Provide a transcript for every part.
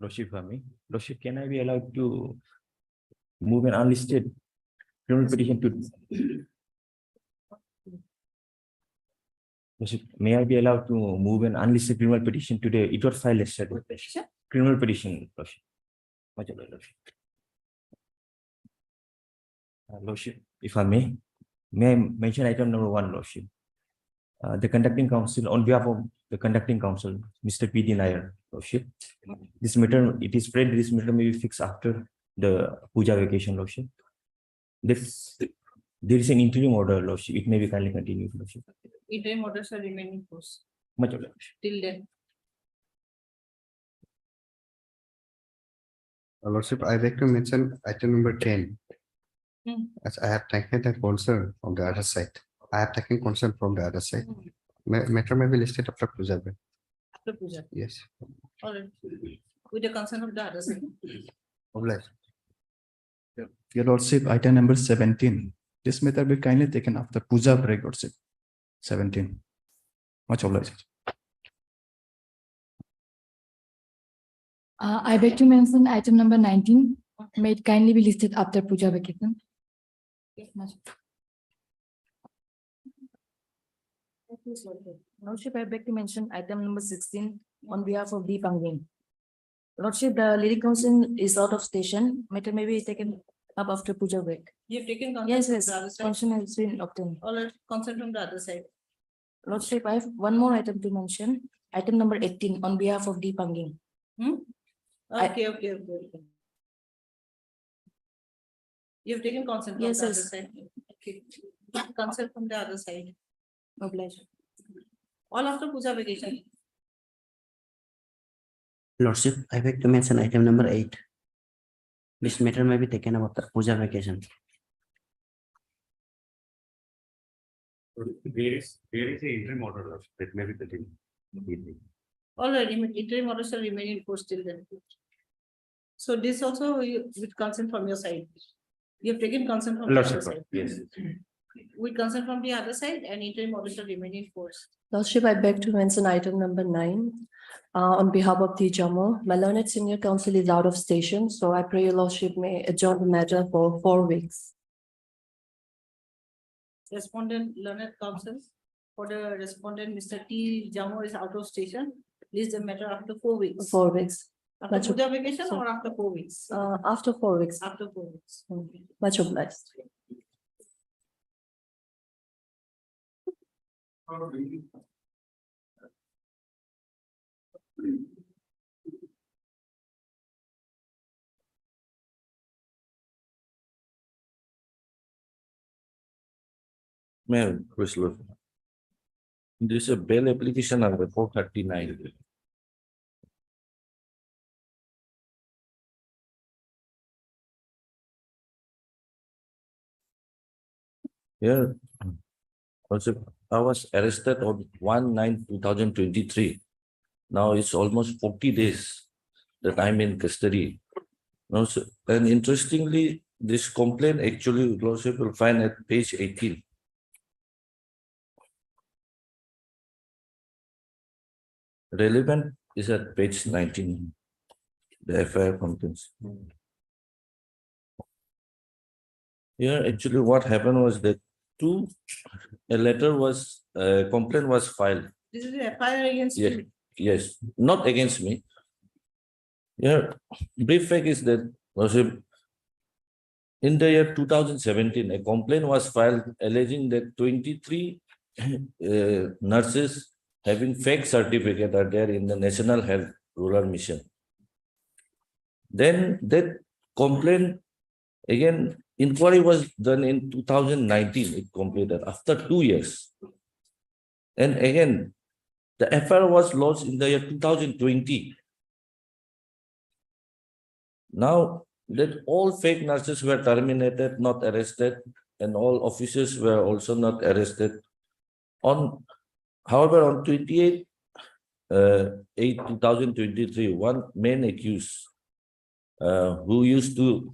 Lordship, for me. Lordship, can I be allowed to move an unlisted criminal petition to? Lordship, may I be allowed to move an unlisted criminal petition today? It was filed yesterday. Criminal petition, Lordship. Much obliged, Lordship. Lordship, if I may I mention item number 1, Lordship? The conducting counsel, on behalf of the conducting counsel, Mr. P.D. Nair, Lordship. This matter, it is spread, this matter may be fixed after the puja vacation, Lordship. There is an interim order, Lordship. It may be kindly continued, Lordship. Interim orders shall remain in force Much obliged, Lordship. till then. Lordship, I like to mention item number 10. As I have taken the concern from the other side. I have taken concern from the other side. Matter may be listed after puja. After puja. Yes. All right. With the consent of the other side. Obliged. Your Lordship, item number 17. This matter be kindly taken after puja break, Lordship. 17. Much obliged. I beg to mention item number 19. May it kindly be listed after puja vacation. Yes, much. Lordship, I beg to mention item number 16 on behalf of the Panging. Lordship, the leading counsel is out of station. Matter may be taken up after puja break. You have taken consent. Yes, yes. Consent has been obtained. All right, consent from the other side. Lordship, I have one more item to mention. Item number 18 on behalf of the Panging. Okay. You have taken consent from Yes, the other yes. side. Okay. Consent from the other side. Obliged. All after puja vacation. Lordship, I beg to mention item number 8. This matter may be taken up after puja vacation. There is an interim order, Lordship, that may be continued. All right, interim order shall remain in force till then. So this also with consent from your side. You have taken consent from the other Lordship, side. yes. With consent from the other side and interim order shall remain in force. Lordship, I beg to mention item number 9. On behalf of the Jammu, my learned senior counsel is out of station, so I pray your Lordship may adjourn the matter for 4 weeks. Respondent learned counsel for the respondent, Mr. T. Jammu is out of station. List the matter after 4 weeks. 4 weeks. After Much- puja vacation or after 4 weeks? After 4 weeks. After 4 weeks. Much obliged. Ma'am, Chris Lord. This is a bail application number 439. Here, also, I was arrested on 1/9/2023. Now it's almost 40 days that I'm in custody. Now, and interestingly, this complaint actually, Lordship will find at page 18. Relevant is at page 19. The FIR contents. Here, actually, what happened was that a complaint was filed. This is a FIR against Yes, you. yes, not against me. Here, brief fact is that, Lordship, in the year 2017, a complaint was filed alleging that 23 nurses having fake certificate are there in the National Health Rural Mission. Then that complaint, again, inquiry was done in 2019, it completed after 2 years. And again, the FIR was lodged in the year 2020. Now that all fake nurses were terminated, not arrested, and all officers were also not arrested. However, on 28/8/2023, one main accused who used to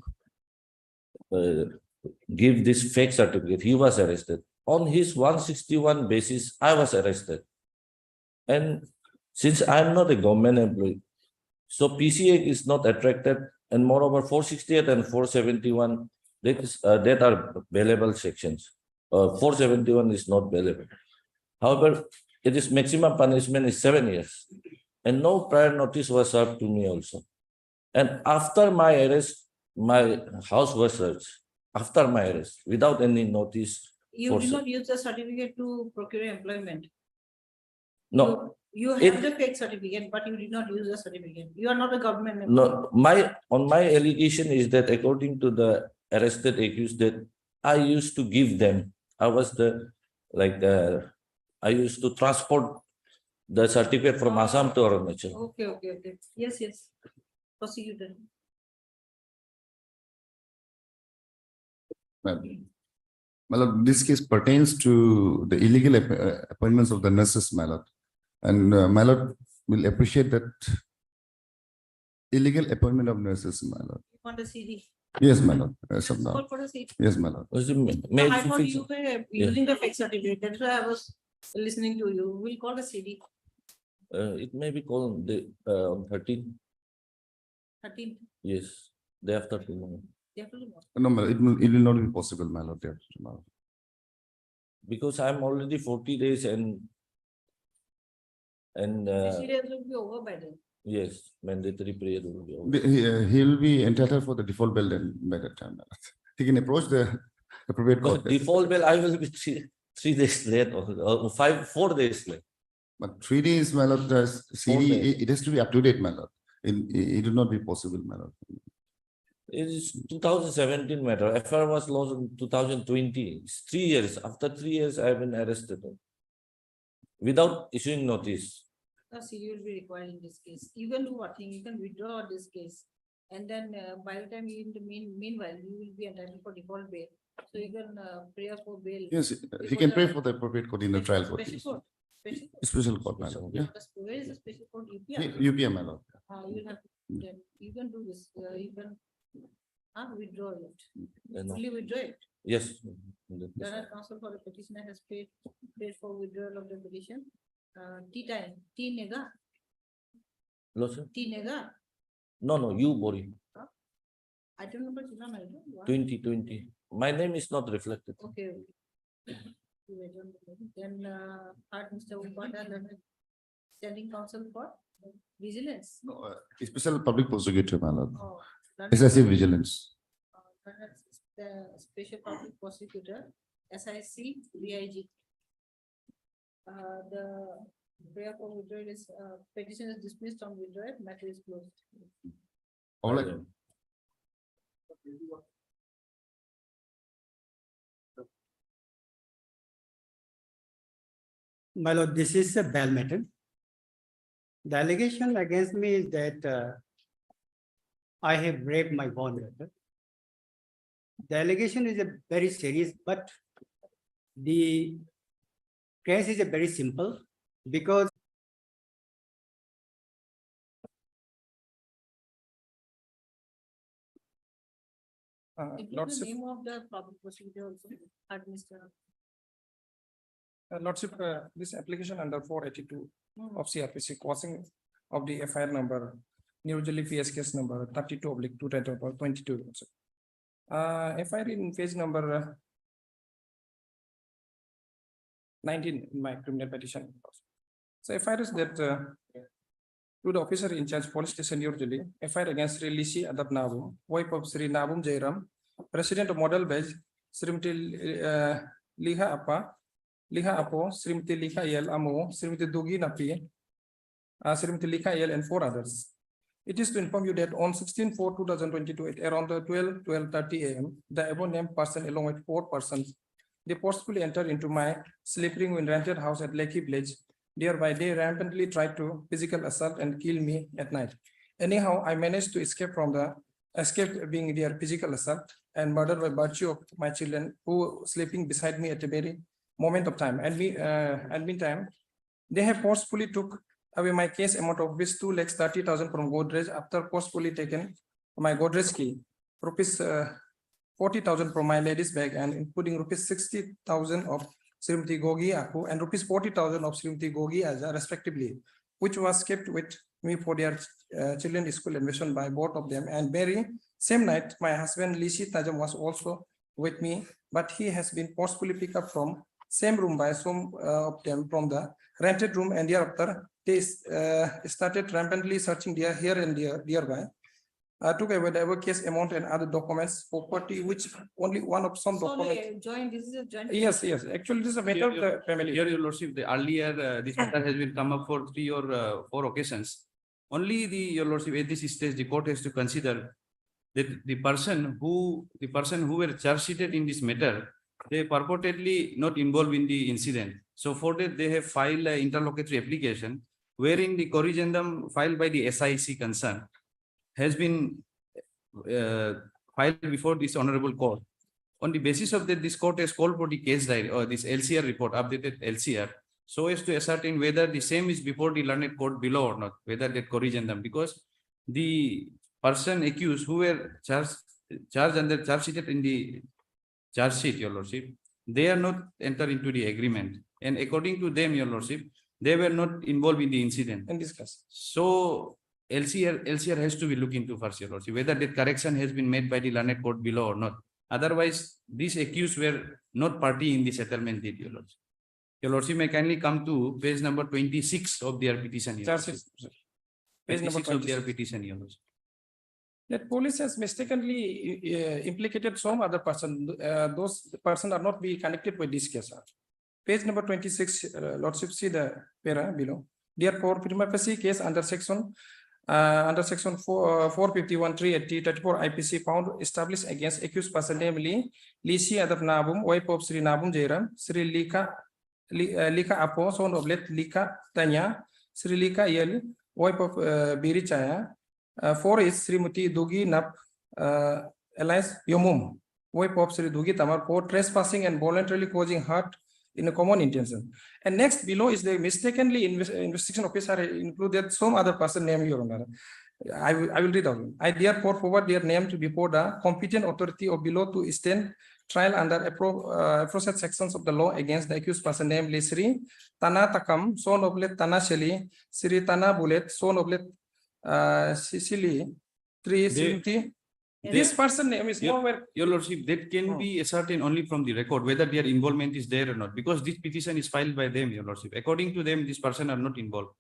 give this fake certificate, he was arrested. On his 161 basis, I was arrested. And since I'm not a government employee, So PCA is not attracted, and moreover 468 and 471, that are bailable sections. 471 is not bailable. However, it is maximum punishment is 7 years, and no prior notice was served to me also. And after my arrest, my house was searched. After my arrest, without any notice. You for did se- not use the certificate to procure employment. No, You It- have the fake certificate, but you did not use the certificate. You are not a government employee. no. My allegation is that according to the arrested accused, that I used to give them. I was I used to transport the certificate from Assam to Arunachal. Okay. Yes. Proceed then. My lord, this case pertains to the illegal appointments of the nurses, my lord. And my lord will appreciate that illegal appointment of nurses, my lord. You want a CD? Yes, my lord. As of Just now. call for a CD. Yes, my lord. Was it No, made I thought fix- you were using the fake certificate. That's why I was listening to you. We'll call a CD. It may be called on 13. 13. Yes, day after tomorrow. Definitely not. No, my lord, it will not be possible, my lord. Yes, my lord. Because I'm already 40 days and 60 days will be over by then. yes, mandatory prayer will be over. He will be entitled for the default bill then by that time. my lord. He can approach the appropriate Because court. default bill, I will be 3 days late or 4 days late. But 3 days, my lord, CD, days. it has to be up to date, my lord. It will not be possible, my lord. It is 2017 matter. FIR was launched in 2020. It's 3 years. After 3 years, I have been arrested without issuing notice. The CD will be required in this case. You can do what thing? You can withdraw this case. And then by the time you in the meanwhile, you will be entitled for default bail. So you can pray for bail. Yes, he can pray for the appropriate court in the trial court. Special court. Special court. Special court, my lord. Yeah. Where is the special court? UPR. UPM, my lord. You'll have, you can do this, you can withdraw it. No. Fully withdraw it. Yes. The counsel for the petitioner has paid for withdrawal of the petition. T nega, No, sir. T nega. No, you Bori. Item number 2020. My name is not reflected. Okay. Then, Mr. Upata, standing counsel for vigilance. No, special public prosecutor, my lord. Oh, that is- Excessive vigilance. That's the special public prosecutor, SIC, VIG. The prayer for withdrawal is, petition is dismissed on withdrawal, matter is closed. All right. My lord, this is a bail matter. The allegation against me is that I have raped my bondholder. The allegation is a very serious, but the case is a very simple because Include the Lordship, name of the public prosecutor also, administrator. Lordship, this application under 482 of CRPC causing of the FIR number, New Delhi PS case number 32/222. FIR in page number 19 in my criminal petition. So FIR is that to the officer in charge police station New Delhi, FIR against Sri Lisi Adab Nabum, wife of Sri Nabum Jairam, president of model badge, Srimati Liha Apo, Srimati Liha Yel Amo, Srimati Dugi Napi, Srimati Liha Yel, and 4 others. It is to inform you that on 16/4/2022 at around 12:30 AM, the above named person along with 4 persons, they forcefully entered into my sleeping in rented house at Lekki Village. Thereby, they rampantly tried to physical assault and kill me at night. Anyhow, I managed to escape being their physical assault and murder by virtue of my children who sleeping beside me at a very moment of time. And meantime, they have forcefully took away my case amount of which 2,30,000 from Godrej after forcefully taken my Godrej key, rupees 40,000 from my lady's bag, and including rupees 60,000 of Srimati Gogi Aku and rupees 40,000 of Srimati Gogi Aja respectively. which was kept with me for their children's school admission by both of them. And very same night, my husband Lishi Tajam was also with me, but he has been forcefully picked up from same room by some of them from the rented room, and thereafter they started rampantly searching there here and there nearby. Took away the case amount and other documents, property, which only one of some documents. Solely joint, this is a joint. Yes, yes, actually this is a matter of the family. Here, your lordship, the earlier, this matter has been come up for 3 or 4 occasions. Only your lordship, at this stage, the court has to consider that the person who were charge sheeted in this matter, they purportedly not involved in the incident. So for that, they have filed an interlocutory application wherein the corrigendum filed by the SIC concerned has been filed before this honorable court. On the basis of that, this court has called for the case diary or this LCR report, updated LCR, so as to ascertain whether the same is before the learned court below or not, whether that corrigendum, because the person accused who were charged under charge sheeted in the charge sheet, your lordship, they are not entered into the agreement, and according to them, your lordship, they were not involved in the incident. And discuss. So LCR has to be looked into first, your lordship, whether that correction has been made by the learned court below or not. Otherwise, these accused were not party in the settlement deed, your lordship. Your lordship may kindly come to page number 26 of their petition. Your Charge lordship. sheet, page number 26 of their 26. petition, your lordship. That police has mistakenly implicated some other person. Those person are not be connected with this case. Page number 26, lordship, see the para below. Therefore, prima facie case under section 451, 380, 34 IPC found established against accused person, namely Lisi Adab Nabum, wife of Sri Nabum Jairam, Sri Lika Apo, son of Let Lika Tanya, Sri Lika Yel, wife of Biri Chaya. 4 is Srimati Dugi Nap Alliance Yomum, wife of Sri Dugi Tamar, for trespassing and voluntarily causing hurt in a common intention. And next below is the mistakenly investigation officer included some other person named, your honor. I will read out. I therefore forward their name to before the competent authority of below to stand trial under aforesaid sections of the law against the accused person named Sri Tana Takam, son of Let Tana Sheli, Sri Tana Bullet, son of Let Sicily, 3 Srimati. This person name is nowhere. Your lordship, that can be ascertained only from the record, whether their involvement is there or not, because this petition is filed by them, your lordship. According to them, this person are not involved.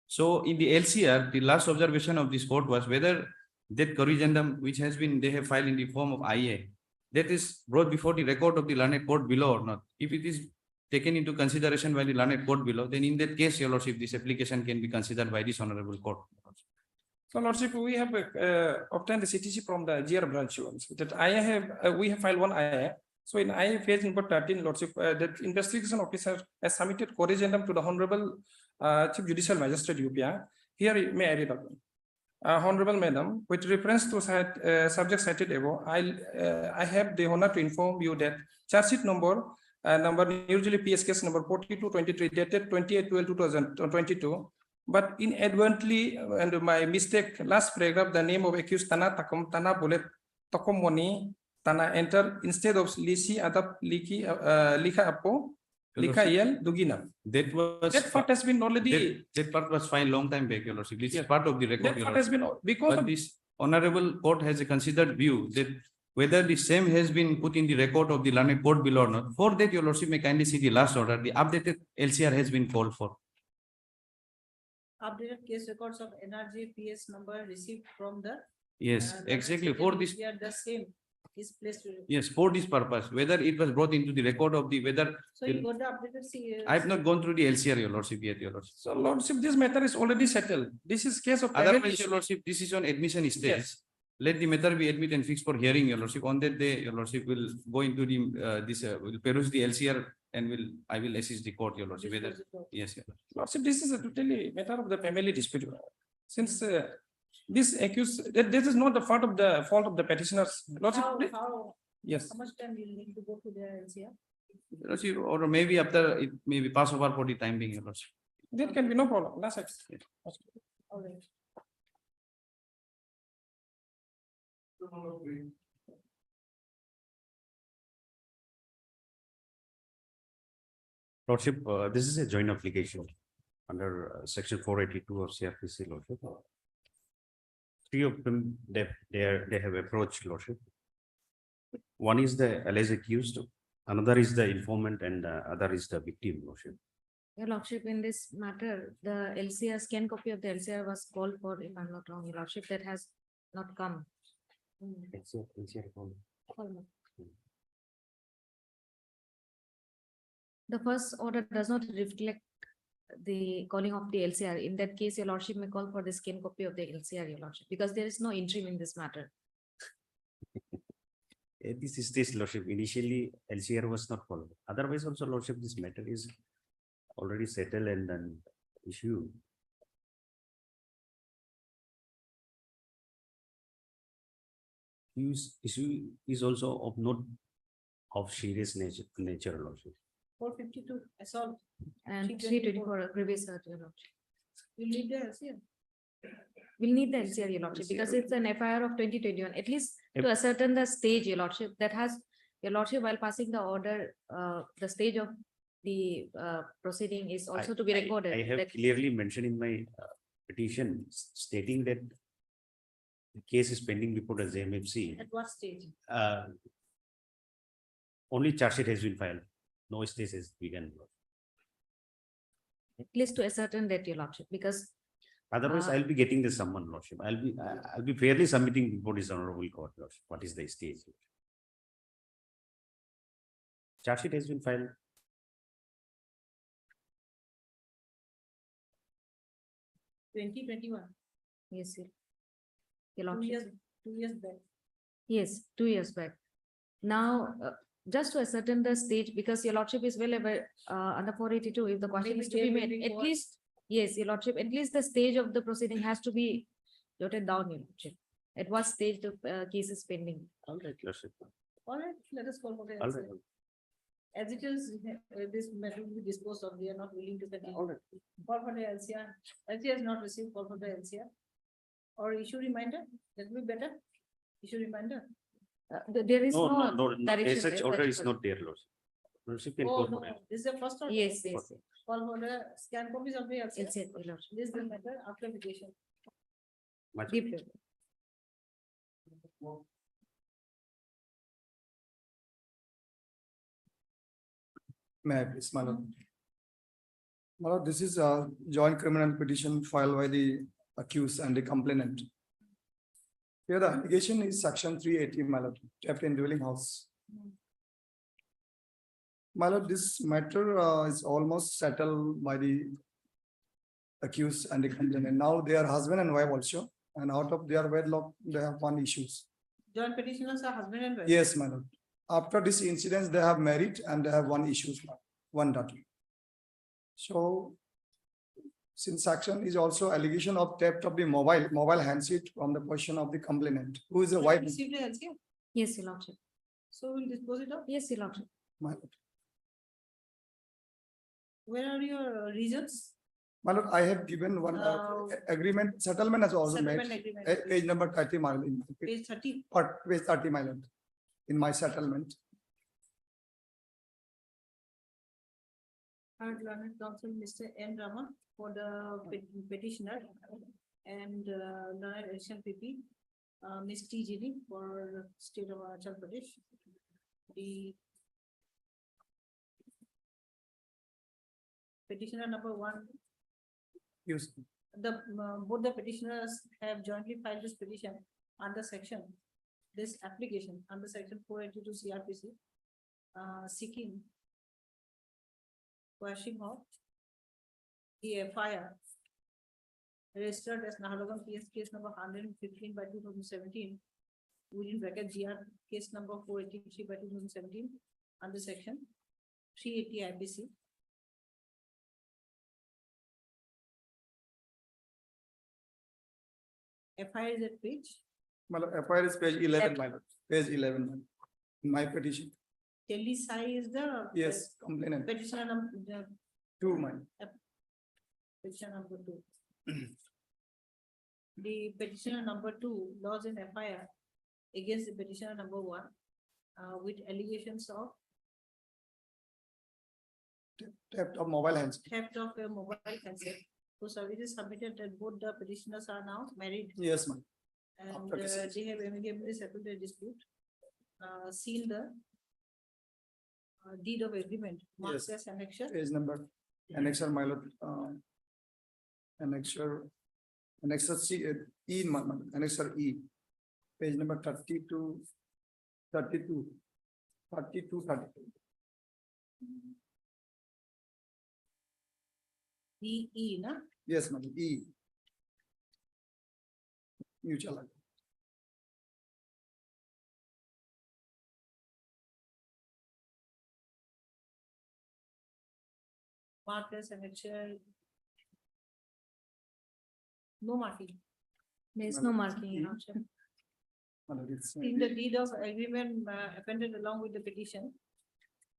So in the LCR, the last observation of this court was whether that corrigendum, which has been, they have filed in the form of IA, that is brought before the record of the learned court below or not. If it is taken into consideration by the learned court below, then in that case, your lordship, this application can be considered by this honorable court. So, lordship, we have obtained the CTC from the GR branch ones. That we have filed one IA. So in IA page number 13, lordship, that investigation officer has submitted corrigendum to the Honorable Chief Judicial Magistrate UPA. Here may I read out. Honorable Madam, with reference to subject cited above, I have the honor to inform you that charge sheet number usually PS case number 4223 dated 28/12/2022. But inadvertently, and my mistake, last paragraph, the name of accused Tana Takom, Tana Bullet, Tokomoni, Tana enter instead of Lisi Adap Lika Apo, Lika Yel, Dugina. That fact has been already. That part was filed long time back, your lordship. This is part of the record. That fact has been because of this honorable court has a considered view that whether the same has been put in the record of the learned court below or not. For that, your lordship may kindly see the last order. The updated LCR has been called for. Updated case records of NRJ PS number received from the. Yes, exactly. For this. They are the same. Is placed. Yes, for this purpose, whether it was brought into the record of the whether. So you got the updated. I have not gone through the LCR, your lordship, yet, your lordship. So, lordship, this matter is already settled. This is case of. Otherwise, your lordship, this is on admission stage. Yes. Let the matter be admitted and fixed for hearing, your lordship. On that day, your lordship will go into the will peruse the LCR and I will assist the court, your lordship. Whether yes, your lordship, this is a totally matter of the family dispute. Since this accused, this is not the fault of the petitioners. Lordship, How? yes. How much time will need to go to the LCR? lordship, or maybe after it may be passed over for the time being, your lordship. That can be no problem. That's it. All right. Lordship, this is a joint application. under section 482 of CRPC, Lordship. Three of them, they have approached, Lordship. One is the alleged accused, another is the informant, and other is the victim, Lordship. Your Lordship, in this matter, the LCR, scan copy of the LCR was called for, if I'm not wrong, Your Lordship, that has not come. The first order does not reflect the calling of the LCR. In that case, Your Lordship may call for the scan copy of the LCR, Your Lordship, because there is no interim in this matter. This is this, Lordship. Initially, LCR was not followed. Otherwise, also, Lordship, this matter is already settled and then issue. Issue is also of not of serious nature, Lordship. 452 assault. And 324 324 previous, Your Lordship. You need the LCR. We'll need the LCR, Your Lordship, because it's an FIR of 2021, at least to ascertain the stage, Your Lordship, that has, Your Lordship, while passing the order, the stage of the proceeding is also to be recorded. I have that- clearly mentioned in my petition stating that the case is pending before the JMFC. At what stage? Only charge sheet has been filed. No stage has begun. At least to ascertain that, Your Lordship, because Otherwise, I'll be getting the summon, Lordship. I'll be fairly submitting before this honorable court, Lordship. What is the stage? Charge sheet has been filed. Twenty 21. yes, Your 2 Lordship. years, 2 years back. Yes, 2 years back. Now, just to ascertain the stage, because Your Lordship is well aware, under 482, if the question Maybe is to be they're made, waiting at for- least, yes, Your Lordship, at least the stage of the proceeding has to be noted down, Your Lordship. At what stage the case is pending. All right, Lordship. All right, let us call for the All right. LCR. As it is, this matter will be disposed of. We are not willing to continue. All right. Call for the LCR. LCR has not received call for the LCR. Or issue reminder, that will be better. Issue reminder. There is No, no. direction as such as order such is for- not there, Lordship. Lordship can Oh, call no, for it. this is the first order. Yes, yes, yes. Call for the scan copies of the LCR. LCR, Your Lordship. This is the matter after mediation. Much- Give you. May I please, my lord? My lord, this is a joint criminal petition filed by the accused and the complainant. Here the allegation is section 380, my lord, theft in dwelling house. My lord, this matter is almost settled by the accused and the complainant. Now they are husband and wife also, and out of their wedlock, they have one issues. Joint petitioners are husband and wife. Yes, my lord. After this incident, they have married and they have one issue, one daughter. So since action is also allegation of theft of the mobile handset from the possession of the complainant, who is a You wife. Received the LCR. Yes, Your Lordship. So we'll dispose it of. Yes, Your Lordship. My lord. Where are your reasons? My lord, I have given one agreement, settlement has also made. Settlement agreement. Page number 30, my lord, Page 30. page 30, my lord, in my settlement. Our learned counsel, Mr. N. Rama, for the petitioner, and learned additional PP, Ms. T. Giri for state of Arunachal Pradesh. The petitioner number 1, Yes, both the petitioners have jointly filed this petition under section, this application under section 482 CRPC, seeking quashing of the FIR registered as Nahalagan PS case number 115 by 2017, within bracket GR case number 483 by 2017, under section 380 IPC. FIR is at page. my lord, FIR is page 11, my lord, page 11, my lord, in my petition. Delhi Sai is the. Yes, complainant, Petitioner number, the 2, my lord. petition number 2. The petitioner number 2 laws in FIR against the petitioner number 1, with allegations of theft of mobile handset. theft of a mobile handset. So services submitted that both the petitioners are now married Yes, ma'am. and After divorce. they have amicably settled their dispute. Seen the deed of agreement, marked Yes. as annexure. Page number, annexure, my lord, annexure C, E, annexure E. Page number 32. 32. E, na? Yes, madam, E. Mutual. Marked as annexure. No marking. There's no marking. Madam, it's, In the deed of agreement appended along with the petition,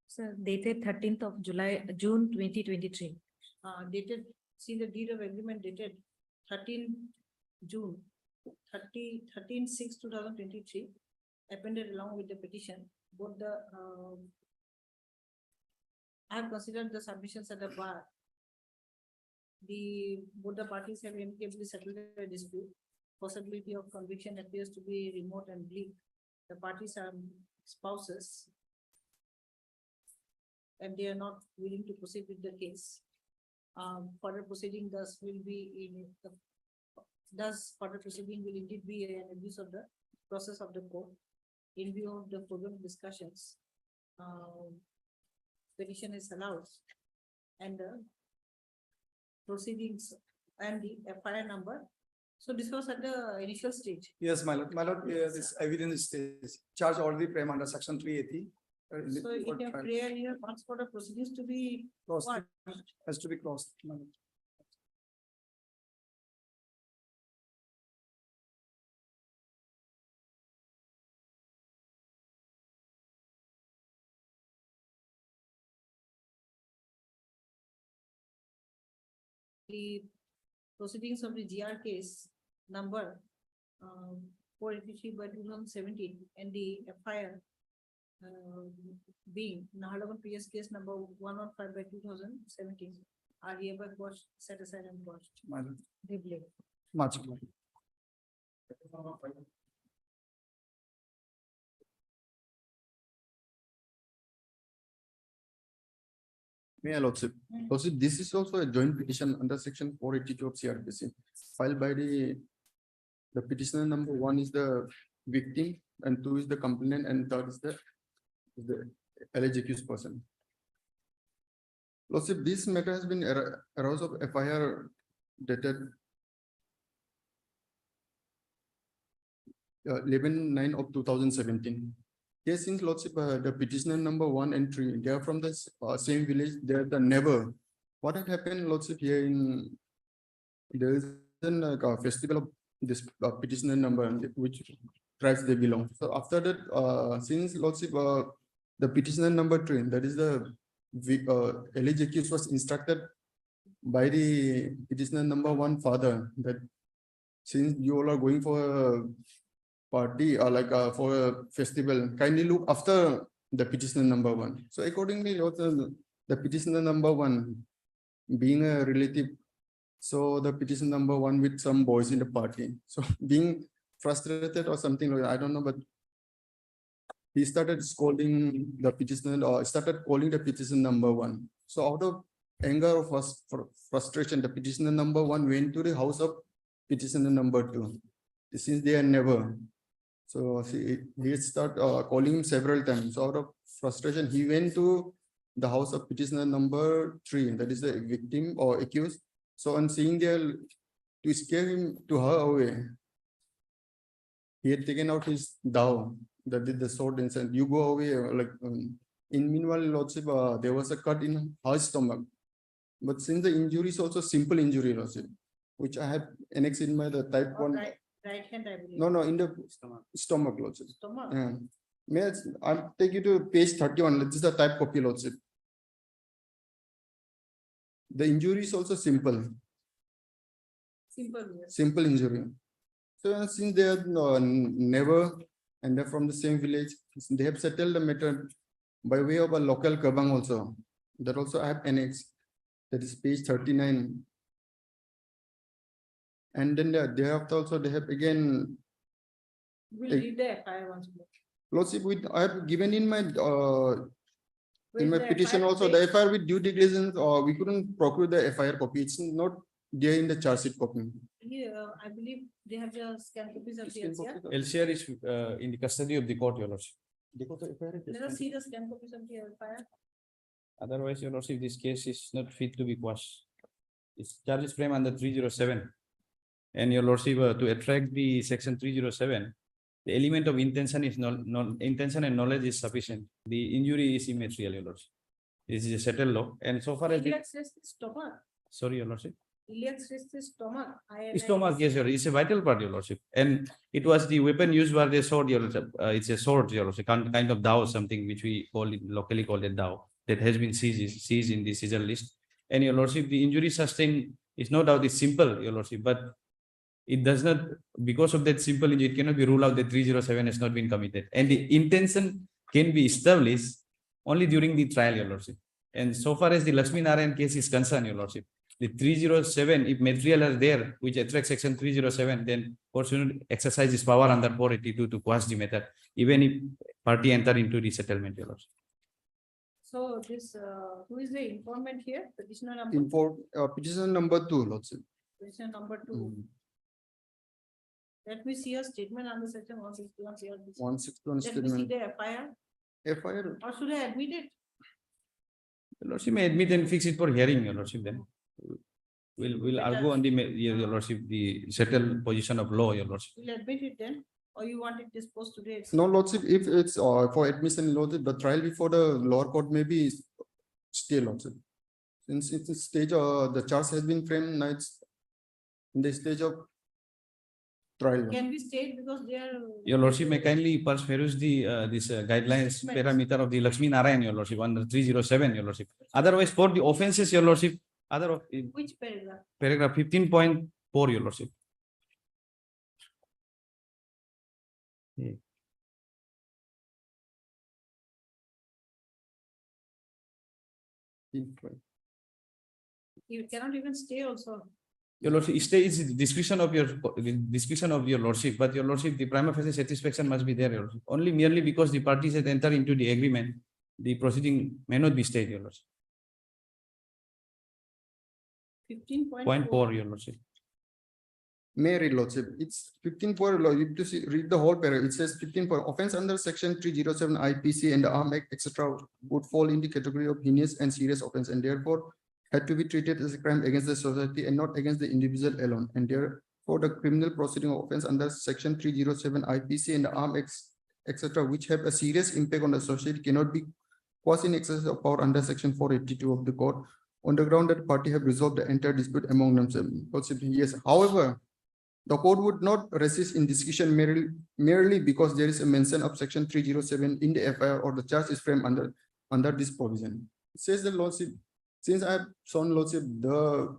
So dated 13th of June 2023. dated, see the deed of agreement dated 13/6/2023, appended along with the petition, both the, I have considered the submissions at the bar. Both the parties have amicably settled their dispute. Possibility of conviction appears to be remote and bleak. The parties are spouses. And they are not willing to proceed with the case. Further proceeding thus will be further proceeding will indeed be an abuse of the process of the court. In view of the foregoing discussions, petition is allowed. And the proceedings and the FIR number. So this was at the initial stage. yes, my lord, this evidence is charge already framed under section 380. So in your prayer, you have asked for the proceedings to be Closed. what? Has to be closed. my lord. The proceedings of the GR case number 483/2017 and the FIR being Nahalagan PS case number 105/2017 are hereby quashed, set aside and quashed. My lord. Duly. Much. my lord. May I lordship? Lordship, this is also a joint petition under section 482 of CRPC filed by the petitioner. Number 1 is the victim and 2 is the complainant and third is the alleged accused person. Lordship, this matter has been aroused of FIR dated 11/9 of 2017. Yes, since Lordship, the petitioner number 1 and 3, they are from the same village, they are the neighbor. What had happened, Lordship, here in, there is a festival of this petitioner number, which tribes they belong. So after that, since Lordship, the petitioner number 3, that is the alleged accused was instructed by the petitioner number 1 father that since you all are going for a party or like for a festival, kindly look after the petitioner number 1. So accordingly, also the petitioner number 1 being a relative, so the petitioner number 1 with some boys in the party. So being frustrated or something like that, I don't know, but he started scolding the petitioner or started calling the petitioner number 1. So out of anger or frustration, the petitioner number 1 went to the house of petitioner number 2. Since they are never. So he started calling him several times. So out of frustration, he went to the house of petitioner number 3, that is the victim or accused. So on seeing there, to scare him to her away, he had taken out his dao, that is the sword, and said, "You go away." Like in meanwhile, Lordship, there was a cut in her stomach. But since the injury is also simple injury, Lordship, which I have annexed in my the type 1. Right hand, I believe. No, in the stomach, Lordship. Stomach. Yeah. May I'll take you to page 31. This is the type copy, Lordship. The injury is also simple. Simple, yes. Simple injury. So since they are never and they're from the same village, they have settled the matter by way of a local kabang also. That also I have annex. That is page 39. And then thereafter also they have again, We'll Like- read the FIR once more. Lordship, with I have given in my Where's in my the petition FIR also, today? the FIR with due diligence, we couldn't procure the FIR copy. It's not there in the charge sheet copy. Here, I believe they have the scan copies of the Scan LCR. copy. LCR is in the custody of the court, your lordship. Let us see the scan copies of the FIR. Otherwise, your lordship, this case is not fit to be quashed. Its charges frame under 307. And your lordship, to attract the section 307, the element of intention is intention and knowledge is sufficient. The injury is immaterial, your lordship. This is a settled law, and so far as Iliac stress the stomach. sorry, your lordship. Iliac stress the stomach. Stomach, yes, your, it's a vital part, your lordship. And it was the weapon used by the sword, your lordship. It's a sword, your lordship, kind of dao, something which we call it locally called a dao, that has been seized in the seizure list. And your lordship, the injury sustained is no doubt is simple, your lordship, but it does not, because of that simple injury, it cannot be ruled out that 307 has not been committed. And the intention can be established only during the trial, your lordship. And so far as the Lakshmi Narayan case is concerned, your lordship, the 307, if material are there, which attracts section 307, then court should exercise his power under 482 to quash the matter, even if party enter into the settlement, your lordship. So this, who is the informant here? Petitioner number, Petition number 2, Lordship. petitioner number 2. Let me see a statement under section 161 CRPC. 161 Let me see statement. the FIR, FIR. or should I admit it? Your lordship may admit and fix it for hearing, your lordship, then. We'll argue on the, your lordship, the settled position of law, your lordship. We'll admit it then, or you want it disposed today? itself? No, Lordship, if it's for admission, Lordship, the trial before the lower court may be stay, Lordship. Since it's a stage, the charge has been framed, now it's in the stage of trial. Can we state because they are. Your lordship may kindly peruse the this guidelines parameter of the Lakshmi Narayan, your lordship, under 307, your lordship. Otherwise, for the offenses, your lordship, Which paragraph? paragraph 15.4, your lordship. You cannot even stay also. Your lordship, stay is the discretion of your lordship, but your lordship, the prima facie satisfaction must be there, your lordship. Only merely because the parties had entered into the agreement, the proceeding may not be stayed, your lordship. 15.4. Your lordship. May read, Lordship. It's 15.4, Lord, you have to read the whole paragraph. It says 15.4, offense under section 307 IPC and the Arm Act, etc. would fall in the category of heinous and serious offense, and therefore had to be treated as a crime against the society and not against the individual alone. And therefore the criminal proceeding of offense under section 307 IPC and the Arm Act, etc., which have a serious impact on the society, cannot be quasi in excess of power under section 482 of the court on the ground that the party have resolved the entire dispute among themselves. Lordship, yes. However, the court would not resist in discussion merely because there is a mention of section 307 in the FIR or the charge is framed under this provision. It says the Lordship, since I have shown, Lordship, the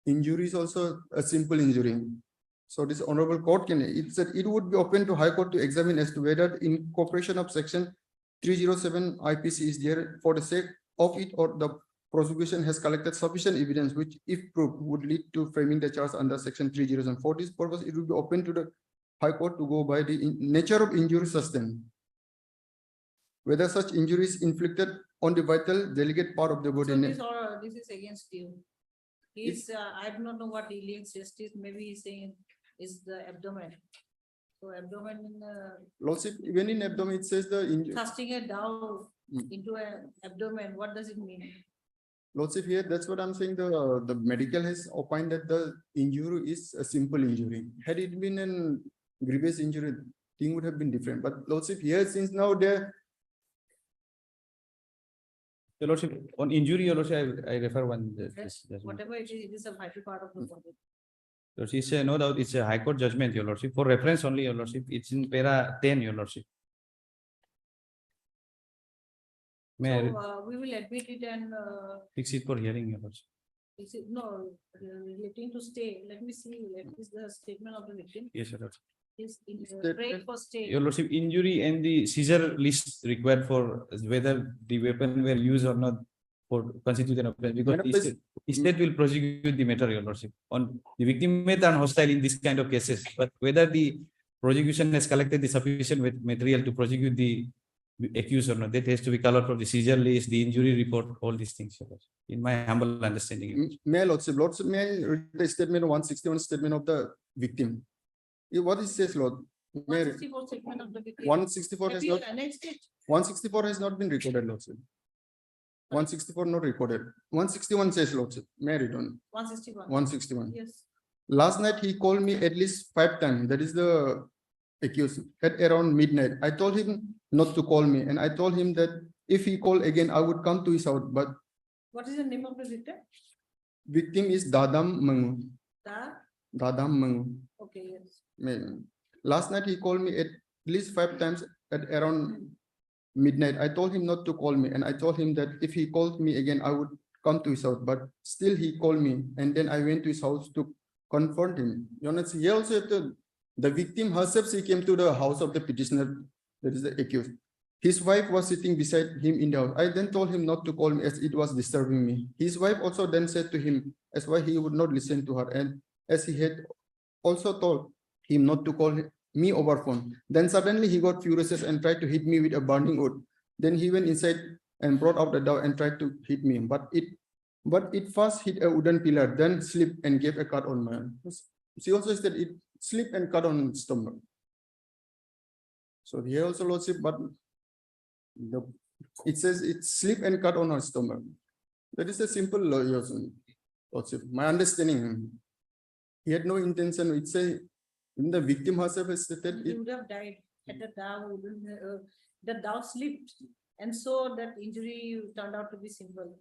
injury is also a simple injury. So this honorable court it said it would be open to High Court to examine as to whether incorporation of section 307 IPC is there for the sake of it, or the prosecution has collected sufficient evidence which, if proved, would lead to framing the charge under section 307. For this purpose, it will be open to the High Court to go by the nature of injury sustained, whether such injury is inflicted on the vital delicate part of the body. So this is against you. He's, I do not know what iliac stress is, maybe he's saying is the abdomen. So abdomen in the. Lordship, even in abdomen, it says the injury. Thrusting it down into an abdomen, what does it mean? Lordship, here, that's what I'm saying, the medical has opined that the injury is a simple injury. Had it been a grievous injury, thing would have been different. But Lordship, here, since now there. Your lordship, on injury, your lordship, I refer one. Whatever it is a vital part of the body. Lordship, it's no doubt, it's a High Court judgment, your lordship. For reference only, your lordship, it's in para 10, your lordship. So we will admit it and Fix it for hearing, your lordship. no, relating to stay. Let me see, what is the statement of the victim? Yes, your lordship. Is in break for stay. Your lordship, injury and the seizure list required for whether the weapon were used or not, for constitute an offense because Madam, the state will prosecute the matter, Your Lordship. On the victim may turn hostile in this kind of cases, but whether the prosecution has collected the sufficient material to prosecute the accused or not, that has to be colored from the seizure list, the injury report, all these things, Your Lordship, in my humble understanding. Your Lordship. May I, Lordship, may I read the statement 161 statement of the victim? What it says, Lord? May I read? 164 statement of the victim. 164 Have has you not, annexed it? 164 has not been recorded, Lordship. 164 not recorded. 161 says, Lordship. May I read on? 161. 161. Yes. Last night he called me at least 5 times. That is the accused at around midnight. I told him not to call me, and I told him that if he called again, I would come to his house. But What is the name of the victim? victim is Dadam Mangu. Da? Dadam Mangu. Okay, yes. Last night he called me at least 5 times at around midnight. I told him not to call me, and I told him that if he called me again, I would come to his house. But still he called me, and then I went to his house to confront him. You know, he also the victim herself, she came to the house of the petitioner, that is the accused. His wife was sitting beside him in the house. I then told him not to call me as it was disturbing me. His wife also then said to him as why he would not listen to her, and as he had also told him not to call me over phone. Then suddenly he got furious and tried to hit me with a burning wood. Then he went inside and brought out the dog and tried to hit me, but it first hit a wooden pillar, then slipped and gave a cut on my arm. She also said it slipped and cut on stomach. So here also, Lordship, but it says it slipped and cut on her stomach. That is a simple Lordship. My understanding, he had no intention. It say the victim herself has stated He it. would have died at the dog slipped, and so that injury turned out to be simple.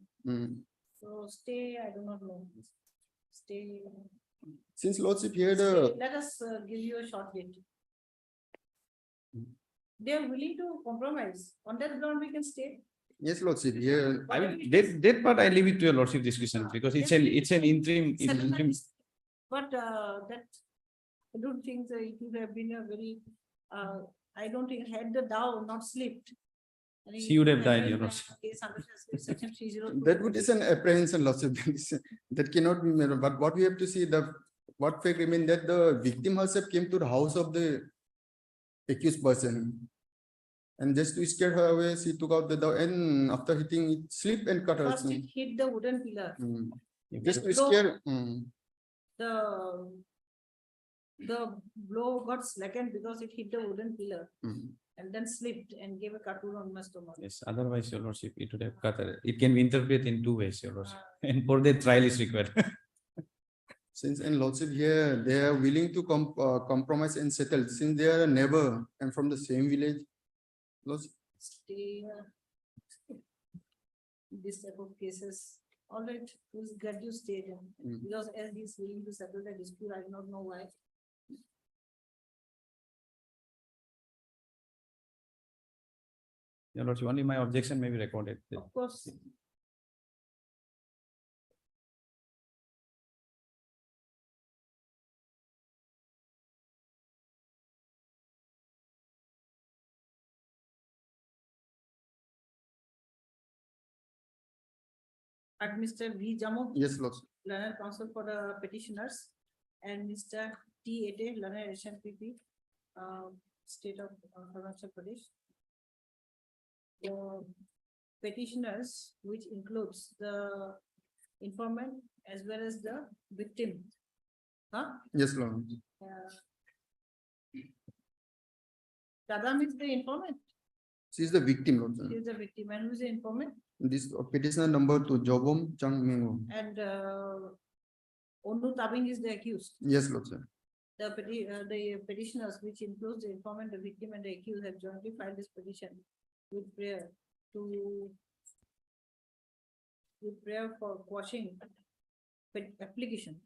So stay, I do not know. Stay. Since Lordship here Stay. Let us give you a short date. They are willing to compromise. On that ground, we can stay. Yes, Lordship, here. I mean, that part I leave it to Your Lordship discussion because it's an interim. But that, I don't think that it would have been a very, I don't think had the Dow not slipped. She would have died, Your Lordship. That would is an apprehension, Lordship. That cannot be made. But what we have to see, what fact remain that the victim herself came to the house of the accused person. And just to scare her away, she took out the dog, and after hitting it, slipped and cut her. First it hit the wooden pillar. Just to scare. The blow got slackened because it hit the wooden pillar and then slipped and gave a cut on my stomach. Yes, otherwise, Your Lordship, it would have cut. It can be interpreted in 2 ways, Your Lordship, and for that trial is required. Since in Lordship here, they are willing to compromise and settle, since they are a neighbor and from the same village. Lordship. Stay this type of cases. All right, we'll get you stay then. Because as he's willing to settle the dispute, I do not know why. Your Lordship, only my objection may be recorded. Of course. Mr. V. Jamo. Yes, Lordship. Learner Counsel for the petitioners, and Mr. T. Ete, Learner SNPP, State of Arunachal Pradesh. The petitioners, which includes the informant as well as the victim. Huh? Yes, Lord. Tadam is the informant. She is the victim, Lord. She is the victim, and who is the informant? This petitioner number 2, Jobom Chang Mingo. And Onu Tabing is the accused. Yes, Lord, sir. The petitioners, which includes the informant, the victim, and the accused, have jointly filed this petition with prayer for quashing application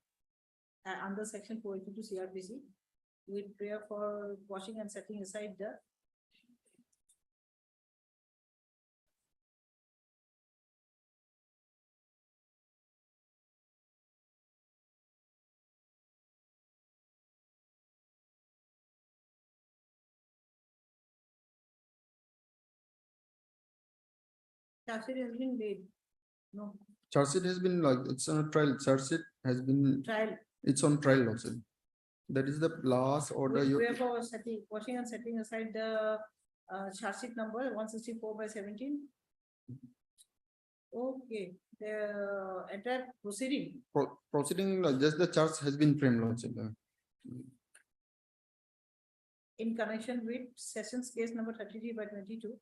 under section 482 CRPC, with prayer for quashing and setting aside the Tafsir has been made. No, Charge sheet has been like, it's on a trial, charge sheet has been, trial. it's on trial, Lordship. That is the last order you. Whoever was setting, watching and setting aside the charge sheet number 164/17. Okay, the entire proceeding. Proceeding, just the charge has been framed, Lordship. In connection with sessions case number 33/22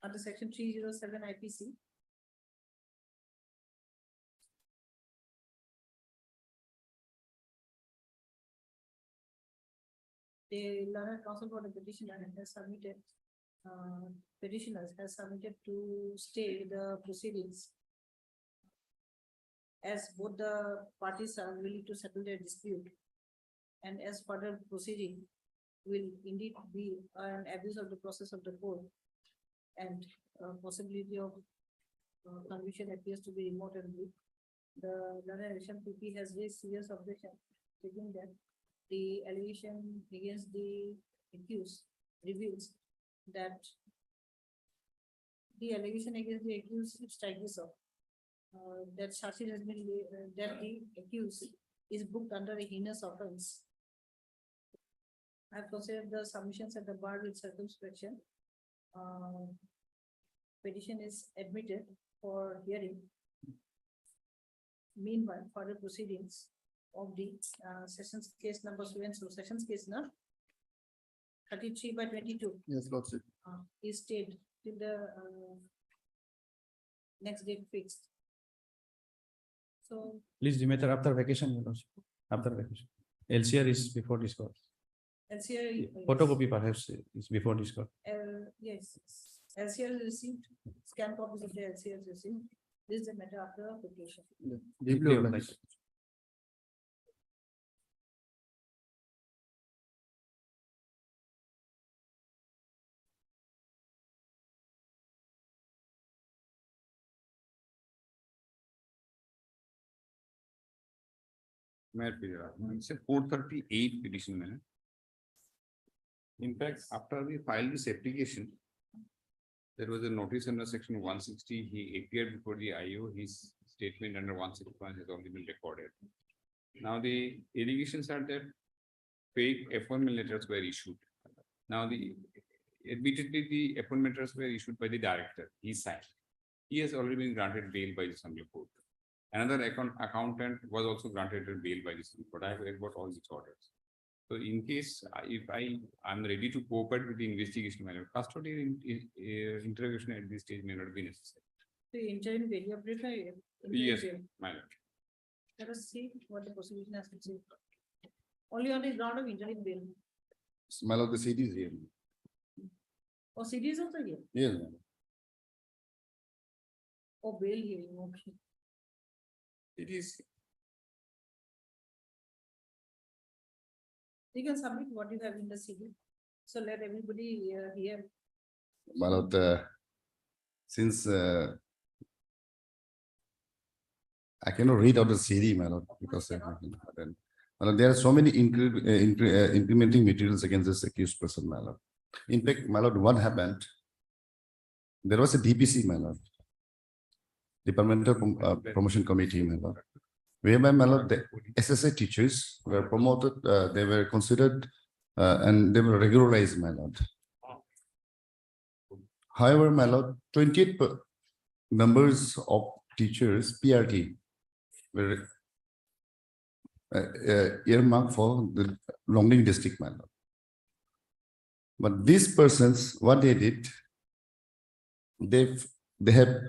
under section 307 IPC. The learned counsel for the petitioner has submitted, petitioners has submitted to stay the proceedings, as both the parties are willing to settle their dispute, and as further proceeding will indeed be an abuse of the process of the court, and possibility of conviction appears to be remote and weak. The learned PP has raised serious objection, stating that the allegation against the accused reveals that the allegation against the accused strike this off. That charge sheet has been, that the accused is booked under a heinous offense. I have considered the submissions at the bar with circumspection. Petition is admitted for hearing. Meanwhile, further proceedings of the sessions case number so and so sessions case number 33/22 Yes, Lordship. is stayed till the next date fixed. So Please, the matter after vacation, Your Lordship. After vacation. LCR is before this court. LCR. Photocopy perhaps is before this court. Yes, LCR is received, scan copies of the LCR is received. This is the matter after application. Deeply Deeply obliged. It's a 438 petition. Madam. In fact, after we filed this application, there was a notice under section 160. He appeared before the IO. His statement under 161 has already been recorded. Now the allegations are that fake appointment letters were issued. Now admittedly the appointment letters were issued by the director. He signed. He has already been granted bail by the Assembly Court. Another accountant was also granted a bail by the Assembly Court. I have read about all these orders. So in case if I'm ready to cooperate with the investigation, matter, custodial interrogation at this stage may not be necessary. The interim bail, you have written. Yes, my lord. Let us see what the prosecution has to say. Only on the ground of interim bail. My lord, the CD is here. Or CD is also here. Yes, ma'am. Or bail hearing, okay. It is. You can submit what you have in the CD. So let everybody hear. My lord, since I cannot read out the CD, my lord, because there are so many implementing materials against this accused person, my lord. In fact, my lord, what happened? There was a DPC, my lord, Departmental Promotion Committee, my lord, whereby, my lord, the SSA teachers were promoted, they were considered and they were regularized, my lord. However, my lord, 28 numbers of teachers, PRT, were earmarked for the Longding district, my lord. But these persons, what they did, they have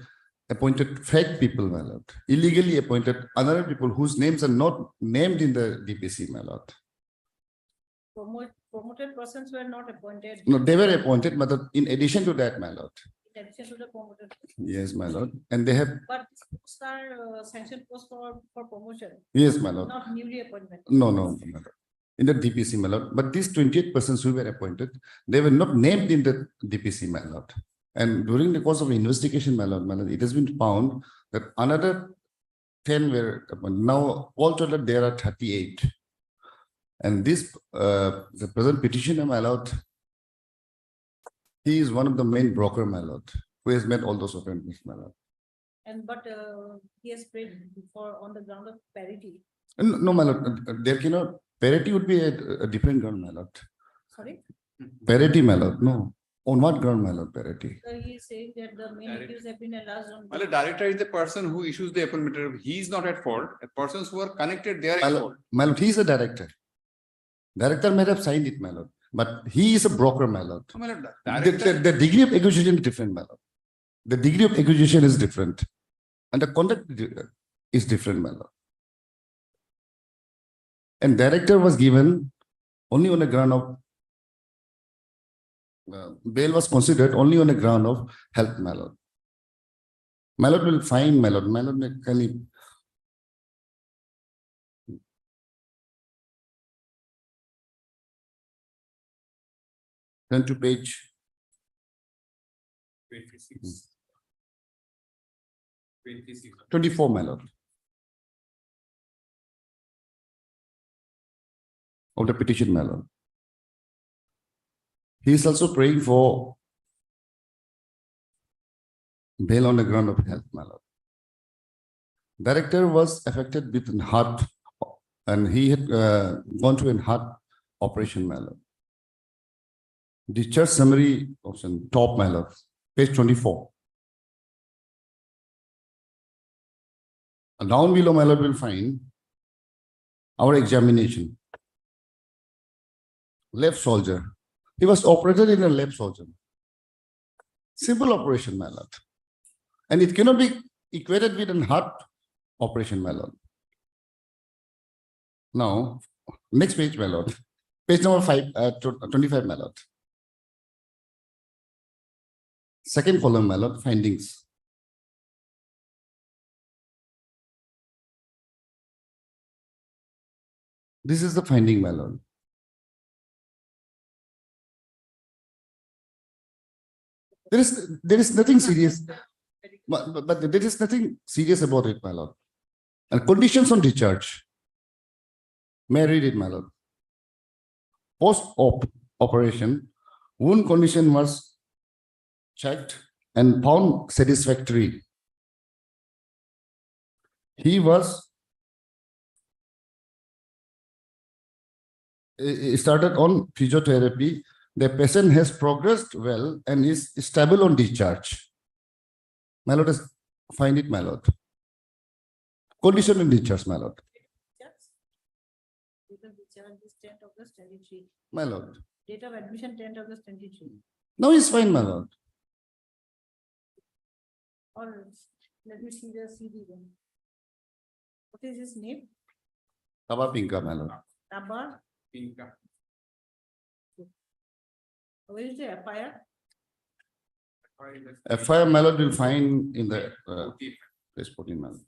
appointed fake people, my lord, illegally appointed other people whose names are not named in the DPC, my lord. Promoted persons were not appointed. No, they were appointed, but in addition to that, my lord. In addition to the promoted. Yes, my lord. And they have. But posts are sanctioned posts for promotion. Yes, my lord. Not newly appointment. No, no, my lord. In the DPC, my lord. But these 28 persons who were appointed, they were not named in the DPC, my lord. And during the course of investigation, my lord, it has been found that another 10 were appointed. Now, altogether, there are 38. And this, the present petitioner, my lord, he is one of the main broker, my lord, who has made all those appointments, my lord. And but he has prayed for on the ground of parity. No, my lord, there cannot, parity would be a different ground, my lord. Sorry, Parity, my lord, no. On what ground, my lord, parity? so he is saying that the main Direct. accused have been enlarged on. Well, the director is the person who issues the appointment letter. He is not at fault. The persons who are connected, they are My at lord, fault. my lord, he is a director. Director may have signed it, my lord, but he is a broker, my lord. No, my lord, The, director, the degree of acquisition is different, my lord. The degree of acquisition is different. And the conduct is different, my lord. And director was given only on the ground of bail was considered only on the ground of health, my lord. My lord will find, my lord. My lord can he turn to page 26. 26. 24, my lord. Of the petition, my lord. He is also praying for bail on the ground of health, my lord. Director was affected with an heart and he had gone through a heart operation, my lord. Discharge summary option, top, my lord, page 24. And down below, my lord, will find our examination. Left soldier. He was operated in a left soldier. Simple operation, my lord. And it cannot be equated with an heart operation, my lord. Now, next page, my lord. Page number 25, my lord. Second column, my lord, findings. This is the finding, my lord. There is nothing serious, but there is nothing serious about it, my lord. And conditions on discharge. May I read it, my lord? Post-op operation, wound condition was checked and found satisfactory. He started on physiotherapy. The patient has progressed well and is stable on discharge. My lord, find it, my lord. Condition in discharge, my lord. Date of discharge is 10th August 23. My lord. Date of admission 10th August 23. Now he's fine, my lord. Or let me see the CD then. What is his name? Taba Pinka, my lord. Tabar. Pinka. Where is the FIR? FIR, my lord, will find in the page 14, my lord.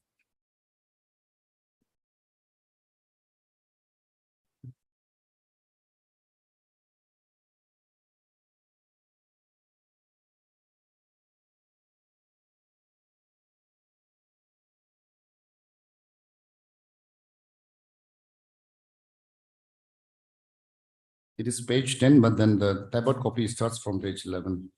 It is page 10, but then the typed copy starts from page 11.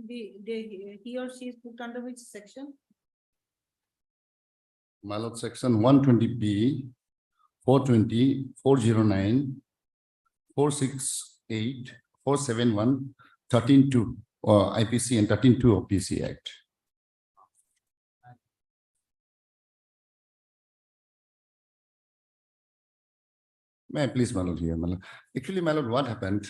He or she is put under which section? my lord, section 120B, 420, 409, 468, 471, 13(2), or IPC and 13(2) of PC Act. May I please, my lord, here, my lord. Actually, my lord, what happened?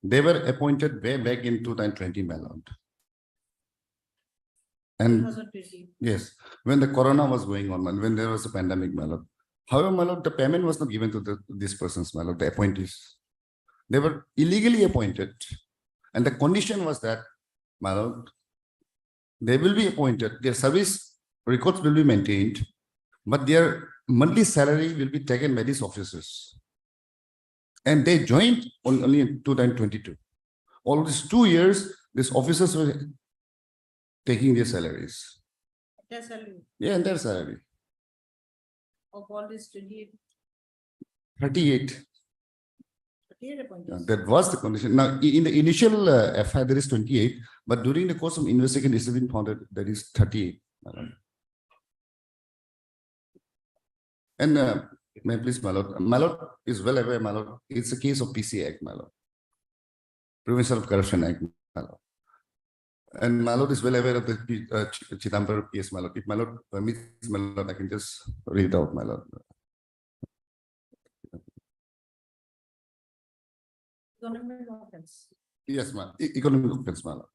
They were appointed way back in 2020, my lord. And 2020. yes, when the corona was going on, when there was a pandemic, my lord. However, my lord, the payment was not given to these persons, my lord, the appointees. They were illegally appointed. And the condition was that, my lord, they will be appointed, their service records will be maintained, but their monthly salary will be taken by these officers. And they joined only in 2022. All these 2 years, these officers were taking their salaries. Their salary Yeah, and their salary. of all this 28, 38. 38 appointees. That was the condition. Now, in the initial FI, there is 28, but during the course of investigation, it has been found that there is 38. Madam. And may I please, my lord is well aware, my lord, it's a case of PC Act, my lord. Prevention of Corruption Act, my lord. And my lord is well aware of the Chidambar case, my lord. If my lord permits, my lord, I can just read it out, my lord. Economic offense. Yes, ma'am. Economic offense, my lord.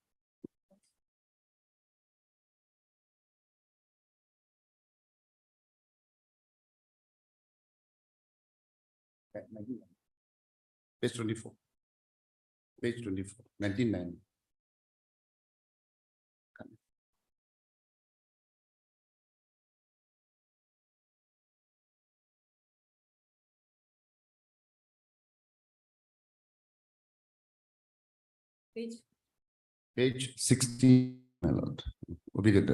Page 24. Page 24, 1990. Page 60, my lord. We get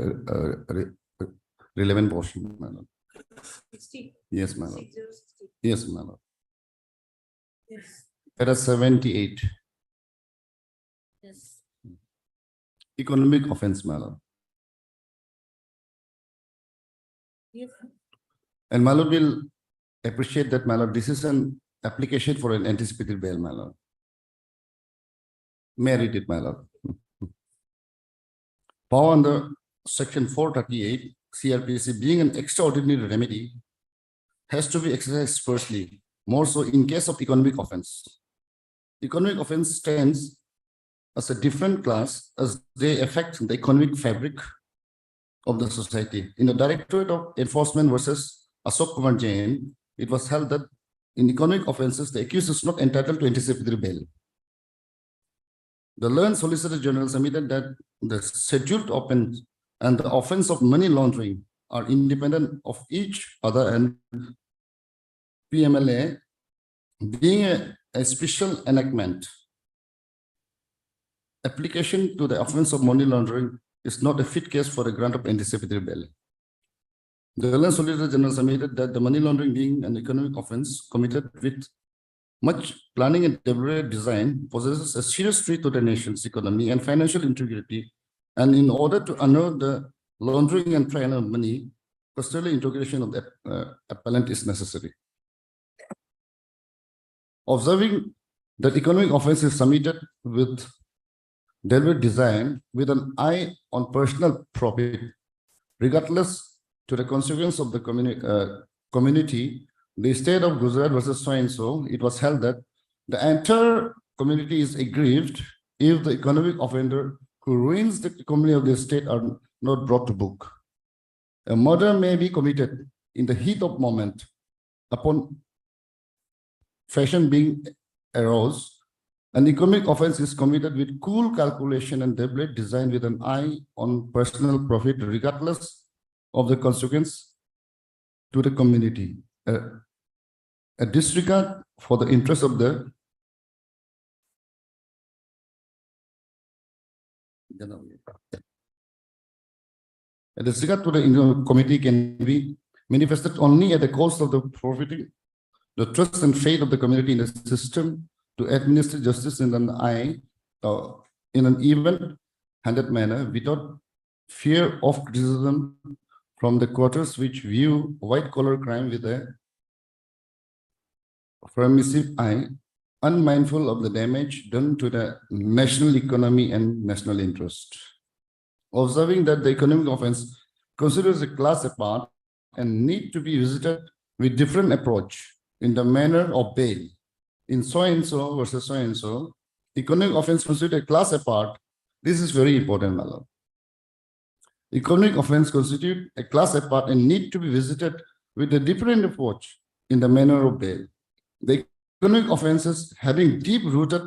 relevant portion, my lord. 60. Yes, my lord. 60. Yes, my lord. Yes. Para 78. Yes. Economic offense, my lord. Yes. And my lord will appreciate that, my lord. This is an application for an anticipated bail, my lord. May I read it, my lord? Power under section 438 CRPC, being an extraordinary remedy, has to be exercised firstly, more so in case of economic offense. Economic offense stands as a different class as they affect the economic fabric of the society. In the Directorate of Enforcement versus Ashok Kumar Jain, it was held that in economic offenses, the accused is not entitled to anticipatory bail. The learned Solicitor General submitted that the scheduled offense and the offense of money laundering are independent of each other, and PMLA being a special enactment, application to the offense of money laundering is not a fit case for a grant of anticipatory bail. The learned Solicitor General submitted that the money laundering being an economic offense committed with much planning and deliberate design possesses a serious threat to the nation's economy and financial integrity. And in order to unearth the laundering and trial of money, custodial integration of the appellant is necessary. Observing that economic offense is submitted with deliberate design with an eye on personal profit, regardless to the consequence of the community, the state of Gujarat versus so-and-so, it was held that the entire community is aggrieved if the economic offender who ruins the economy of the state are not brought to book. A murder may be committed in the heat of moment upon fashion being aroused. An economic offense is committed with cool calculation and deliberate design with an eye on personal profit, regardless of the consequence to the community. A disregard for the interest of the committee can be manifested only at the cost of the profiting, the trust and faith of the community in the system to administer justice in an even-handed manner without fear of criticism from the quarters which view white collar crime with a permissive eye, unmindful of the damage done to the national economy and national interest. Observing that the economic offense considers a class apart and need to be visited with different approach in the manner of bail. In so and so versus so and so, economic offense considered a class apart. This is very important, my lord. Economic offense constitute a class apart and need to be visited with a different approach in the manner of bail. The economic offenses having deep-rooted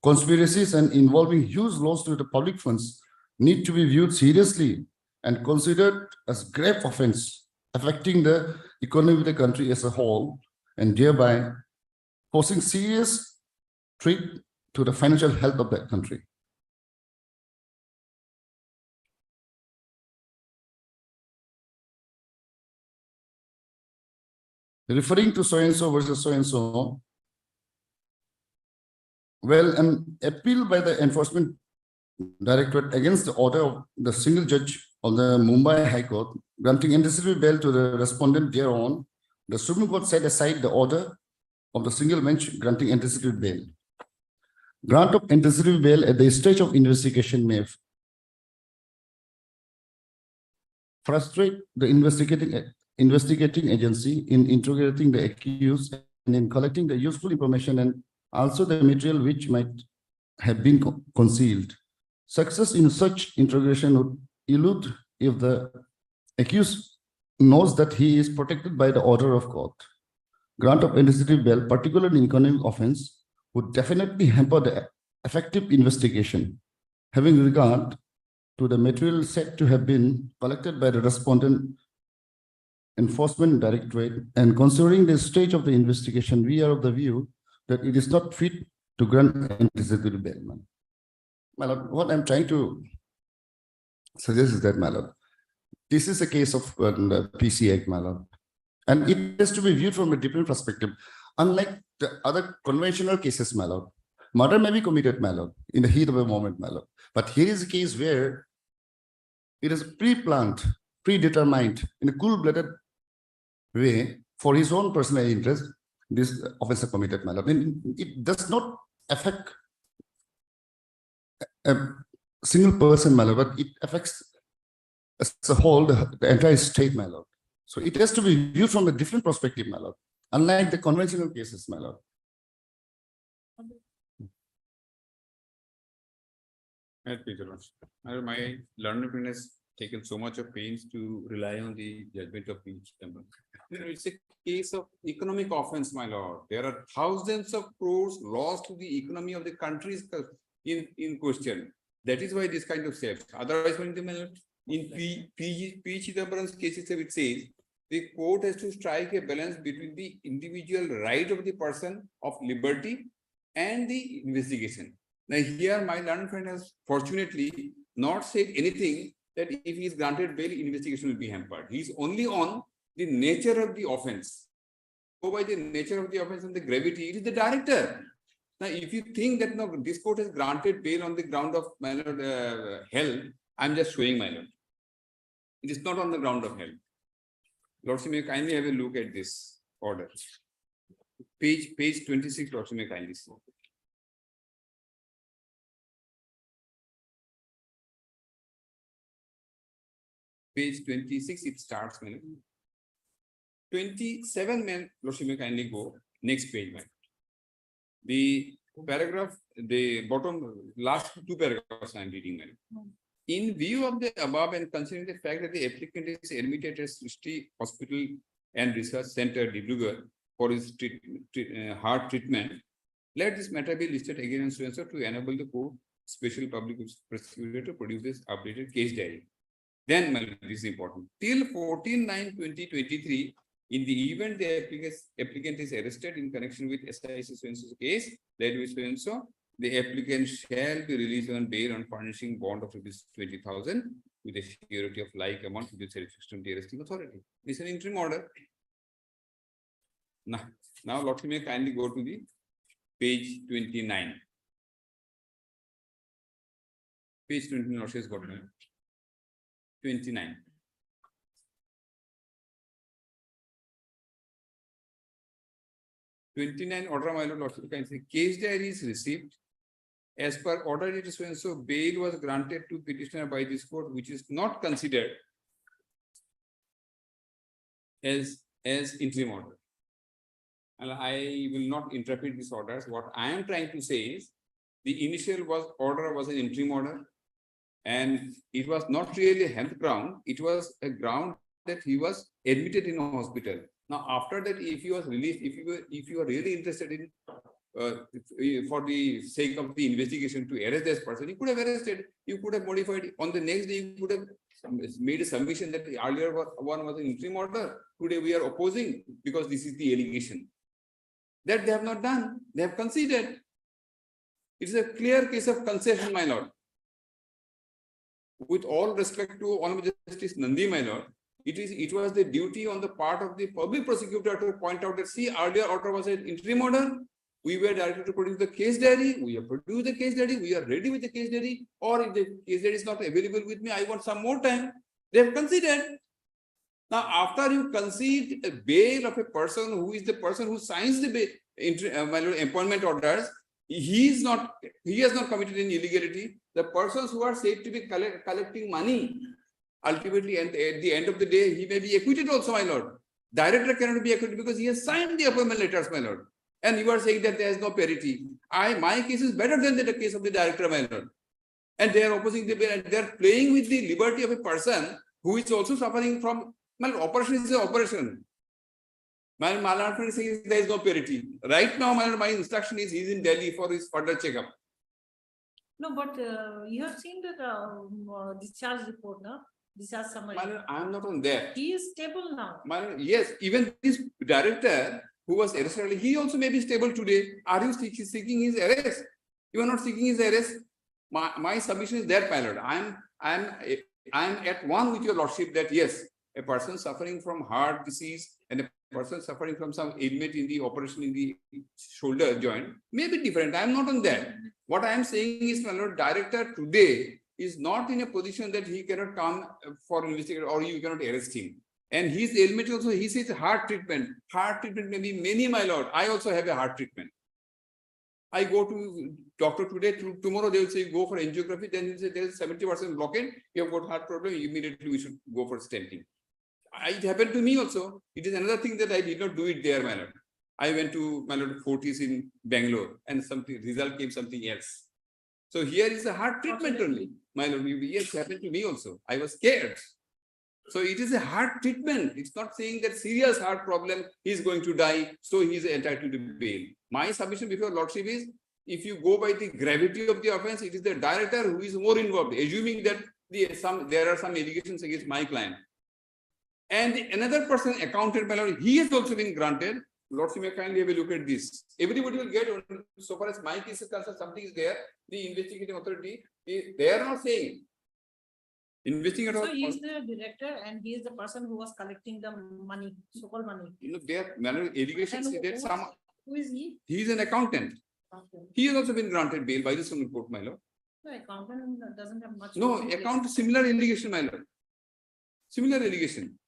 conspiracies and involving huge loss to the public funds need to be viewed seriously and considered as grave offense affecting the economy of the country as a whole and thereby posing serious threat to the financial health of that country. Referring to so and so versus so and so, well, an appeal by the Enforcement Directorate against the order of the single judge of the Mumbai High Court granting anticipated bail to the respondent thereon, the Supreme Court set aside the order of the single bench granting anticipated bail. Grant of anticipated bail at the stage of investigation may frustrate the investigating agency in interrogating the accused and in collecting the useful information and also the material which might have been concealed. Success in such interrogation would elude if the accused knows that he is protected by the order of court. Grant of anticipated bail, particularly in economic offense, would definitely hamper the effective investigation, having regard to the material said to have been collected by the respondent Enforcement Directorate, and considering the stage of the investigation, we are of the view that it is not fit to grant anticipated bail. My lord, what I'm trying to suggest is that, my lord, this is a case of the PC Act, my lord, and it has to be viewed from a different perspective. Unlike the other conventional cases, my lord, murder may be committed, my lord, in the heat of a moment, my lord. But here is a case where it is pre-planned, predetermined, in a cool-blooded way for his own personal interest, this offense is committed, my lord. And it does not affect a single person, my lord, but it affects as a whole the entire state, my lord. So it has to be viewed from a different perspective, my lord, unlike the conventional cases, my lord. My learned opinion has taken so much of pains to rely on the judgment of each member. It's a case of economic offense, my lord. There are thousands of crores lost to the economy of the countries in question. That is why this kind of steps. Otherwise, when in P. Chidambaram's cases, it says the court has to strike a balance between the individual right of the person of liberty and the investigation. Now, here my learned friend has fortunately not said anything that if he is granted bail, investigation will be hampered. He is only on the nature of the offense. Go by the nature of the offense and the gravity, it is the director. Now, if you think that no, this court has granted bail on the ground of my lord, health, I'm just showing my lord. It is not on the ground of health. Lordship, may kindly have a look at this order. Page 26, Lordship, may kindly see. Page 26, it starts, man. 27, man, Lordship, may kindly go. Next page, man. The paragraph, the bottom, last two paragraphs I'm reading, man. In view of the above and considering the fact that the applicant is admitted at Srishti Hospital and Research Center, Dibrugarh, for his heart treatment, let this matter be listed again and so to enable the court special public prosecutor to produce this updated case diary. Then, this is important. Till 14/9/2023, in the event the applicant is arrested in connection with SIC so-and-so case, that is so-and-so, the applicant shall be released on bail on furnishing bond of ₹20,000 with a security of like amount to the satisfaction of the arresting authority. This is an interim order. Now Lordship may kindly go to the page 29. Page 29, Lordship has got 29. 29 order, my lord, you can say case diary is received. As per order, it is when so bail was granted to petitioner by this court, which is not considered as interim order. And I will not interpret these orders. What I am trying to say is the initial order was an interim order, and it was not really a health ground. It was a ground that he was admitted in a hospital. Now, after that, if he was released, if you are really interested in for the sake of the investigation to arrest this person, you could have arrested, you could have modified it. On the next day, you could have made a submission that the earlier one was an interim order. Today we are opposing because this is the allegation. That they have not done. They have conceded. It is a clear case of concession, my lord. With all respect to Honorable Justice Nandi, my lord, it was the duty on the part of the public prosecutor to point out that, see, earlier order was an interim order. We were directed to produce the case diary. We have produced the case diary. We are ready with the case diary. Or if the case diary is not available with me, I want some more time. They have conceded. Now, after you concede a bail of a person who is the person who signs the bail, appointment orders, he has not committed any illegality. The persons who are said to be collecting money, ultimately, and at the end of the day, he may be acquitted also, my lord. Director cannot be acquitted because he has signed the appointment letters, my lord. And you are saying that there is no parity. My case is better than the case of the director, my lord. And they are opposing the bail, and they are playing with the liberty of a person who is also suffering from, well, operation is an operation. My Malan is saying there is no parity. Right now, my instruction is he is in Delhi for his further checkup. No, but you have seen the discharge report, no? Discharge summary. I am not on there. He is stable now. Yes, even this director who was arrested, he also may be stable today. Are you seeking his arrest? You are not seeking his arrest. My submission is there, my lord. I am at one with your lordship that yes, a person suffering from heart disease and a person suffering from some ailment in the operation in the shoulder joint may be different. I am not on that. What I am saying is, my lord, director today is not in a position that he cannot come for investigation or you cannot arrest him. And his ailment also, he says heart treatment. Heart treatment may be many, my lord. I also have a heart treatment. I go to doctor today, tomorrow they will say go for angiography, then he will say there is 70% blockade, you have got heart problem, immediately we should go for stenting. It happened to me also. It is another thing that I did not do it there, my lord. I went to, my lord, Fortis in Bangalore and something result came something else. So here is a heart treatment only. My lord, yes, happened to me also. I was scared. So it is a heart treatment. It's not saying that serious heart problem, he is going to die, so he is entitled to bail. My submission before lordship is, if you go by the gravity of the offense, it is the director who is more involved, assuming that there are some allegations against my client. And another person accounted, my lord, he has also been granted. Lordship may kindly have a look at this. Everybody will get, so far as my case is concerned, something is there. The investigating authority, they are not saying. Investigator. So he is the director and he is the person who was collecting the money, so-called money. You know, there are allegations that some. Who is he? He is an accountant. Okay. He has also been granted bail by the Supreme Court, my lord. No, accountant doesn't have much. No, account similar allegation, my lord. Similar allegation.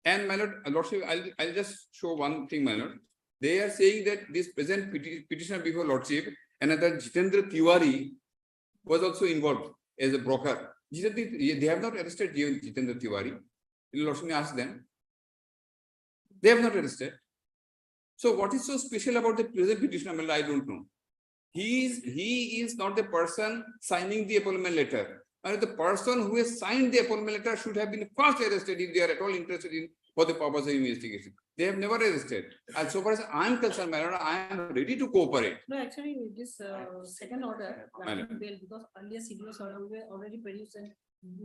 And my lord, lordship, I'll just show one thing, my lord. They are saying that this present petitioner before lordship, another Jitendra Tiwari was also involved as a broker. They have not arrested Jitendra Tiwari. Lordship may ask them. They have not arrested. So what is so special about the present petitioner? I don't know. He is not the person signing the appointment letter. And the person who has signed the appointment letter should have been first arrested if they are at all interested in for the purpose of investigation. They have never arrested. And so far as I am concerned, my lord, I am ready to cooperate. No, actually, this second order, bail, because earlier CDOs are already produced and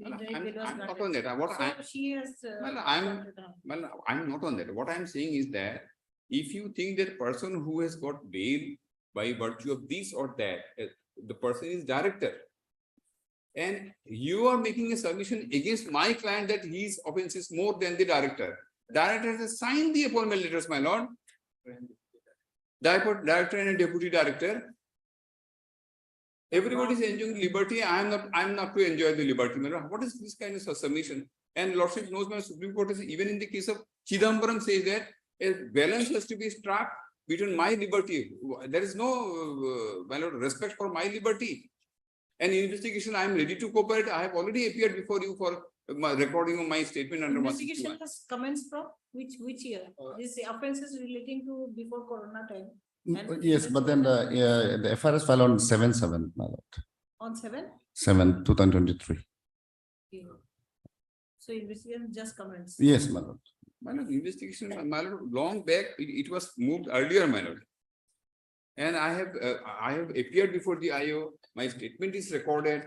I'm not on that. I'm not on that. What I'm saying is that if you think that person who has got bail by virtue of this or that, the person is director, and you are making a submission against my client that his offense is more than the director. Director has signed the appointment letters, my lord. Director and a deputy director. Everybody is enjoying liberty. I'm not to enjoy the liberty. What is this kind of submission? And Lordship knows my Supreme Court is even in the case of Chidambaram says that a balance has to be struck between my liberty. There is no my lord, respect for my liberty. And investigation, I am ready to cooperate. I have already appeared before you for my recording of my statement under Investigation 161. has commenced from which year? This offenses relating to before Corona time. And Yes, but then the FR is filed on 7/7, my lord. on 7, 2023. Okay. So investigation just commenced. Yes, my lord. My lord, investigation, my lord, long back, it was moved earlier, my lord. And I have appeared before the IO. My statement is recorded.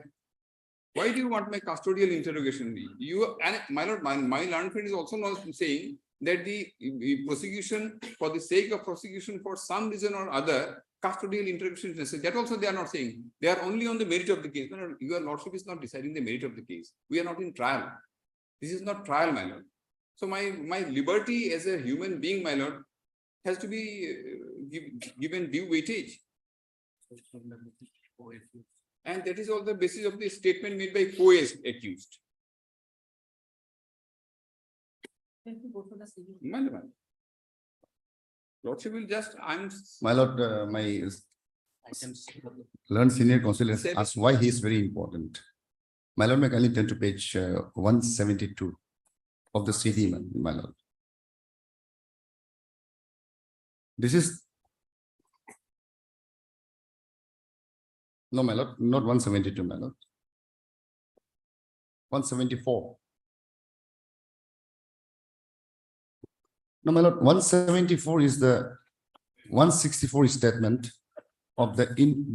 Why do you want my custodial interrogation? You and my lord, my learned friend is also not saying that the prosecution for the sake of prosecution for some reason or other, custodial interrogation is necessary. That also they are not saying. They are only on the merit of the case. My lord, your lordship is not deciding the merit of the case. We are not in trial. This is not trial, my lord. So my liberty as a human being, my lord, has to be given due weightage. And that is all the basis of the statement made by co-accused. Let me go to the civil. My lord, lordship will just, My lord, my learned senior counsel has asked why he is very important. My lord, may kindly turn to page 172 of the CD, my lord. This is no, my lord, not 172, my lord. 174. No, my lord, 174 is the 164 statement of the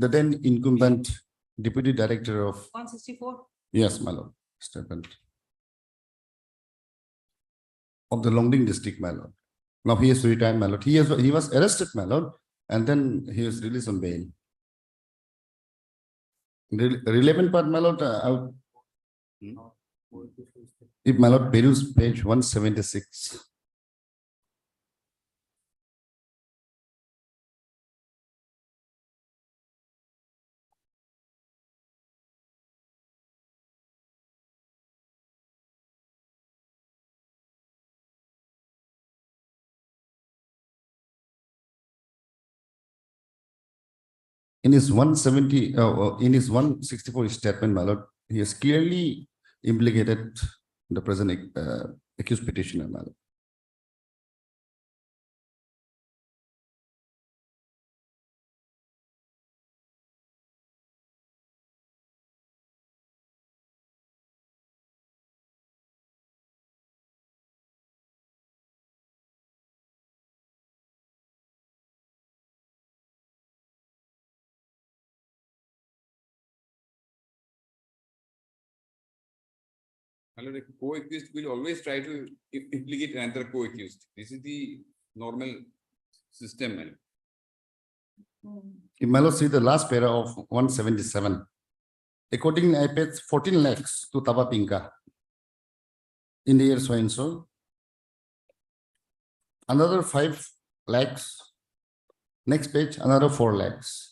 then incumbent deputy director of 164. yes, my lord, statement of the Longding district, my lord. Now he has retired, my lord. He was arrested, my lord, and then he was released on bail. Relevant part, my lord, if my lord peruse page 176. In his 170, in his 164 statement, my lord, he has clearly implicated the present accused petitioner, my lord. my lord, a co-accused will always try to implicate another co-accused. This is the normal system, my lord. If my lord see the last para of 177, according I paid 14 lakhs to Tabapinka in the year so and so. Another 5 lakhs. Next page, another 4 lakhs.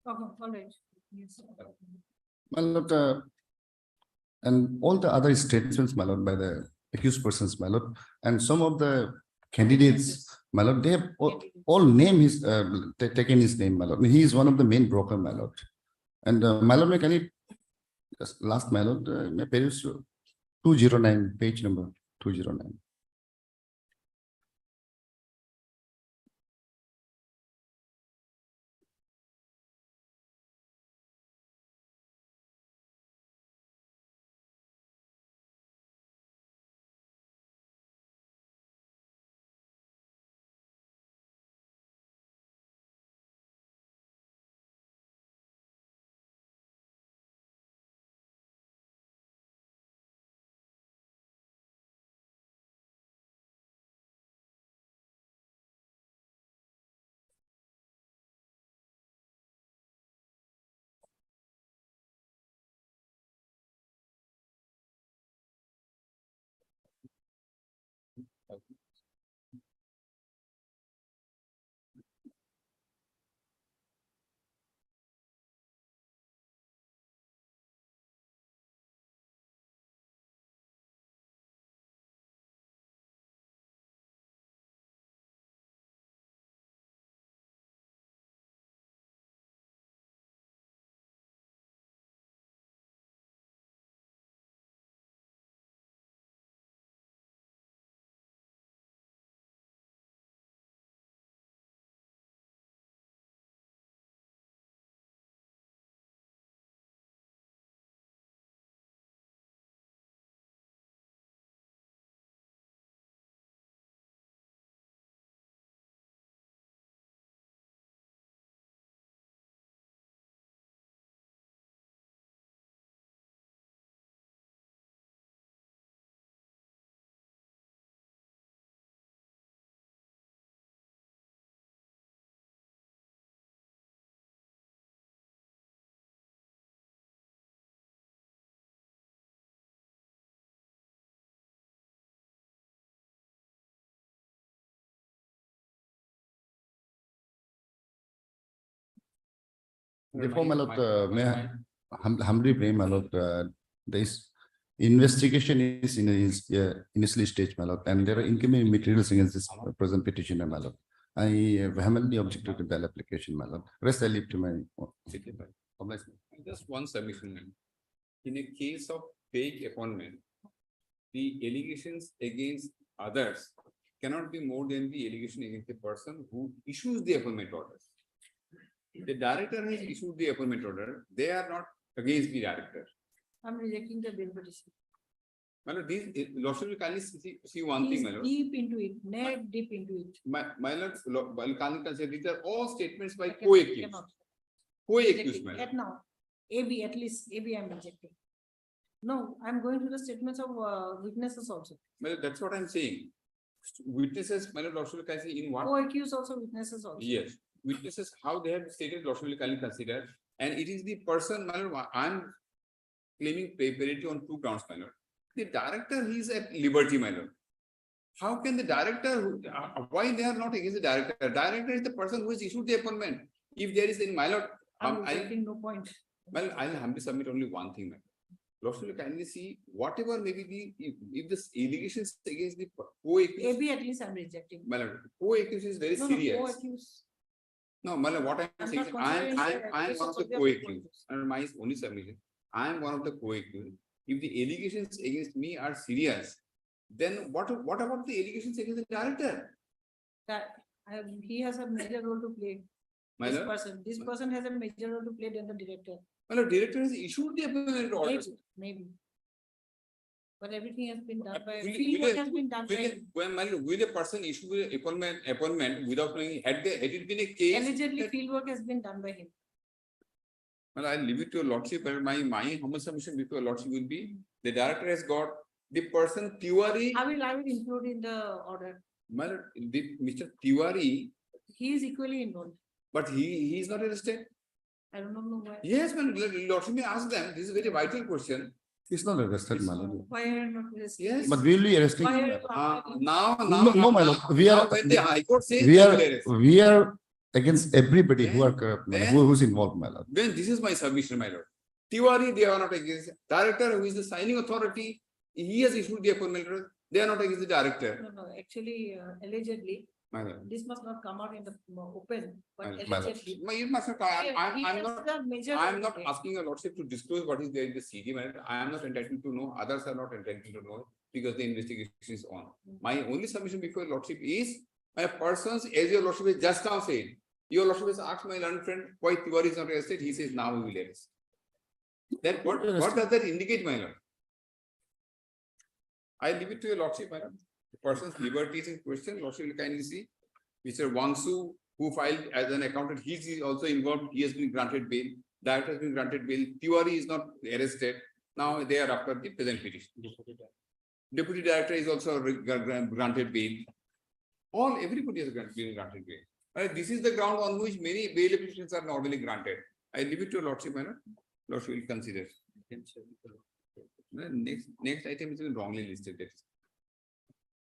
Okay, all right. Yes. My lord, and all the other statements, my lord, by the accused persons, my lord, and some of the candidates, my lord, they have all name his, taken his name, my lord. He is one of the main broker, my lord. And my lord, can you just last, my lord, may peruse 209, page number 209. Therefore, my lord, may I humbly pray, my lord, this investigation is in its initial stage, my lord, and there are incoming materials against this present petitioner, my lord. I vehemently object to the bail application, my lord. Rest I leave to my. Just one submission, ma'am. In a case of fake appointment, the allegations against others cannot be more than the allegation against the person who issues the appointment orders. The director has issued the appointment order. They are not against the director. I'm rejecting the bail petition. My lord, these, lordship will kindly see one thing, He's my lord. deep into it, neck deep into it. My lord, will kindly consider these are all statements by I cannot- co-accused. cannot. Co-accused, my Rejecting. lord. At now, AB, at least AB I'm rejecting. No, I'm going to the statements of witnesses also. My lord, that's what I'm saying. Witnesses, my lord, lordship will kindly see in what? Co-accused also, witnesses also. Yes, witnesses, how they have stated, lordship will kindly consider, and it is the person, my lord, I'm claiming priority on 2 grounds, my lord. The director, he is at liberty, my lord. How can the director, why they are not against the director? Director is the person who has issued the appointment. If there is in my lord, I'm rejecting, no point. well, I'll humbly submit only one thing, my lord. Lordship will kindly see whatever may be the, if this allegations against the co-accused, AB at least I'm rejecting. my lord, co-accused is very No, serious. co-accused. No, Mala, what I'm I'm saying, not considering the I am one of the accusations of co-accused, and my only submission, I am one of the co-accused. If the allegations against me are serious, then what about the allegations against the director? That he has a major role to play. My lord, This person has a major role to play than the director. my lord, director has issued the appointment orders. Maybe. But everything has been done by, Will- field will work a- has been done Will by, a- when, my lord, will a person issue the appointment without knowing, had it been a case? allegedly field work has been done by him. Well, I'll leave it to your lordship, but my humble submission before your lordship will be, the director has got the person Tiwari, I will include in the order. my lord, the Mr. Tiwari, He is equally involved. but he is not arrested. I don't know why. Yes, man, lordship may ask them, this is a very vital question. He's not arrested, my lord. Why are you not arrested? Yes. But we will be arresting. Why him. are you Now, No, no, my lord, we now are, when the High Court says we they are, will arrest. we are against everybody who are corrupt, my lord, who's involved, my lord. Then this is my submission, my lord. Tiwari, they are not against. Director, who is the signing authority, he has issued the appointment letter. They are not against the director. No, no, actually, allegedly, My lord. this must not come out in the open, but My lord. allegedly. It must not, He I'm has not. the major. I'm not asking your lordship to disclose what is there in the CD, my lord. I am not entitled to know, others are not entitled to know because the investigation is on. My only submission before your lordship is, my persons, as your lordship has just now said, your lordship has asked my learned friend why Tiwari is not arrested, he says now we will arrest. Then what does that indicate, my lord? I leave it to your lordship, my lord. The person's liberty is in question, lordship will kindly see. Mr. Wangsu, who filed as an accountant, he is also involved, he has been granted bail. Director has been granted bail. Tiwari is not arrested. Now they are after the present petition. Deputy director is also granted bail. Everybody has been granted bail. This is the ground on which many bail petitions are normally granted. I leave it to your lordship, my lord. Lordship will consider. Next item has been wrongly listed.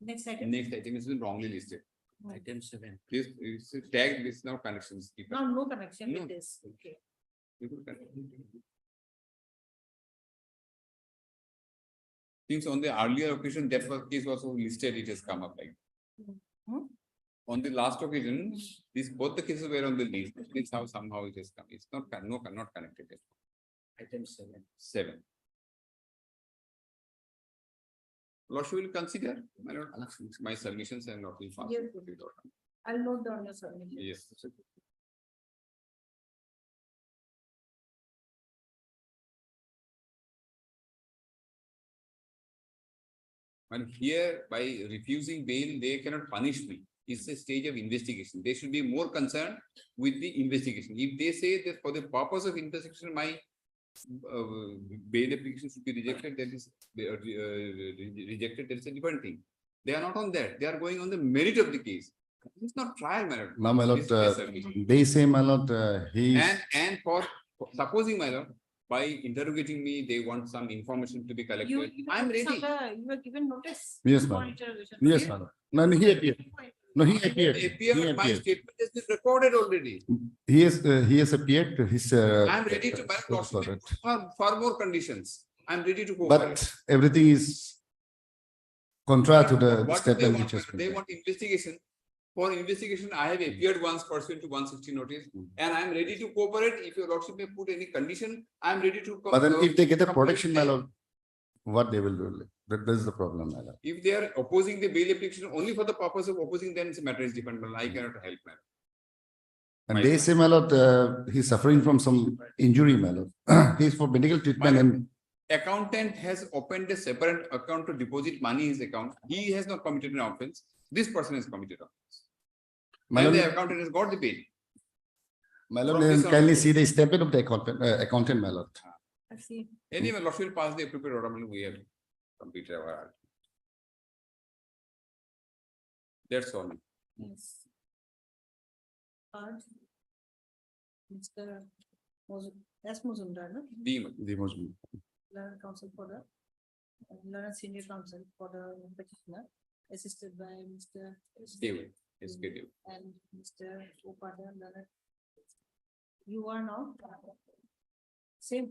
Next item. Next item has been wrongly listed. Item 7. This is tagged with no connections. No, no connection No. with this. Okay. Since on the earlier occasion that case was also listed, it has come up like. Hmm? On the last occasion, both the cases were on the list. It's how somehow it has come. It's not connected. Item 7. 7. Lordship will consider, my lord, my submissions and not be fast. Yes. I'll note down your submission. Yes. And here, by refusing bail, they cannot punish me. It's a stage of investigation. They should be more concerned with the investigation. If they say that for the purpose of investigation, my bail application should be rejected, that is rejected, that is a different thing. They are not on that. They are going on the merit of the case. It's not trial, my lord. Now, my lord, This is a submission. they say, my lord, he is. And for supposing, my lord, by interrogating me, they want some information to be collected. I'm ready. You were given notice. Yes, for ma'am. interrogation. Yes, my lord. No, he appeared. No, he appeared. Appeared, my statement has been recorded already. He has appeared. His. I'm ready to far more conditions. I'm ready to cooperate. But everything is contrary to the What do they statement want? which has been They made. want investigation. For investigation, I have appeared once pursuant to 160 notice, and I'm ready to cooperate. If your lordship may put any condition, I'm ready to. But then if they get a cooperate. protection, my lord, what they will do? That is the problem, my lord. If they are opposing the bail application only for the purpose of opposing, then it's a matter is different. But I cannot help, man. And they say, my lord, he's suffering from some injury, my lord. He's for medical treatment and. Accountant has opened a separate account to deposit money in his account. He has not committed an offense. This person has committed offense. My And lord, the accountant has got the bail. my lord, from this kindly on- see the statement of the accountant, my lord. I see. Anyway, lordship will pass the appropriate order. We have completed our. That's all. Yes. Mr. S. Muzumdar, no? The most. Learned counsel for the learned senior counsel for the petitioner, assisted by Mr. David, yes, David. And Mr. Upadhyay, learned. You are now same.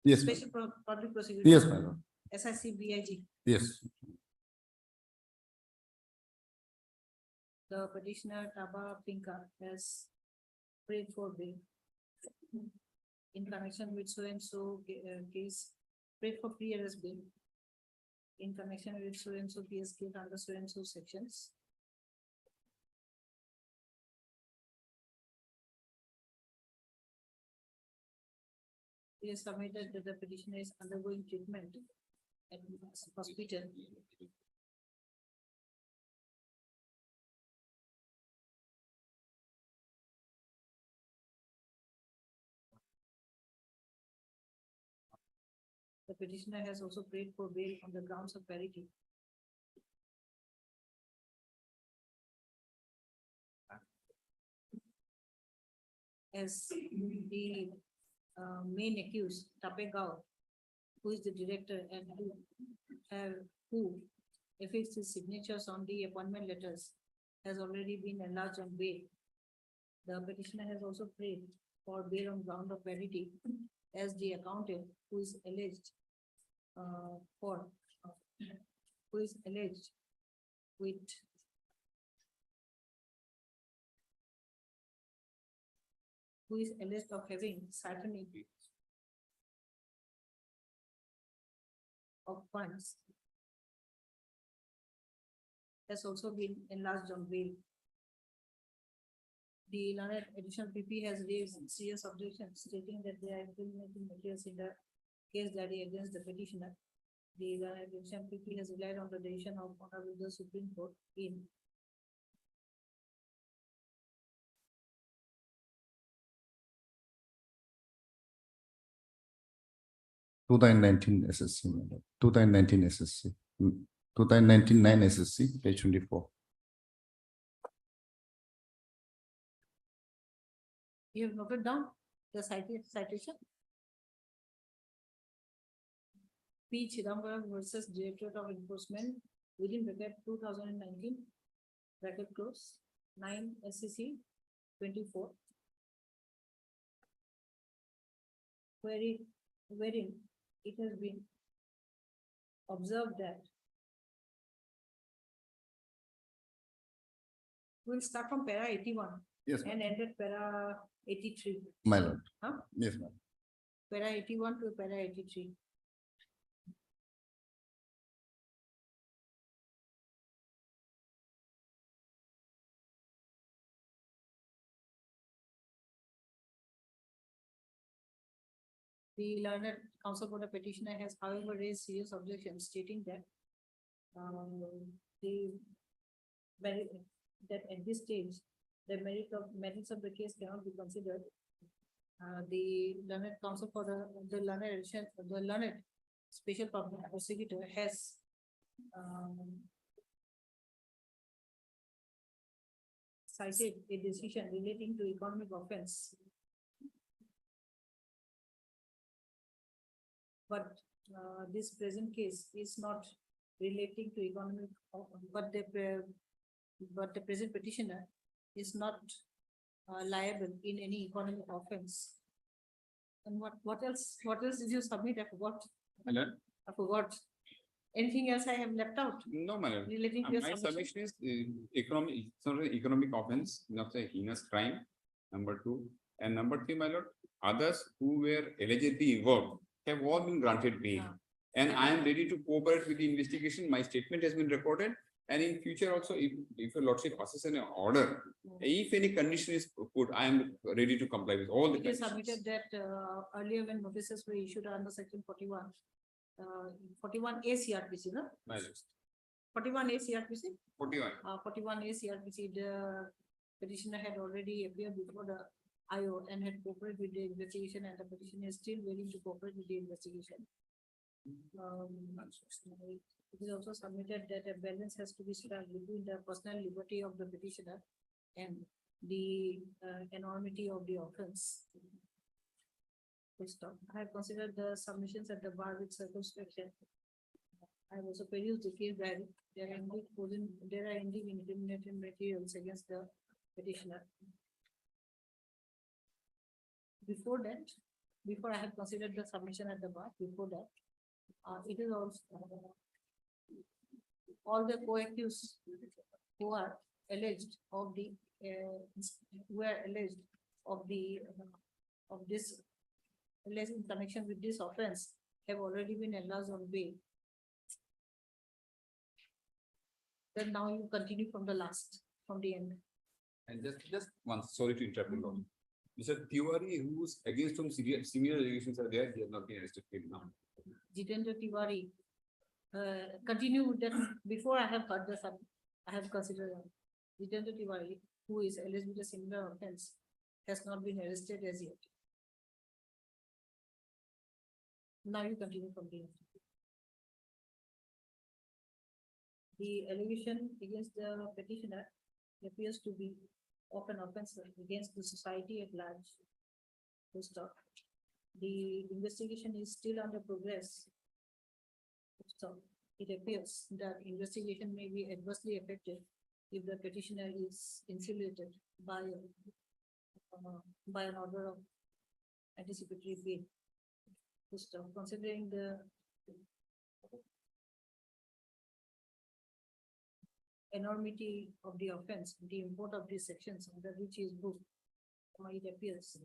Yes, ma'am. Special public prosecutor. Yes, my lord. SIC BIG. Yes. The petitioner Taba Pinka has prayed for bail in connection with so and so case, prayed for free arrest bail in connection with so and so case under so and so sections. It is submitted that the petitioner is undergoing treatment at hospital. The petitioner has also prayed for bail on the grounds of parity. As the main accused, Tapegao, who is the director and who affixed his signatures on the appointment letters, has already been enlarged on bail. The petitioner has also prayed for bail on ground of validity as the accountant who is alleged for who is alleged with who is alleged of having certain of funds has also been enlarged on bail. The learned additional PP has raised serious objections stating that they are implementing materials in the case diary against the petitioner. The learned additional PP has relied on the decision of Honorable the Supreme Court in 2019 SSC, 2019 SSC, 2019 SSC, page 24. You have noted down the citation? P. Chidambaram versus Directorate of Enforcement within bracket 2019 bracket close 9 SCC 24. Wherein it has been observed that we'll start from para 81 Yes, and end at para 83. my lord. Huh? Yes, ma'am. Para 81 to para 83. The learned counsel for the petitioner has however raised serious objections stating that that at this stage, the merits of the case cannot be considered. The learned counsel for the learned special public prosecutor has cited a decision relating to economic offense. But this present case is not relating to economic, but the present petitioner is not liable in any economic offense. And what else did you submit? I forgot. Hello? I forgot. Anything else I have left out? No, madam. Relating to your My submission? submission is economic, it's not an economic offense, not a heinous crime, number 2. And number 3, my lord, others who were allegedly involved have all been granted bail. And I am ready to cooperate with the investigation. My statement has been recorded. And in future also, if your lordship passes an order, if any condition is put, I am ready to comply with all the It is conditions. submitted that earlier when notices were issued under section 41, 41A CRPC, no? My lord. 41A CRPC? 41. 41A CRPC, the petitioner had already appeared before the IO and had cooperated with the investigation, and the petitioner is still willing to cooperate with the investigation. It is also submitted that a balance has to be struck between the personal liberty of the petitioner and the enormity of the offense. Full stop. I have considered the submissions at the bar with circumspection. I have also perused the case diary. There are indeed incriminating materials against the petitioner. Before that, before I have considered the submission at the bar, before that, it is also all the co-accused who are alleged of the this alleged in connection with this offense have already been enlarged on bail. Then now you continue from the end. And just one, sorry to interrupt you, Lord. Mr. Tiwari, who's against whom similar allegations are there, he has not been arrested till now. Jitendra Tiwari, continue with that. Before I have heard I have considered Jitendra Tiwari, who is alleged with a similar offense, has not been arrested as yet. Now you continue from there. The allegation against the petitioner appears to be of an offense against the society at large. Full stop. The investigation is still under progress. So it appears that investigation may be adversely affected if the petitioner is insulated by by an order of anticipatory bail. Just considering the enormity of the offense, the import of these sections under which is booked, it appears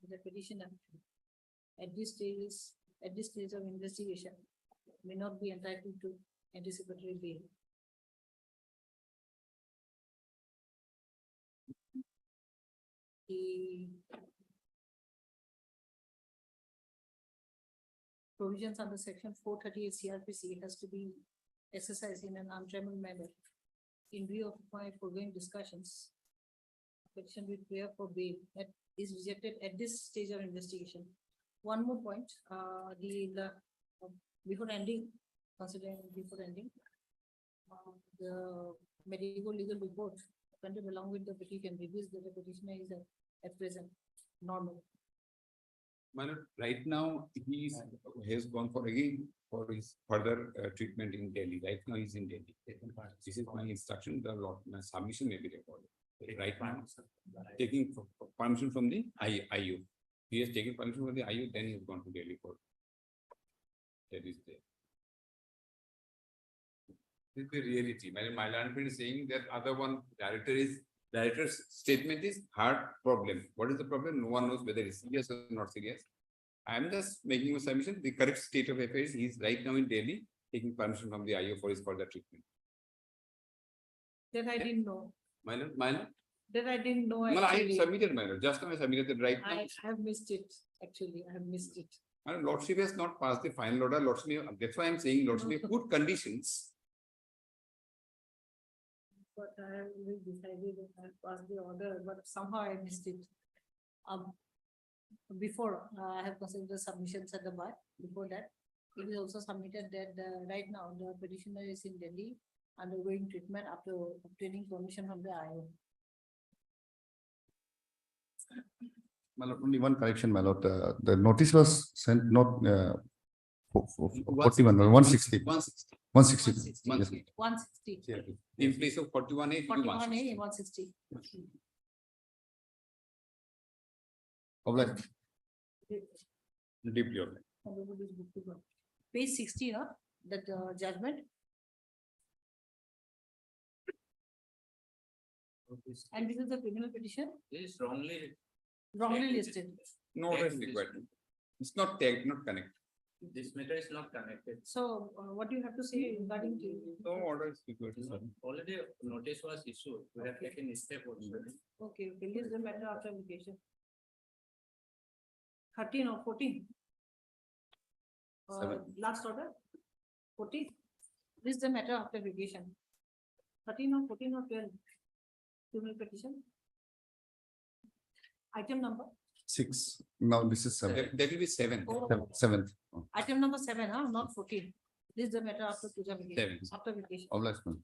the petitioner at this stage of investigation may not be entitled to anticipatory bail. The provisions under section 438 CRPC has to be exercised in an untrammeled manner. In view of my foregoing discussions, petition with prayer for bail that is rejected at this stage of investigation. One more point, before ending, considering before ending, the medical legal report contained along with the petition reveals that the petitioner is at present normal. Right now, he has gone for his further treatment in Delhi. Right now, he's in Delhi. This is my instruction, my submission may be recorded. Right now, taking permission from the IU. He has taken permission from the IU, then he has gone to Delhi for. That is there. This is the reality. My landlord is saying that other one director's statement is hard problem. What is the problem? No one knows whether it's serious or not serious. I am just making a submission. The correct state of affairs is right now in Delhi, taking permission from the IU for his further treatment. That I didn't know. My lord. That I didn't know. No, I actually. submitted my lord. Just now I submitted that right now. I have missed it. Actually, I have missed it. My lordship has not passed the final order. Lordship, that's why I'm saying lordship may put conditions. But I have really decided that I passed the order, but somehow I missed it. Before I have considered the submissions at the bar. Before that, it is also submitted that right now the petitioner is in Delhi undergoing treatment after obtaining permission from the IO. My lord, only one correction, my lord. The notice was sent not 41, 160. 160. 160. Yes. 160. In place of 41A. 41A, 160. Obliged. Deeply obliged. Page 60, that judgment. And this is the criminal petition, This is wrongly. wrongly listed. No order is required. It's not tagged, not connected. This matter is not connected. So what do you have to say regarding to? No order is required. Already notice was issued. We have taken a step also. Okay, list the matter after application. 13 or 14? Last order? 14? List the matter after application. 13 or 14 or 12? Criminal petition? Item number? 6. Now this is 7. That will be 7. Oh. 7th. Item number 7, not 14. List the matter after puja application. 7. After application. Obliged, ma'am.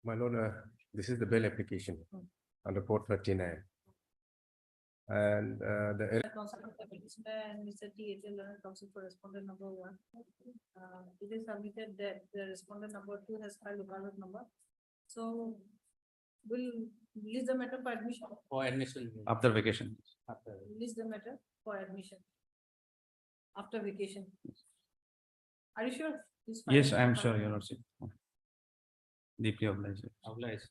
My lord, this is the bail application under 439. And the Council of the petitioner and Mr. T.H.L. Council for respondent number 1. It is submitted that the respondent number 2 has filed a ballot number. So we'll release the matter for admission. For admission. After vacation. Release the matter for admission. After vacation. Are you sure? This Yes, file- I am sure, your lordship. Deeply obliged. Obliged.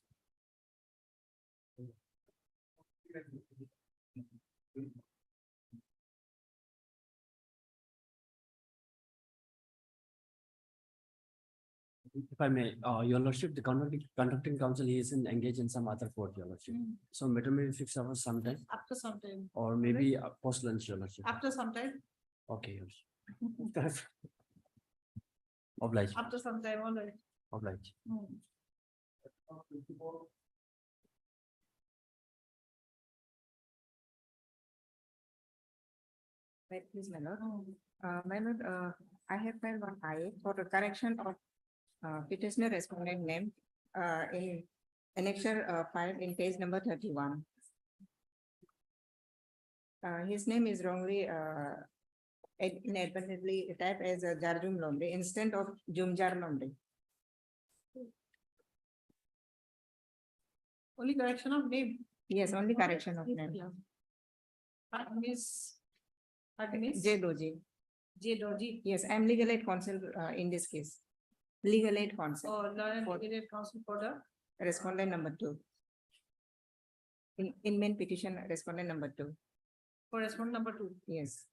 If I may, your lordship, the conducting council is engaged in some other court, your lordship. Mm. So matter may be fixed over sometime After some time. or maybe post lunch, your lordship. After some time. Okay, your lordship. Obliged, After some time, all right. obliged. Hmm. Right, please, my lord. My lord, I have filed one IA for the correction of petitioner respondent name, in annexure, filed in page number 31. His name is wrongly, inadvertently typed as Jarjum Lomre instead of Jumjar Lomre. Only correction of name? Yes, only correction of name. Miss J. Doji. J. Doji. Yes, I am legal aid counsel in this case. Legal aid counsel. Oh, legal aid counsel for the respondent number 2. In main petition, respondent number 2. For respondent number 2? Yes.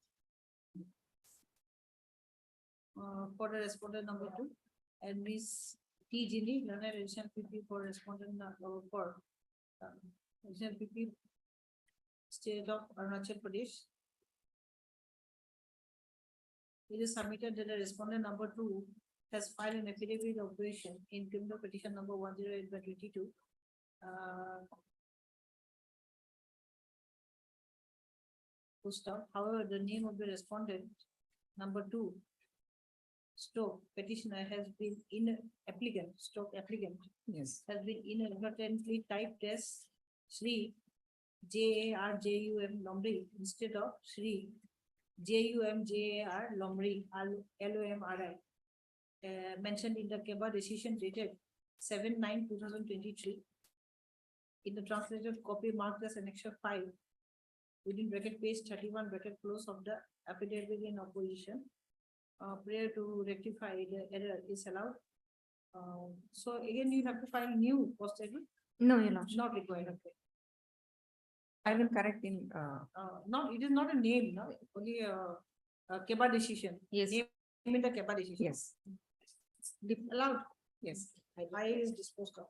For the respondent number 2, and Miss T. Jini, learner additional PP for respondent number 4. Additional PP, State of Arunachal Pradesh. It is submitted that the respondent number 2 has filed an affidavit of operation in criminal petition number 108/22. Full stop. However, the name of the respondent number 2 stroke petitioner has been applicant yes has been inadvertently typed as Shri JARJUM Lomri instead of Shri JUMJAR Lomri LOMRI, mentioned in the Keba decision dated 7/9/2023. In the translated copy marked as annexure 5 within bracket page 31 bracket close of the affidavit in opposition. Prayer to rectify the error is allowed. So again, you have to file new postage. No, you're not. Not required. Okay. I will correct in. No, it is not a name. No, only Keba decision. Yes. Name in the Keba decision. Yes. Allowed. Yes. I is disposed of.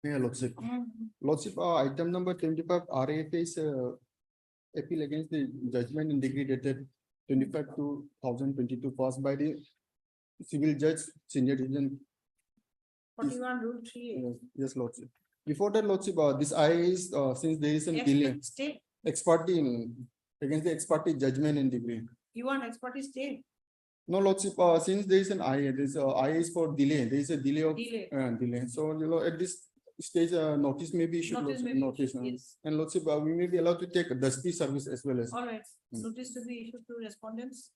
Yeah, Lordship. Lordship, item number 25, RAF is appeal against the judgment in degree dated 25/2022 passed by the civil judge, senior division. 41 rule 3. Yes, Lordship. Before that, Lordship, this I is since there is a delay, Stay. ex parte against the ex parte judgment in degree. You want expertise stay? No, Lordship, since there is an I, this I is for delay. There is a delay of delay. So at this stage, notice may be issued. Notice may be issued, yes. And Lordship, we may be allowed to take dusty service as well as. All right. Notice to be issued to respondents.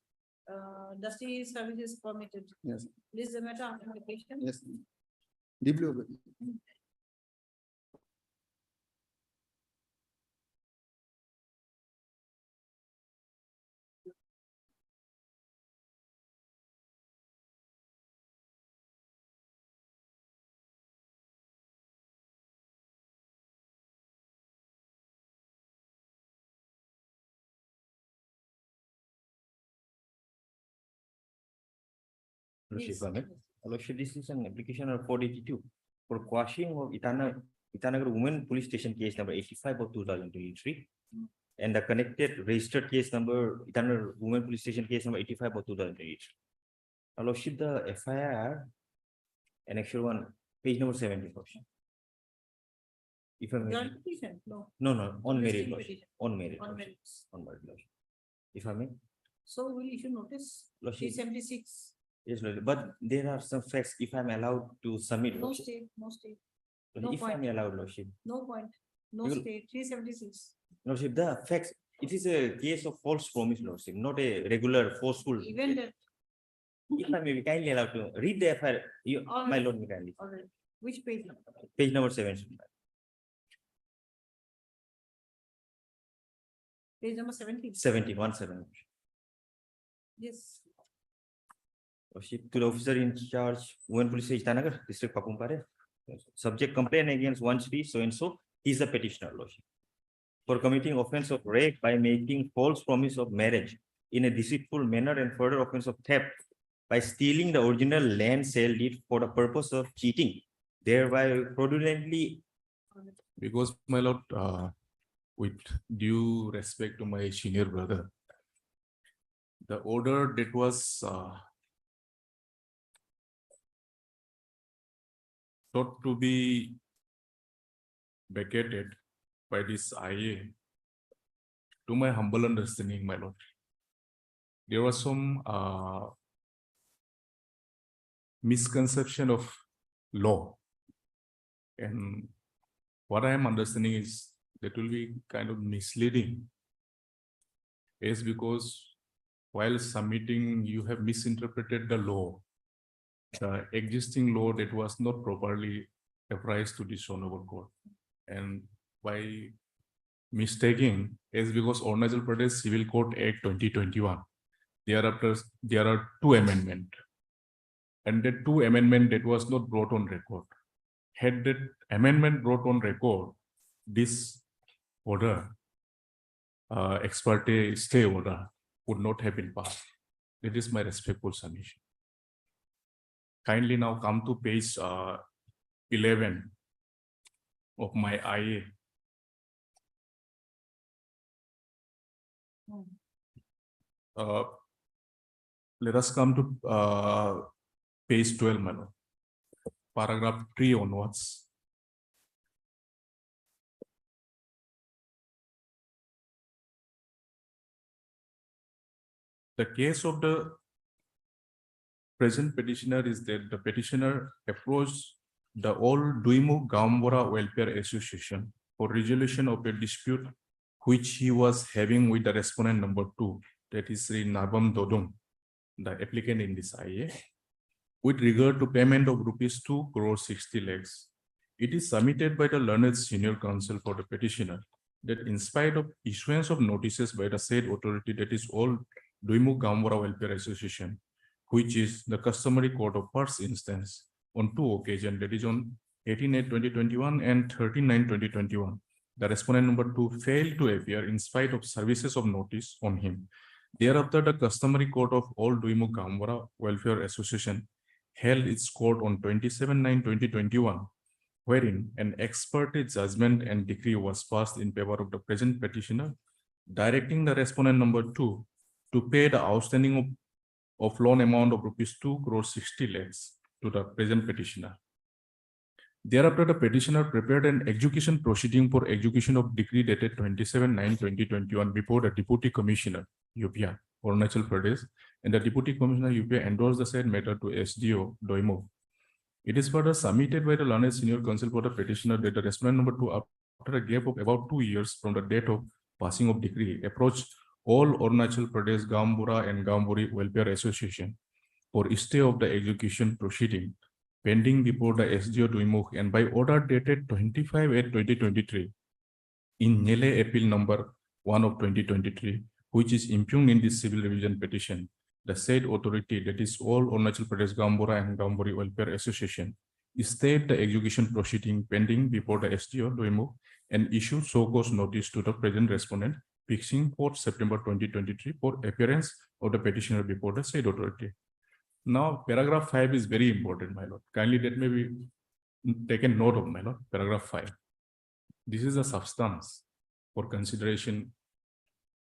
Dusty service is permitted. Yes. List the matter on application. Yes. DW. Lordship, this is an application of 482 for quashing of Itanagar Women Police Station case number 85 of 2023 and the connected registered case number Itanagar Women Police Station case number 85 of 2023. Lordship, the FIR annexure 1 page number 70. If I may. Joint petition? No. No, on merit, Listing Lordship. petition. On merit. On Lordship. merits. On merit, Lordship. If I may. So we'll issue notice. Lordship. 376. Yes, Lordship. But there are some facts if I'm allowed to submit. No Lordship. stay, no stay. If point. I'm allowed, Lordship. No point. No You will- stay. 376. Lordship, the facts, it is a case of false promise, Lordship, not a regular forceful. Even that. If I may be kindly allowed to read the FIR, All my right. lord, me kindly. All right. Which page? Page number 7. Page number 17. 71. Yes. Lordship, to the officer in charge, Women Police Station, Itanagar, District Pakumpare. Subject complaint against one Shri so and so, he is the petitioner, Lordship, for committing offense of rape by making false promise of marriage in a deceitful manner and further offense of theft by stealing the original land sale deed for the purpose of cheating, thereby fraudulently. Because my lord, with due respect to my senior brother, the order that was thought to be vacated by this IA to my humble understanding, my lord, there was some misconception of law. And what I am understanding is that will be kind of misleading. Is because while submitting, you have misinterpreted the law. The existing law that was not properly apprised to this honorable court. And by mistaking is because Arunachal Pradesh Civil Code Act 2021. Thereafter, there are two amendments. And the two amendment that was not brought on record. Had that amendment brought on record, this order, ex parte stay order, would not have been passed. It is my respectful submission. Kindly now come to page 11 of my IA. Let us come to page 12, my lord. Paragraph 3 onwards. The case of the present petitioner is that the petitioner approached the Old Duimu Gambora Welfare Association for resolution of a dispute which he was having with the respondent number 2, that is Sri Nabam Dodung, the applicant in this IA, with regard to payment of rupees 2 crore 60 lakhs. It is submitted by the learned senior counsel for the petitioner that in spite of issuance of notices by the said authority, that is Old Duimu Gambora Welfare Association, which is the customary court of first instance on two occasions, that is on 18/8/2021 and 13/9/2021. The respondent number 2 failed to appear in spite of services of notice on him. Thereafter, the customary court of Old Duimu Gambora Welfare Association held its court on 27/9/2021, wherein an ex parte judgment and decree was passed in favor of the present petitioner, directing the respondent number 2 to pay the outstanding of loan amount of rupees 2 crore 60 lakhs to the present petitioner. Thereafter, the petitioner prepared an execution proceeding for execution of decree dated 27/9/2021 before the Deputy Commissioner, UPA, Arunachal Pradesh, and the Deputy Commissioner, UPA, endorsed the said matter to SDO, Doimo. It is further submitted by the learned senior counsel for the petitioner that the respondent number 2, after a gap of about 2 years from the date of passing of decree, approached all Arunachal Pradesh Gambura and Gamburi Welfare Association for stay of the execution proceeding pending before the SDO Duimukh, and by order dated 25/8/2023 in Nele Appeal number 1 of 2023, which is impugned in this civil revision petition, the said authority, that is all Arunachal Pradesh Gambura and Gamburi Welfare Association, stayed the execution proceeding pending before the SDO Duimukh and issued so cause notice to the present respondent fixing 4 September 2023 for appearance of the petitioner before the said authority. Now, paragraph 5 is very important, my lord. Kindly let me be taken note of, my lord. Paragraph 5. This is a substance for consideration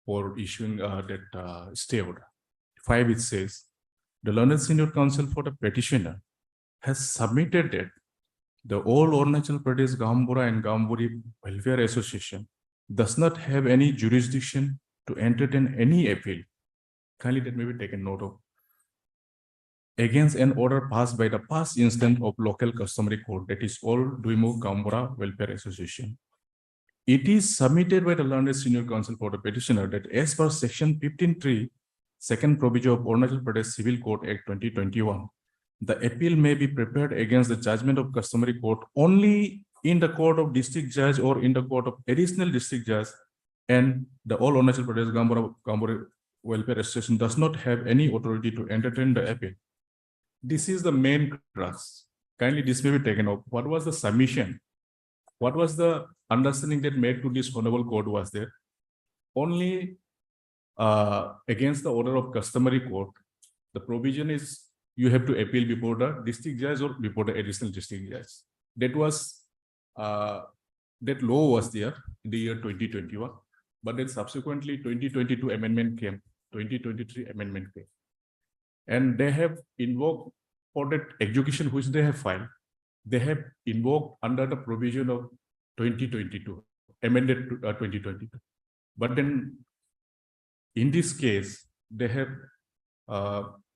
for issuing that stay order. 5, it says, the learned senior counsel for the petitioner has submitted that the all Arunachal Pradesh Gambura and Gamburi Welfare Association does not have any jurisdiction to entertain any appeal. Kindly let me be taken note of. Against an order passed by the past instance of local customary court, that is all Duimukh Gambura Welfare Association. It is submitted by the learned senior counsel for the petitioner that as per section 15(3), second provision of Arunachal Pradesh Civil Code Act 2021, the appeal may be prepared against the judgment of customary court only in the court of district judge or in the court of additional district judge, and the all Arunachal Pradesh Gambura Welfare Association does not have any authority to entertain the appeal. This is the main crux. Kindly this may be taken up. What was the submission? What was the understanding that made to this honorable court was there? Only against the order of customary court, the provision is you have to appeal before the district judge or before the additional district judge. That was that law was there in the year 2021, but then subsequently 2022 amendment came, 2023 amendment came. And they have invoked for that execution which they have filed, they have invoked under the provision of 2022, amended to 2022. But then In this case, they have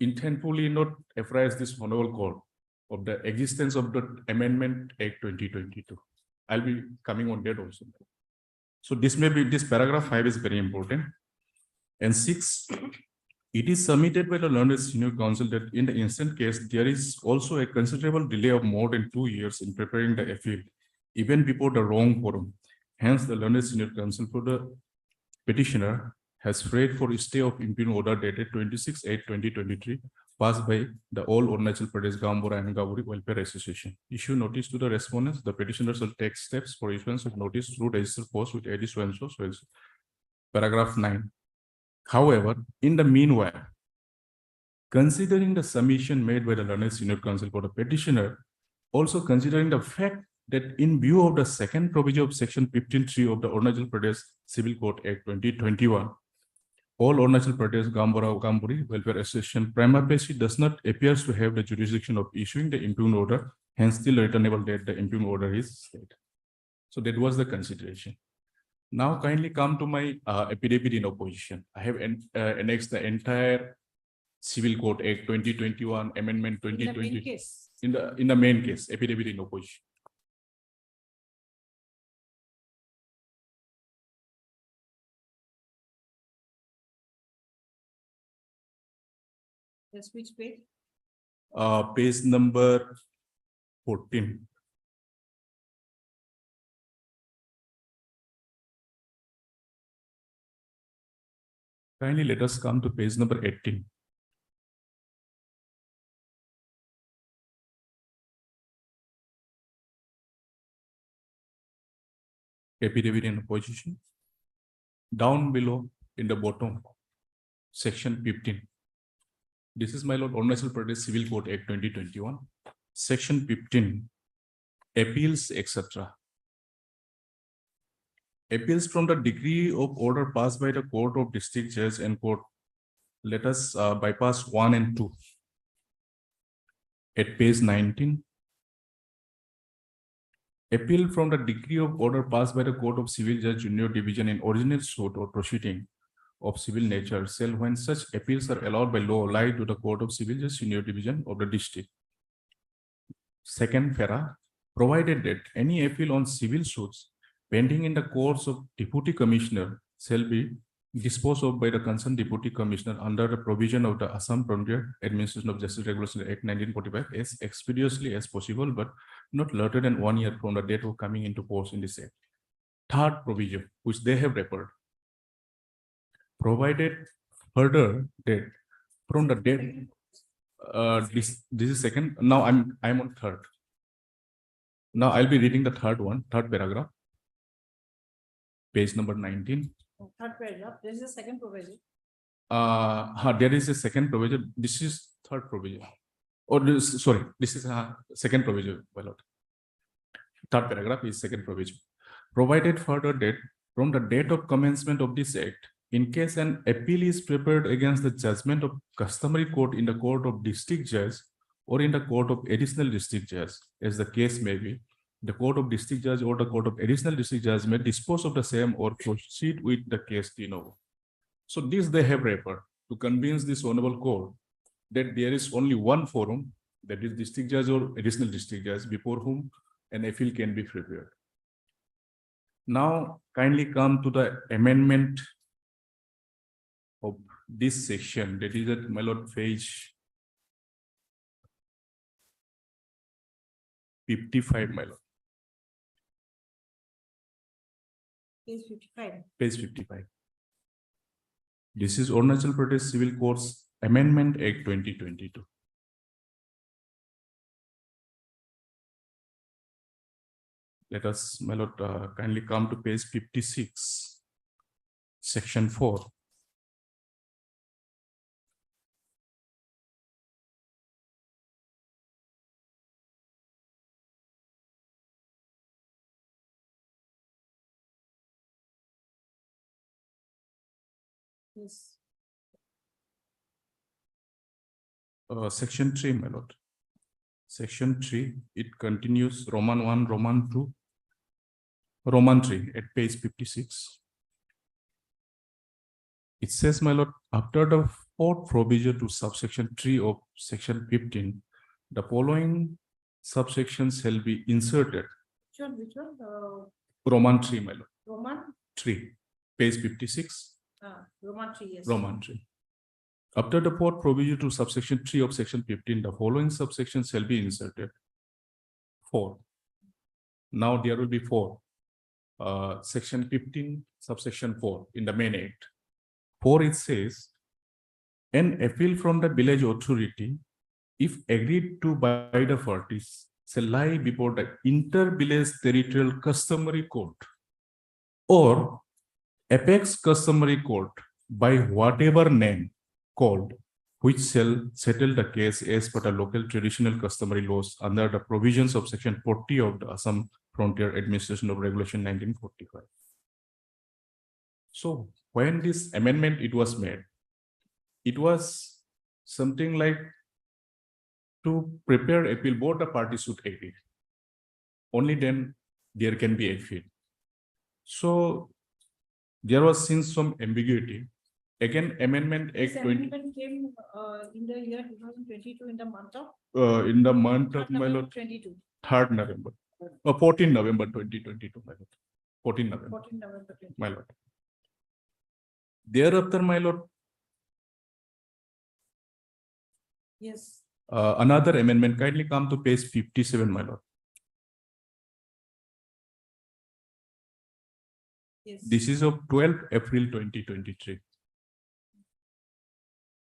intentfully not apprised this honorable court of the existence of the Amendment Act 2022. I'll be coming on that also. So this paragraph 5 is very important. And 6, it is submitted by the learned senior counsel that in the instant case, there is also a considerable delay of more than 2 years in preparing the appeal, even before the wrong forum. Hence, the learned senior counsel for the petitioner has prayed for a stay of impugned order dated 26/8/2023, passed by the All Arunachal Pradesh Gambura and Gaburi Welfare Association. Issue notice to the respondents. The petitioners will take steps for issuance of notice through registered post with AD so-and-so. Paragraph 9. However, in the meanwhile, considering the submission made by the learned senior counsel for the petitioner, also considering the fact that in view of the second provision of section 15(3) of the Arunachal Pradesh Civil Code Act 2021, all Arunachal Pradesh Gamburi Welfare Association prima facie does not appears to have the jurisdiction of issuing the impugned order, hence still returnable that the impugned order is state. So that was the consideration. Now kindly come to my affidavit in opposition. I have annexed the entire Civil Code Act 2021 Amendment 2020 in the main case, affidavit in opposition. Yes, which page? Page number 14. Kindly let us come to page number 18. Affidavit in opposition. Down below in the bottom, section 15. This is my Lord Arunachal Pradesh Civil Code Act 2021. Section 15. Appeals, etc. Appeals from the degree of order passed by the Court of District Judge and Court. Let us bypass 1 and 2. At page 19. Appeal from the degree of order passed by the Court of Civil Judge Junior Division in original suit or proceeding of civil nature shall, when such appeals are allowed by law, lie to the Court of Civil Judge Junior Division of the district. Second para, provided that any appeal on civil suits pending in the courts of Deputy Commissioner shall be disposed of by the concerned Deputy Commissioner under the provision of the Assam Frontier Administration of Justice Regulation Act 1945 as expeditiously as possible, but not later than 1 year from the date of coming into force in this act. Third provision, which they have referred, provided further that from the date, this is second. Now I'm on third. Now I'll be reading the third one, third paragraph, page number 19. Third paragraph, there is a second provision. There is a second provision. This is third provision. Or this, sorry, this is a second provision. Well, third paragraph is second provision. Provided further that from the date of commencement of this act, in case an appeal is prepared against the judgment of customary court in the Court of District Judge or in the Court of Additional District Judge, as the case may be, the Court of District Judge or the Court of Additional District Judge may dispose of the same or proceed with the case de novo. So this they have referred to convince this honorable court that there is only one forum, that is District Judge or Additional District Judge, before whom an appeal can be prepared. Now kindly come to the amendment of this section, that is at my lord page 55, my lord. Page 55. Page 55. This is Arunachal Pradesh Civil Courts Amendment Act 2022. Let us, my lord, kindly come to page 56, section 4. Yes. Section 3, my lord. Section 3, it continues Roman 1, Roman 2, Roman 3 at page 56. It says, my lord, after the fourth provision to subsection 3 of section 15, the following subsections shall be inserted. Which one? Roman 3, my lord. Roman? 3, page 56. Roman 3, yes. Roman 3. After the fourth provision to subsection 3 of section 15, the following subsections shall be inserted. 4. Now there will be 4. Section 15, subsection 4 in the main act. 4, it says, an appeal from the village authority, if agreed to by the parties, shall lie before the inter-village territorial customary court or apex customary court by whatever name called, which shall settle the case as per the local traditional customary laws under the provisions of section 40 of the Assam Frontier Administration of Regulation 1945. So when this amendment it was made, it was something like to prepare appeal, both the parties should agree. Only then there can be appeal. So there was since some ambiguity. Again, Amendment This Act 20 amendment came in the year 2022 in the month of? in the month of my lord, 22. 3rd November, 14 November 2022, my lord. 14 November, 14 November 2022. my lord. Thereafter, my lord, Yes. another amendment, kindly come to page 57, my lord. Yes. This is of 12 April 2023.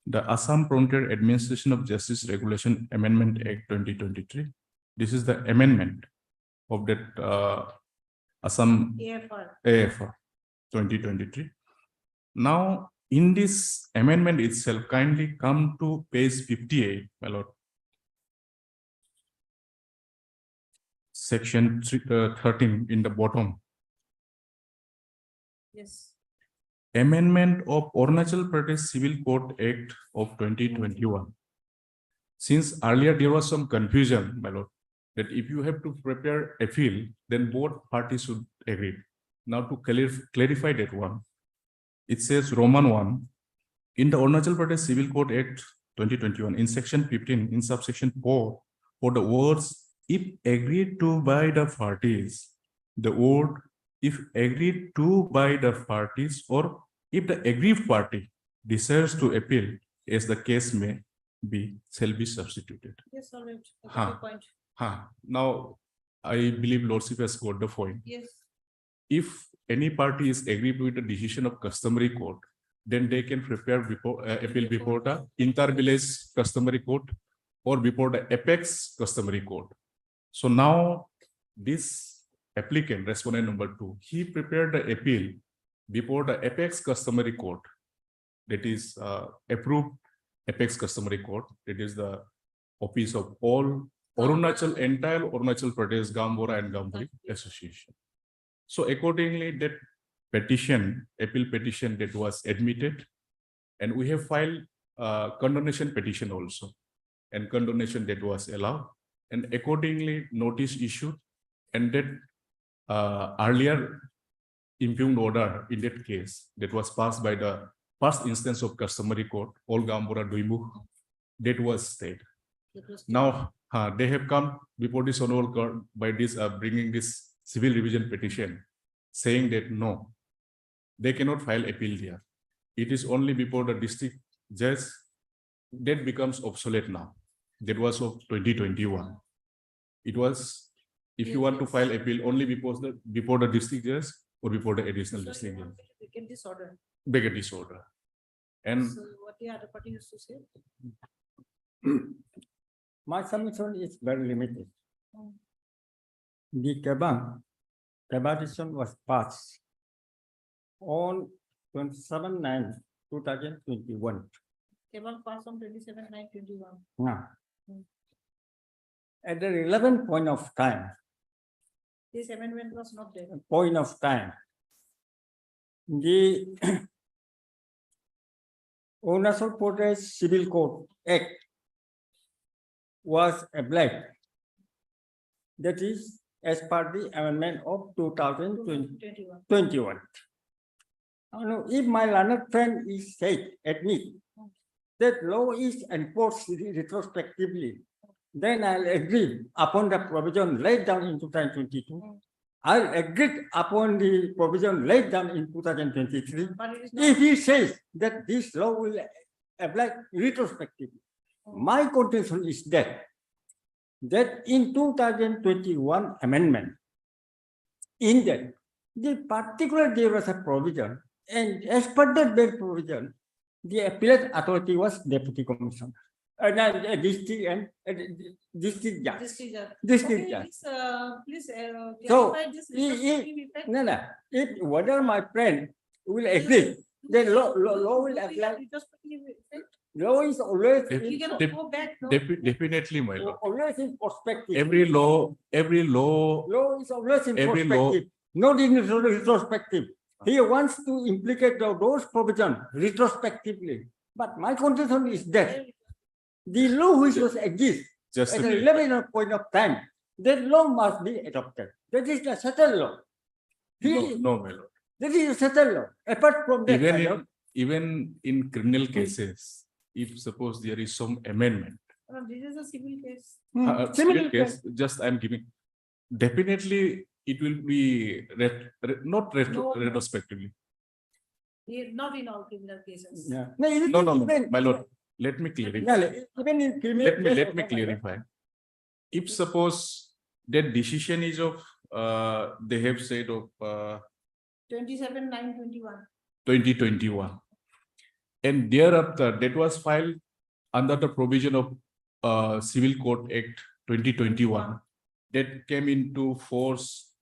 The Assam Frontier Administration of Justice Regulation Amendment Act 2023. This is the amendment of that Assam AFR 2023. Now, in this amendment itself, kindly come to page 58, my lord. Section 13 in the bottom. Yes. Amendment of Arunachal Pradesh Civil Code Act of 2021. Since earlier there was some confusion, my lord, that if you have to prepare appeal, then both parties should agree. Now to clarify that one, it says Roman 1, in the Arunachal Pradesh Civil Code Act 2021, in section 15, in subsection 4, for the words, if agreed to by the parties, the word if agreed to by the parties or if the aggrieved party desires to appeal, as the case may be, shall be substituted. Yes, all right. I got Huh. your point. Now, I believe Lordship has got the point. Yes. If any party is aggrieved with the decision of customary court, then they can prepare before appeal before the inter-village customary court or before the apex customary court. So now this applicant, respondent number 2, he prepared the appeal before the apex customary court, that is approved apex customary court, that is the office of all Arunachal, entire Arunachal Pradesh Gambora and Gambari Association. So accordingly, that petition, appeal petition that was admitted, and we have filed condonation petition also, and condonation that was allowed, and accordingly notice issued, and that earlier impugned order in that case that was passed by the first instance of customary court, all Gambora Duimuk, that was stayed. Now they have come before this honorable court by this bringing this civil revision petition, saying that no, they cannot file appeal there. It is only before the district judge. That becomes obsolete now. That was of 2021. It was, if you want to file appeal, only before the district judge or before the additional district judge. Vacate this order. Vacate this order. And So what the other party used to say? My submission is very limited. The Kabang petition was passed on 27/9/2021. Cable passed on 27/9/21. Now, at the relevant point of time, This amendment was not there. the Arunachal Pradesh Civil Code Act was applied. That is as per the amendment of 2021. No, if my learned friend is said, admit that law is enforced retrospectively, then I'll agree upon the provision laid down in 2022. I'll agree upon the provision laid down in 2023. But it is not. If he says that this law will apply retrospectively, my contention is that in 2021 amendment, in that the particular there was a provision, and as per that provision, the appellate authority was deputy commissioner. District and district judge. District Okay, judge. please, So, clarify this if, retrospective effect. if whether my friend will agree, then law will Do we have apply. retrospective effect? Law is always You cannot go back, no? Definitely, my lord. always in perspective. Every law, Law is always in every law- perspective, not in retrospective. He wants to implicate those provisions retrospectively. But my contention is that the law which was exist just at a a minute. relevant point of time, that law must be adopted. That is the settled law. No, my lord. That is a settled law. Apart from that, my lord, Even in criminal cases, if suppose there is some amendment, No, this is a civil case. civil case, just I'm giving, definitely it will be not No. retrospectively. Not in all criminal cases. yeah. No, my lord, let me clarify. Even in criminal Let me case, clarify. If suppose that decision is of, they have said of 27/9/21. 2021. And thereafter, that was filed under the provision of Civil Code Act 2021. That came into force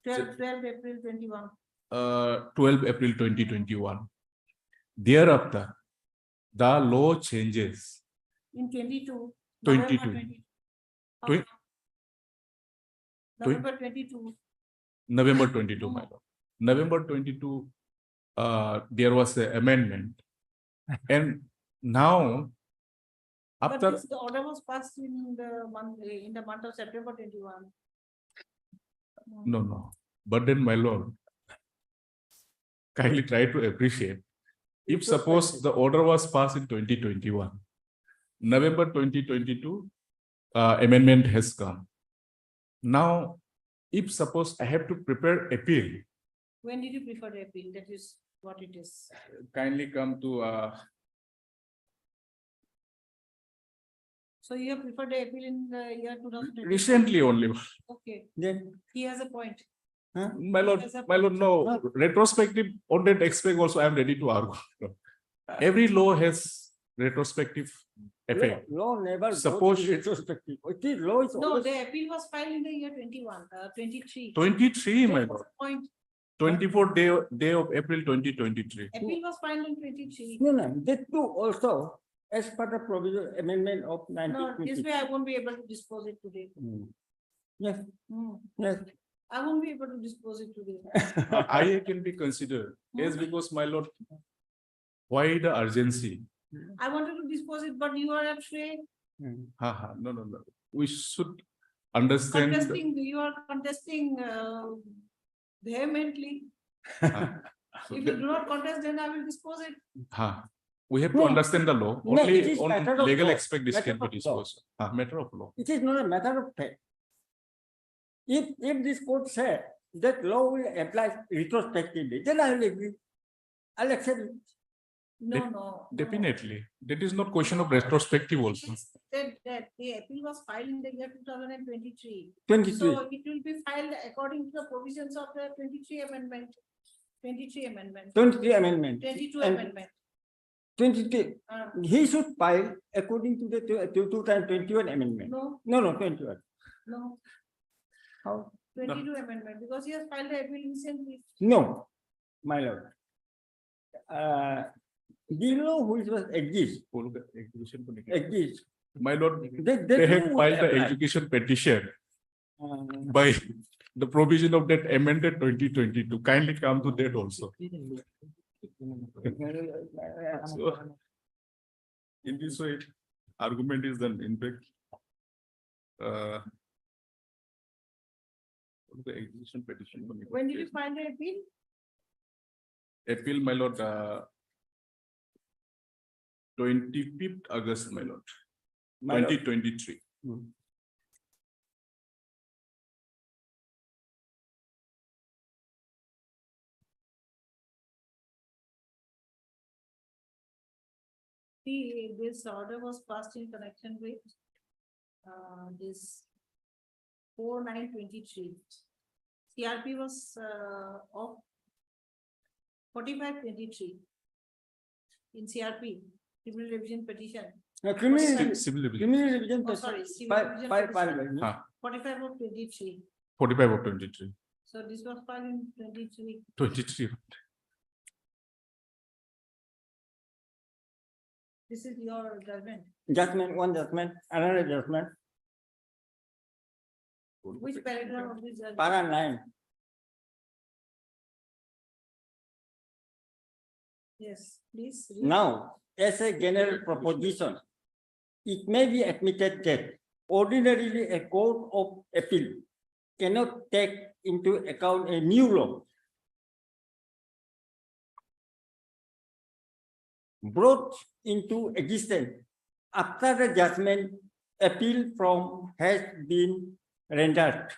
12 April 21. 12 April 2021. Thereafter, the law changes. In 22. 22. November 20. Twen- November 22. November 22, my lord. November 22, there was an amendment. And now, But after, the order was passed in the month of September 21. no. But then, my lord, kindly try to appreciate. If suppose the order was passed in 2021, November 2022, amendment has come. Now, if suppose I have to prepare appeal, When did you prefer the appeal? That is what it is. kindly come to, So you have preferred the appeal in the year 2020? recently only. Okay, then he has a point. My lord, no, retrospective on that aspect also I am ready to argue. Every law has retrospective effect. law never Suppose- goes to retrospective. It is law is No, always. the appeal was filed in the year 23. 23, my That was lord. the point. 24th day of April 2023. Appeal was filed in 23. No, that too also as per the provision amendment of No, this 1920. way I won't be able to dispose it today. Yes, Hmm. yes. I won't be able to dispose it today. I can be considered. Yes, because my lord, why the urgency? I wanted to dispose it, but you are afraid No. We should understand. you are contesting vehemently. Ah, so If you the- do not contest, then I will dispose it. We have to No. understand the law. No, it Only is on matter of legal law. aspect this Matter can be of law. disposed. Matter of law. It is not a matter of fact. If this court said that law will apply retrospectively, then I will agree. I'll accept it. No. Definitely. That is not question of retrospective also. Said that the appeal was filed in the year 2023. 23. So it will be filed according to the provisions of the 23 amendment. 23 amendment. 23 amendment. 22 And amendment. 23. He should file according to the 2021 amendment. No, 21. no, How? 22 amendment, because he has filed the appeal recently. No, my lord. The law which was exist, My lord, that they have law filed the apply. execution petition by the provision of that amended 2022. Kindly come to that also. So, in this way, argument is done, in fact. The execution petition. When did you file the appeal? appeal, my lord, 25th August, my lord, My lord. 2023. This order was passed in connection with this 4/9/23. CRP was of 45/23 in CRP, criminal revision petition. Civil revision. Criminal revision. Oh, sorry, civil Five, revision five, petition. five. 45/23. 45 of 23. So this was filed in 23. 23. This is your judgment. Judgment, one judgment, another judgment, Which paragraph of this judgment? para 9. Yes, please. read. Now, as a general proposition, it may be admitted that ordinarily a court of appeal cannot take into account a new law brought into existence after the judgment appeal from has been rendered.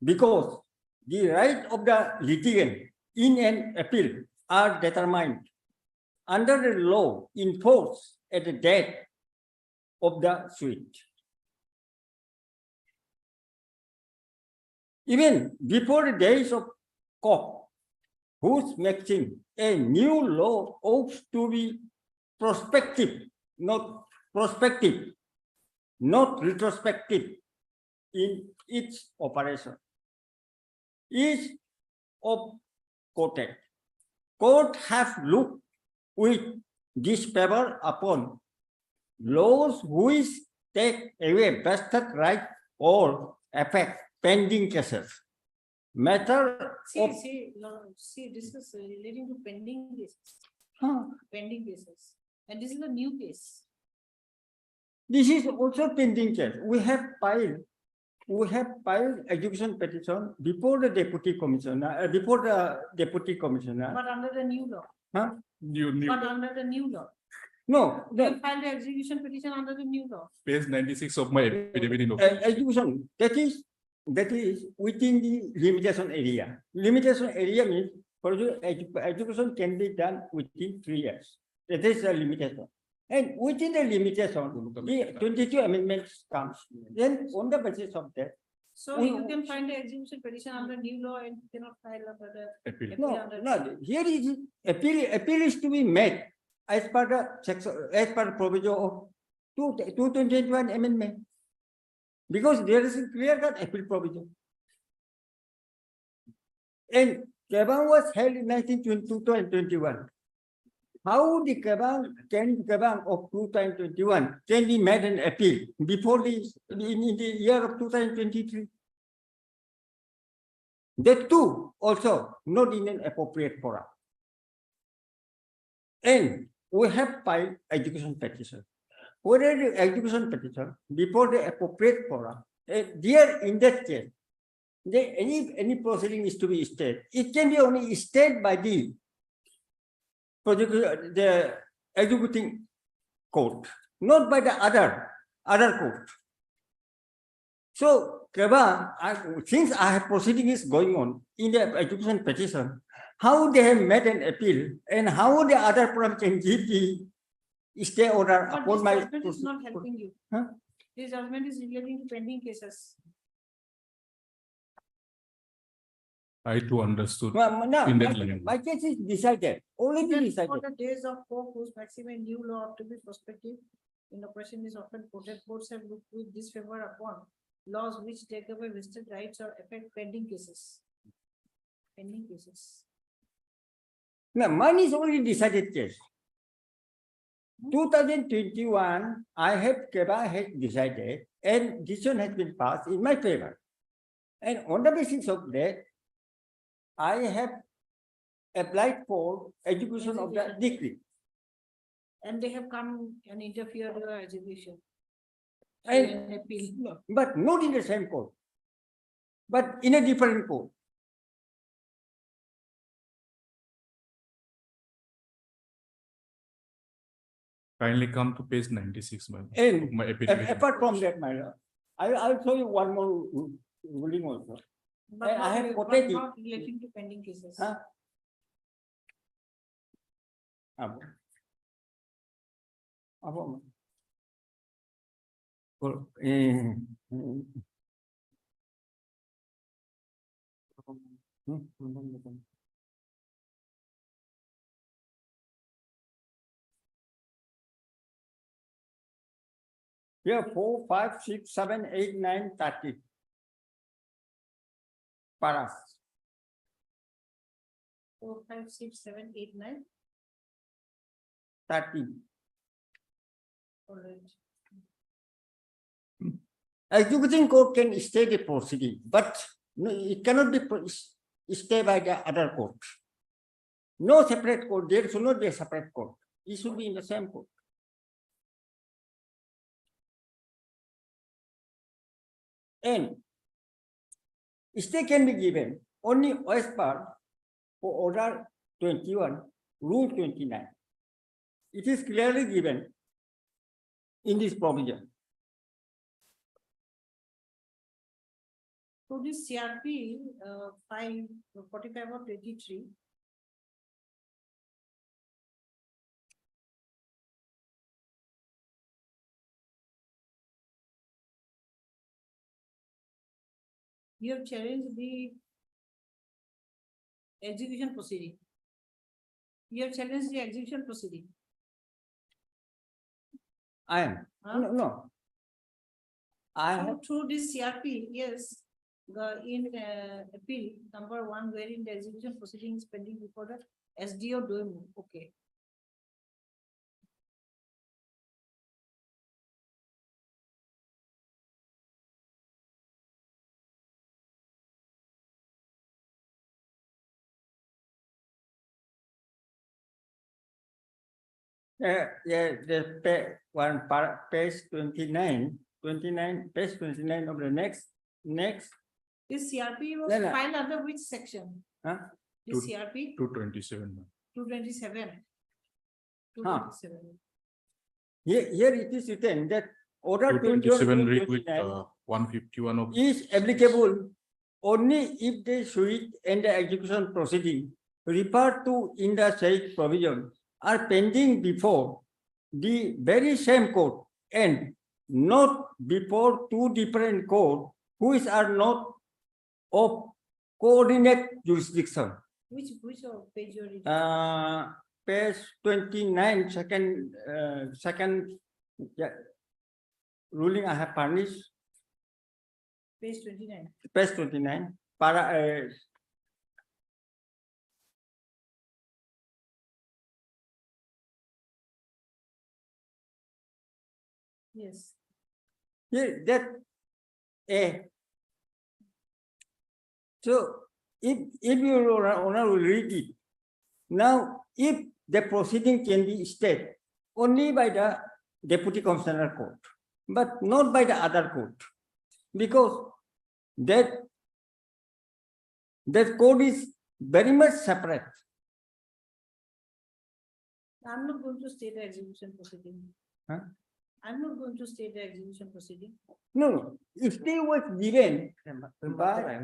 Because the right of the litigant in an appeal are determined under the law in force at the date of the suit. Even before the days of court, whose maxim a new law ought to be prospective, not retrospective in its operation, is of quoted. Court have looked with disfavor upon laws which take away vested right or affect pending cases. Matter of See, this is relating to pending cases. Huh. Pending cases. And this is a new case. This is also pending case. We have filed execution petition before the deputy commissioner, But under the new law. Huh? But under the new law. No, You filed the execution petition under the new law. Page 96 of my affidavit in execution, that is within the limitation area. Limitation area means for execution can be done within 3 years. That is a limitation. And within the limitation, the 22 amendments comes. Then on the basis of that. So you can find the execution petition under new law and you cannot file under the. appeal. No, here is appeal is to be made as per the section, as per the provision of 2021 amendment. Because there is a clear cut appeal provision. And Kebang was held in 2021. How the Kebang of 2021 can be made an appeal before in the year of 2023? That too also not in an appropriate forum. And we have filed education petition. Whether the education petition before the appropriate forum, there in that case, any proceeding is to be stayed. It can be only stayed by the executing court, not by the other court. So, since I have proceeding is going on in the execution petition, how they have made an appeal and how the other forum can give the stay order But upon this my. judgment is not helping you. Huh? This judgment is relating to pending cases. I too understood. No, in that line. my case is decided, already For decided. the days of court whose maximum new law to be prospective in operation is often quoted, courts have looked with disfavor upon laws which take away vested rights or affect pending cases. Pending cases. No, mine is already decided case. 2021, I have Kebang has decided and decision has been passed in my favor. And on the basis of that, I have applied for execution of the decree. And they have come and interfered with your execution. And And appeal. but not in the same court. but in a different court. Kindly come to page 96, my And my application. apart from that, my lord, I'll show you one more ruling also. But And I have not- quoted but it. not relating to pending cases. Huh? Apa? Apa? Kalau- eh, Here, 4, 5, 6, 7, 8, 9, 30. Paras. 4, 5, 6, 7, 8, 9. 30. All right. Executing court can stay the proceeding, but no, it cannot be stay by the other court. No separate court. There should not be a separate court. It should be in the same court. And stay can be given only as per for order 21, rule 29. It is clearly given in this provision. So this CRP 45 of 23. You have challenged the execution proceeding. You have challenged the execution proceeding. I am. Huh? No. I So have, through this CRP, yes, the appeal number 1, wherein the execution proceeding is pending before the SDO doing, okay. the page 29, page 29 of the next. This CRP was No, no. filed under which section? Huh? This CRP 227, ma'am. 227. Huh. 227. Here it is written that order 227 read with 29 151 of. is applicable only if the suit and the execution proceeding referred to in the said provision are pending before the very same court and not before two different courts which are not of coordinate jurisdiction. Which of page you are reading? Page 29, second yeah, ruling I have furnished, Page 29. page 29, Yes. here that so if your honor will read it, now if the proceeding can be stayed only by the deputy commissioner court, but not by the other court, because that court is very much separate. I'm not going to state the execution proceeding. Huh? I'm not going to state the execution proceeding. No, if they was given by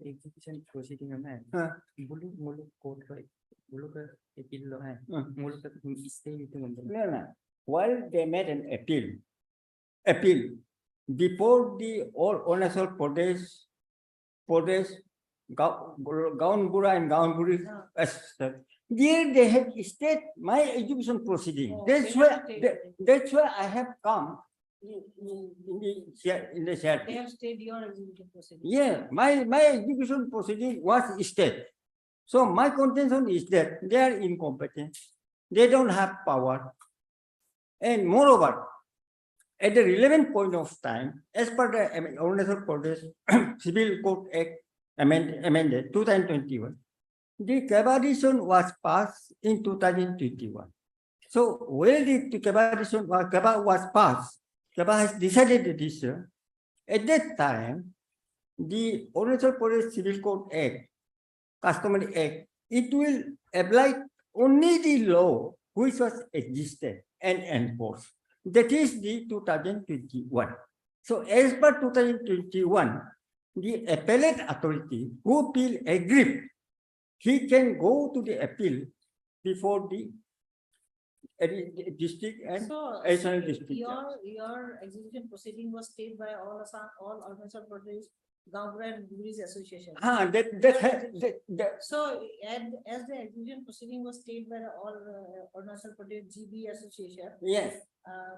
execution proceeding में मुलुक court का मुलुक appeal लो है मुलुक stay itu no. While they made an appeal before the all Arunachal Pradesh Gaonbura and Gaonburi, there they have stayed my execution proceeding. Oh, That's they why have stayed. that's why I have come in the chat. They have stayed your execution proceeding. Yeah, my execution proceeding was stayed. So my contention is that they are incompetent. They don't have power. And moreover, at the relevant point of time, as per the Arunachal Pradesh Civil Code Act amended 2021, the Cabadison was passed in 2021. So when the Cabadison was passed, Cabad has decided this. At that time, the Arunachal Pradesh Civil Code Act, Customary Act, it will apply only the law which was existed and enforced. That is the 2021. So as per 2021, the appellate authority who feel aggrieved, he can go to the appeal before the district and So additional district. your execution proceeding was stayed by all Arunachal Pradesh Gaunbura and Guris Association. So as the execution proceeding was stayed by all Arunachal Pradesh GB Association. Yes.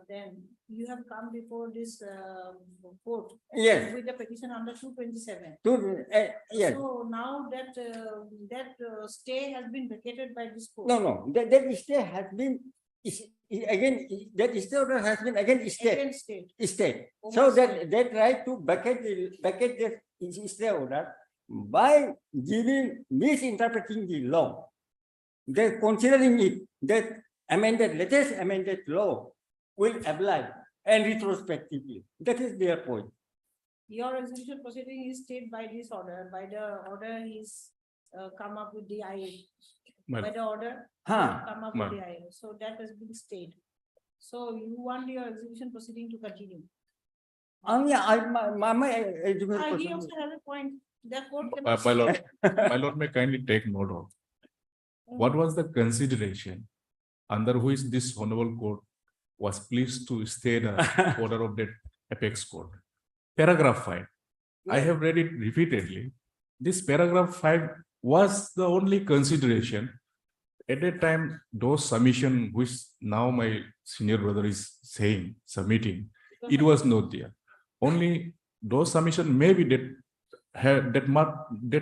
Then you have come before this court. Yes. With the petition under 227. Yes. So now that stay has been vacated by this court. No, that stay has been again, that stay order has been again Again state. So that right to vacate the stay order by misinterpreting the law. They're considering it that latest amended law will apply and retrospectively. That is their point. Your execution proceeding is stayed by this order. By the order, he's come up with the IA. By the order, come up with the IA. So that has been stayed. So you want your execution proceeding to continue. He also has a point. The court cannot. My lord may kindly take note of. What was the consideration under which this honorable court was pleased to stay the order of that apex court? Paragraph 5. I have read it repeatedly. This paragraph 5 was the only consideration. At that time, those submission which now my senior brother is saying, submitting, it was not there. Only those submission maybe that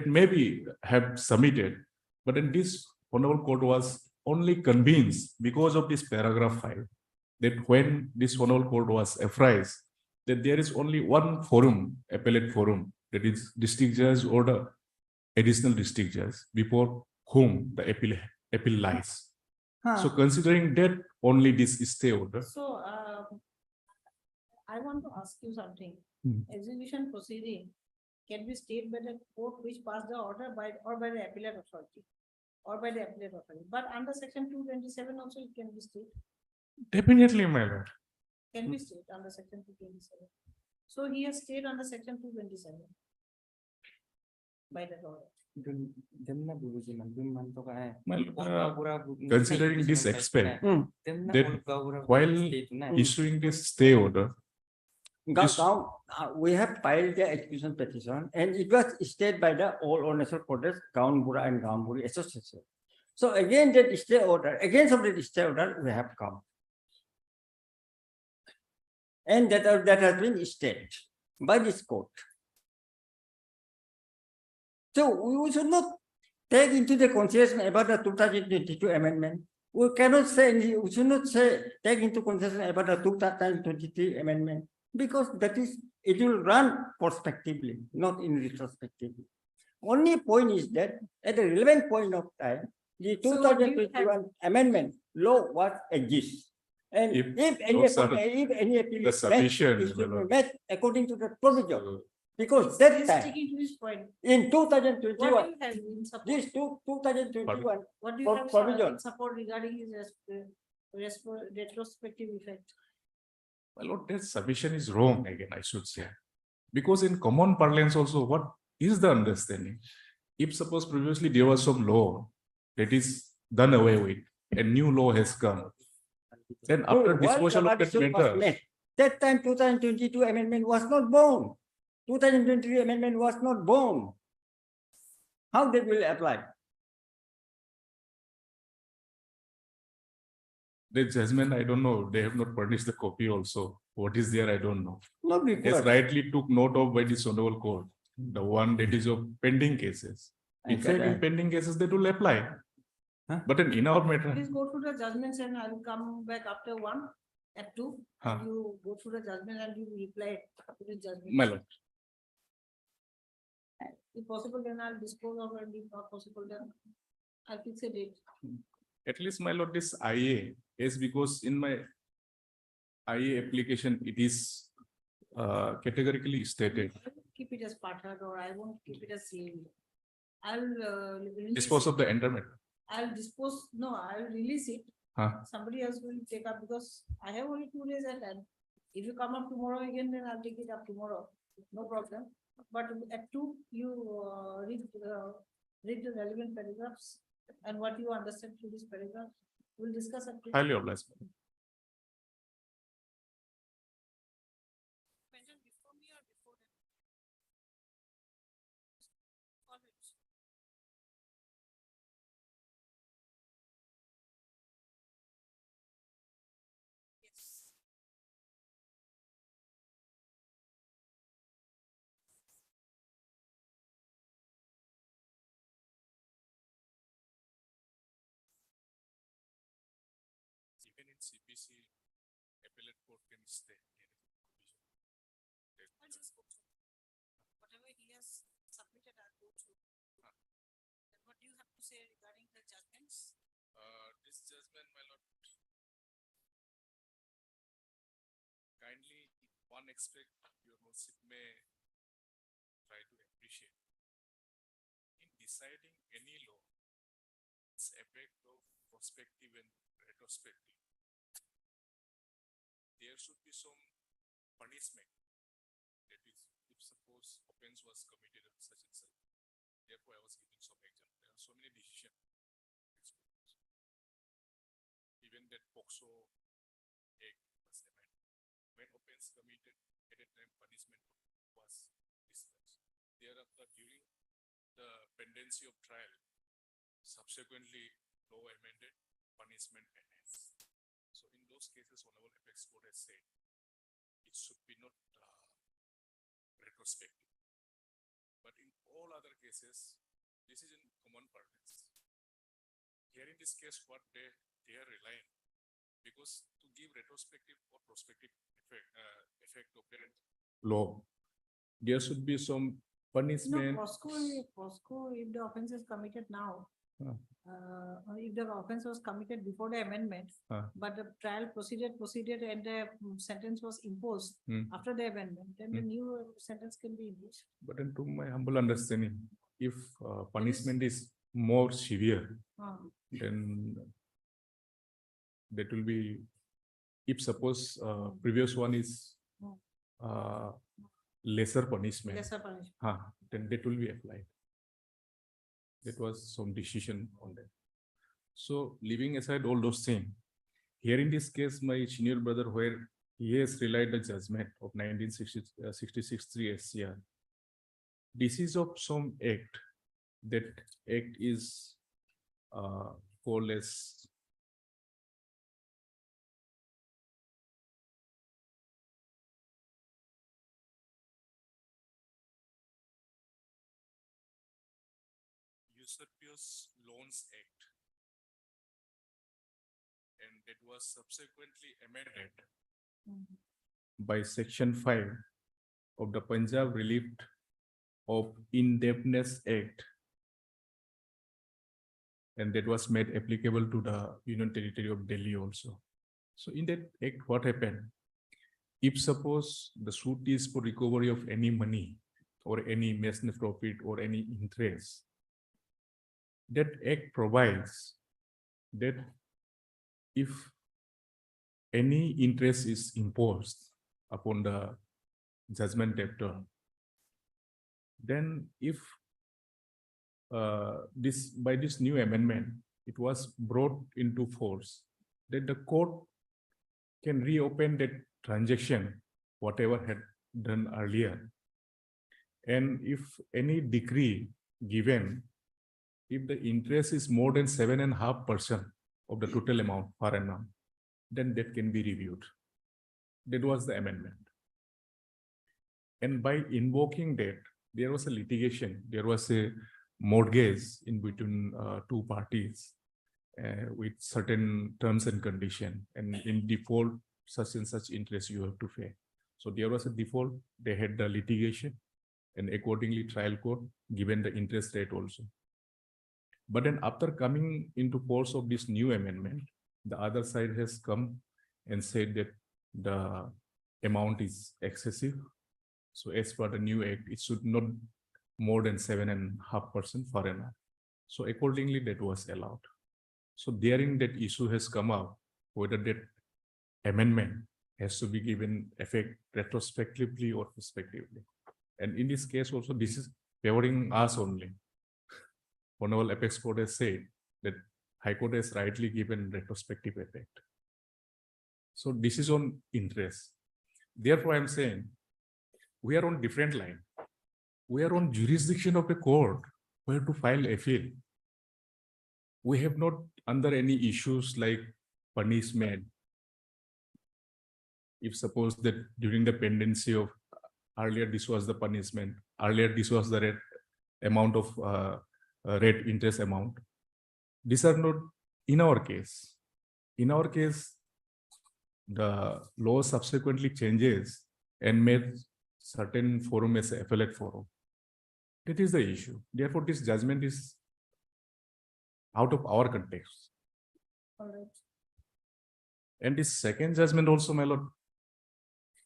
maybe have submitted, but in this honorable court was only convinced because of this paragraph 5 that when this honorable court was apprised that there is only one forum, appellate forum, that is district judge or the additional district judge before whom the appeal lies. So considering that only this stay order. So I want to ask you something. Execution proceeding can be stayed by the court which passed the order by the appellate authority. But under section 227 also it can be stayed. Definitely, my lord. Can be stayed under section 227. So he has stayed under section 227 by that order. Considering this aspect, that while issuing this stay order, we have filed the execution petition and it was stayed by the all Arunachal Pradesh Gaunbura and Gaunburi Association. So again, that stay order, against of the stay order, we have come. And that has been stayed by this court. So we should not take into the consideration about the 2022 amendment. We cannot say, we should not say, take into consideration about the 2023 amendment, because that is, it will run prospectively, not in retrospectively. Only point is that at the relevant point of time, the 2021 amendment law was exists. And if any appeal is met, it should be met according to the provision. Because that time, Sticking to his point. in What 2021, do you have in support? this 2021 What do you have provision. in support regarding his retrospective effect? my lord, that submission is wrong again, I should say. Because in common parlance also, what is the understanding? If suppose previously there was some law that is done away with, a new law has come, then after disposal of that matter, that time 2022 amendment was not born. 2023 amendment was not born. How they will apply? the judgment, I don't know, they have not furnished the copy also. What is there, I don't know. Not Yes, required. rightly took note of by this honorable court, the one that is of pending cases. In fact, in pending cases, they will apply. But in our matter, Please go through the judgments and I will come back after 1 at 2. Huh. You go through the judgment and you reply to the judgment. my lord, If possible, then I'll dispose of it. If not possible, then I'll fix a date. at least my lord, this IA is because in my IA application, it is categorically stated Keep it it as partnered or I won't keep it as sale. I'll release Dispose of it. the entire matter. I'll dispose, no, I'll release it. Huh? Somebody else will take up because I have only 2 days and then if you come up tomorrow again, then I'll take it up tomorrow. No problem. But at 2, you read the relevant paragraphs and what you understand through this paragraph. We'll discuss at 2. Highly obliged. Mention before me or before them? Comments. Yes. Even in CPC, appellate court can stay. I'll just go through. Whatever he has submitted, I'll go through. Then what do you have to say regarding the judgments? This judgment, my lord, kindly one aspect your lordship may try to appreciate. In deciding any law, its effect of prospective and retrospective, there should be some punishment. That is, if suppose offense was committed on such and such, therefore I was giving some example. There are so many decisions. Even that POXO Act was amended. When offense committed, at a time punishment was discussed. Thereafter, during the pendency of trial, subsequently law amended, punishment enhanced. So in those cases, Honorable Apex Court has said it should be not retrospective. But in all other cases, this is in common parlance. Here in this case, what they are relying, because to give retrospective or prospective effect of the law, there should be some No, punishment. POSCO, if the offense is committed now, if the offense was committed before the amendment, but the trial proceeded and the sentence was imposed after the amendment, then the new sentence can be imposed. But then to my humble understanding, if punishment is more severe, then that will be, if suppose previous one is lesser punishment, Lesser punishment. then that will be applied. That was some decision on that. So leaving aside all those things, here in this case, my senior brother, where he has relied the judgment of 1966 3 SCR, this is of some act. That act is called as Usurpious Loans Act, and it was subsequently amended by Section 5 of the Punjab Relief of Indebtedness Act, and that was made applicable to the Union Territory of Delhi also. So in that act, what happened? If suppose the suit is for recovery of any money or any mesne profit or any interest, that act provides that if any interest is imposed upon the judgment debtor, then if by this new amendment, it was brought into force, that the court can reopen that transaction, whatever had done earlier. And if any decree given, if the interest is more than 7.5% of the total amount per annum, then that can be reviewed. That was the amendment. And by invoking that, there was a litigation, there was a mortgage in between two parties with certain terms and conditions, and in default, such and such interest you have to pay. So there was a default, they had the litigation, and accordingly trial court given the interest rate also. But then after coming into force of this new amendment, the other side has come and said that the amount is excessive So as per the new act, it should not more than 7.5% per annum. So accordingly, that was allowed. So therein that issue has come up, whether that amendment has to be given effect retrospectively or prospectively. And in this case also, this is favoring us only. Honorable Apex Court has said that High Court has rightly given retrospective effect. So this is on interest. Therefore, I'm saying we are on different line. We are on jurisdiction of a court where to file appeal. We have not under any issues like punishment. If suppose that during the pendency of earlier this was the punishment, earlier this was the rate amount of rate interest amount. These are not in our case. In our case, the law subsequently changes and made certain forum as an appellate forum. That is the issue. Therefore, this judgment is out of our context. All right. And this second judgment also, my lord,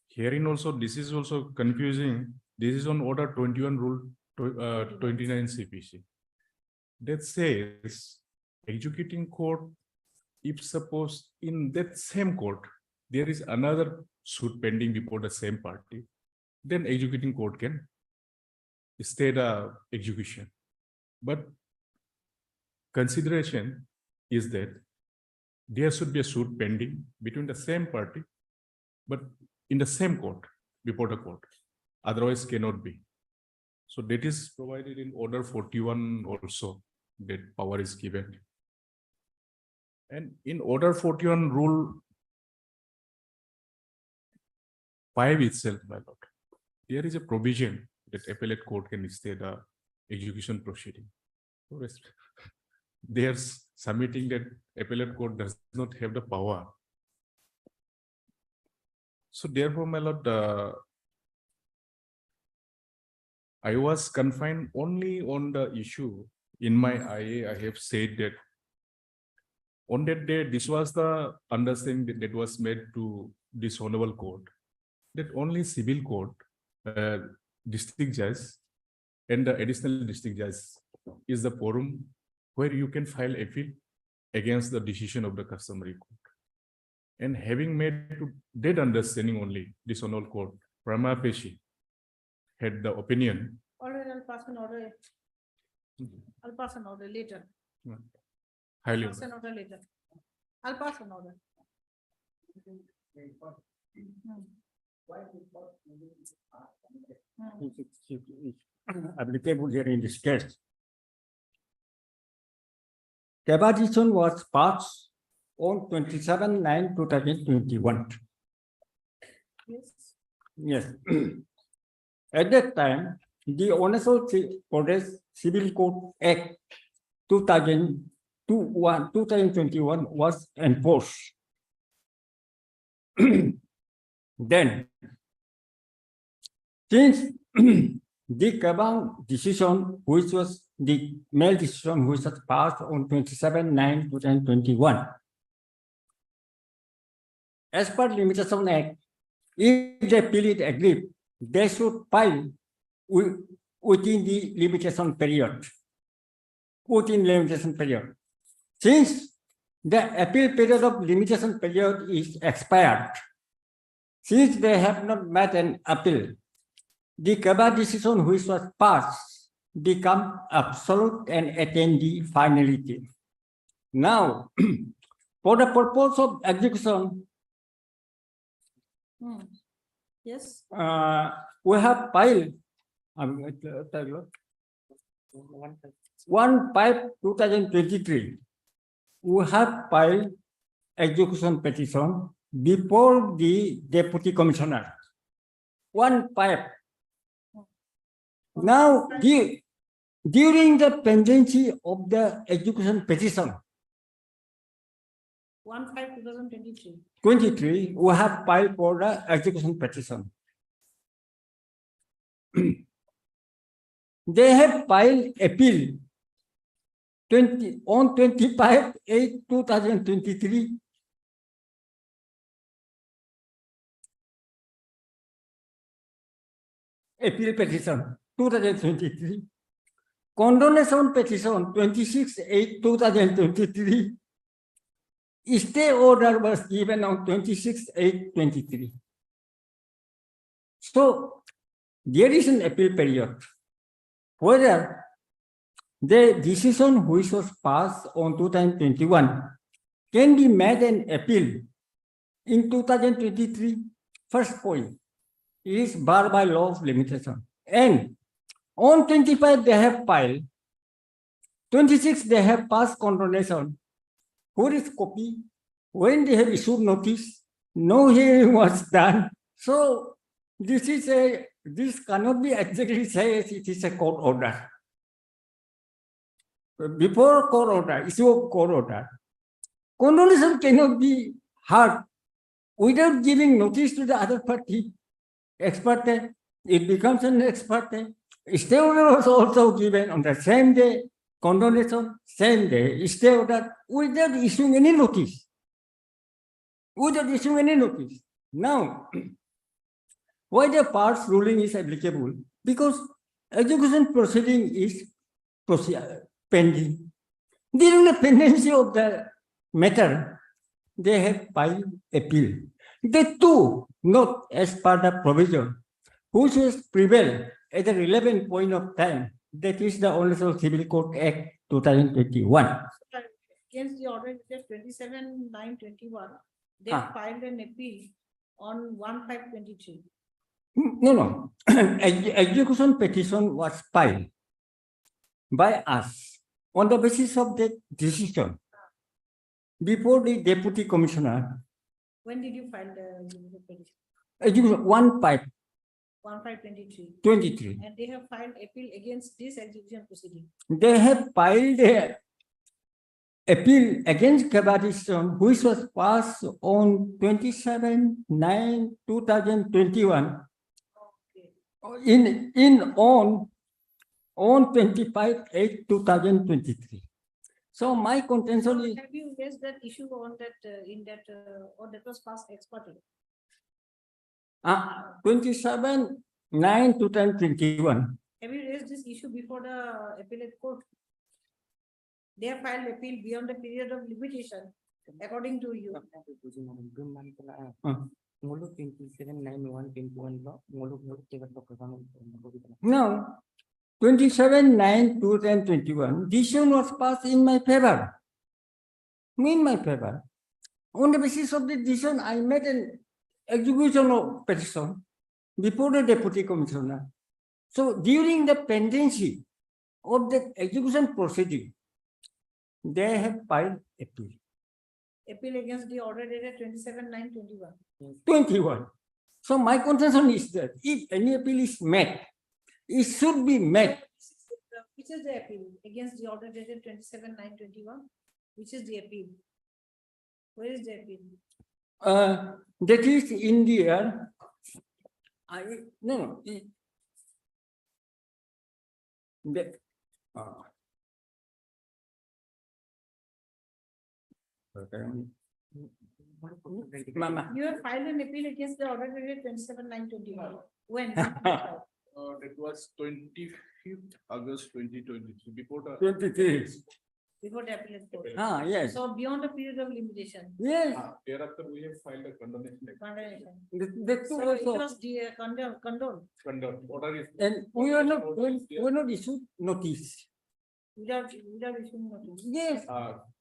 herein also, this is also confusing. This is on order 21 rule 29 CPC. That says executing court, if suppose in that same court, there is another suit pending before the same party, then executing court can stay the execution. But consideration is that there should be a suit pending between the same party, but in the same court, before the court. Otherwise cannot be. So that is provided in order 41 also, that power is given. And in order 41 rule 5 itself, my lord, there is a provision that appellate court can stay the execution proceeding. They are submitting that appellate court does not have the power. So therefore, my lord, I was confined only on the issue. In my IA, I have said that on that day, this was the understanding that was made to this honorable court, that only civil court, district judge, and the additional district judge is the forum where you can file appeal against the decision of the customary court. And having made to that understanding only, this honorable court, prima facie, had the opinion. All right, I'll pass an order. I'll pass an order later. Highly. Pass an order later. I'll pass an order. Applicable here in this case. Petition was passed on 27/9/2021. Yes. Yes. At that time, the Honorable Pradesh Civil Code Act 2021 was enforced. Then, since the Kabang decision, which was the mail decision, which was passed on 27/9/2021, as per Limitation Act, if the appellate agree, they should file within the limitation period. Since the appeal period of limitation period is expired, since they have not made an appeal, the Kabang decision which was passed become absolute and attain the finality. Now, for the purpose of execution, Yes. we have filed 1/5/2023. We have filed execution petition before the Deputy Commissioner. 1/5. Now, during the pendency of the execution petition, 1/5/2023. 23, we have filed for the execution petition. They have filed appeal on 25/8/2023. appeal petition, 2023. Condonation petition, 26/8/2023. Stay order was given on 26/8/23. So there is an appeal period. Whether the decision which was passed on 2021 can be made an appeal in 2023, first point is barred by law of limitation. And on 25, they have filed. 26, they have passed condonation. Where is copy? When they have issued notice, no hearing was done. So this cannot be exactly said it is a court order. Before court order, issue of court order, condonation cannot be heard without giving notice to the other party. Ex parte, it becomes an ex parte. Stay order was also given on the same day. Condonation, same day. Stay order without issuing any notice. Without issuing any notice. Now, why the parts ruling is applicable? Because execution proceeding is pending. During the pendency of the matter, they have filed appeal. The two, not as part of provision, which was prevailed at a relevant point of time, that is the Honorable Civil Code Act 2021. Against the order 27/9/21, they filed an appeal on 1/5/23. No. Execution petition was filed by us on the basis of the decision before the Deputy Commissioner. When did you file the petition? Execution 1/5/23. And they have filed appeal against this execution proceeding. They have filed a appeal against Kabadistan, which was passed on 27/9/2021. On 25/8/2023. So my contention is. Have you raised that issue on that or that was passed ex parte? 27/9/2021. Have you raised this issue before the appellate court? They have filed appeal beyond the period of limitation, according to you. No, 27/9/2021, decision was passed in my favor. In my favor. On the basis of the decision, I made an execution of petition before the Deputy Commissioner. So during the pendency of the execution proceeding, they have filed appeal. Appeal against the order dated 27/9/21. 21. So my contention is that if any appeal is made, it should be made. Which is the appeal against the order dated 27/9/21? Which is the appeal? Where is the appeal? That is in the Mama. You have filed an appeal against the order dated 27/9/21. When? That was 25th August 2023, before the. 23. Before the appellate court. Yes. So beyond the period of limitation. Yes. Thereafter, we have filed a condemnation. Condemnation. That So too it also. was condoned Condemned. Order is. And we are not issued notice. without issuing notice. Yes.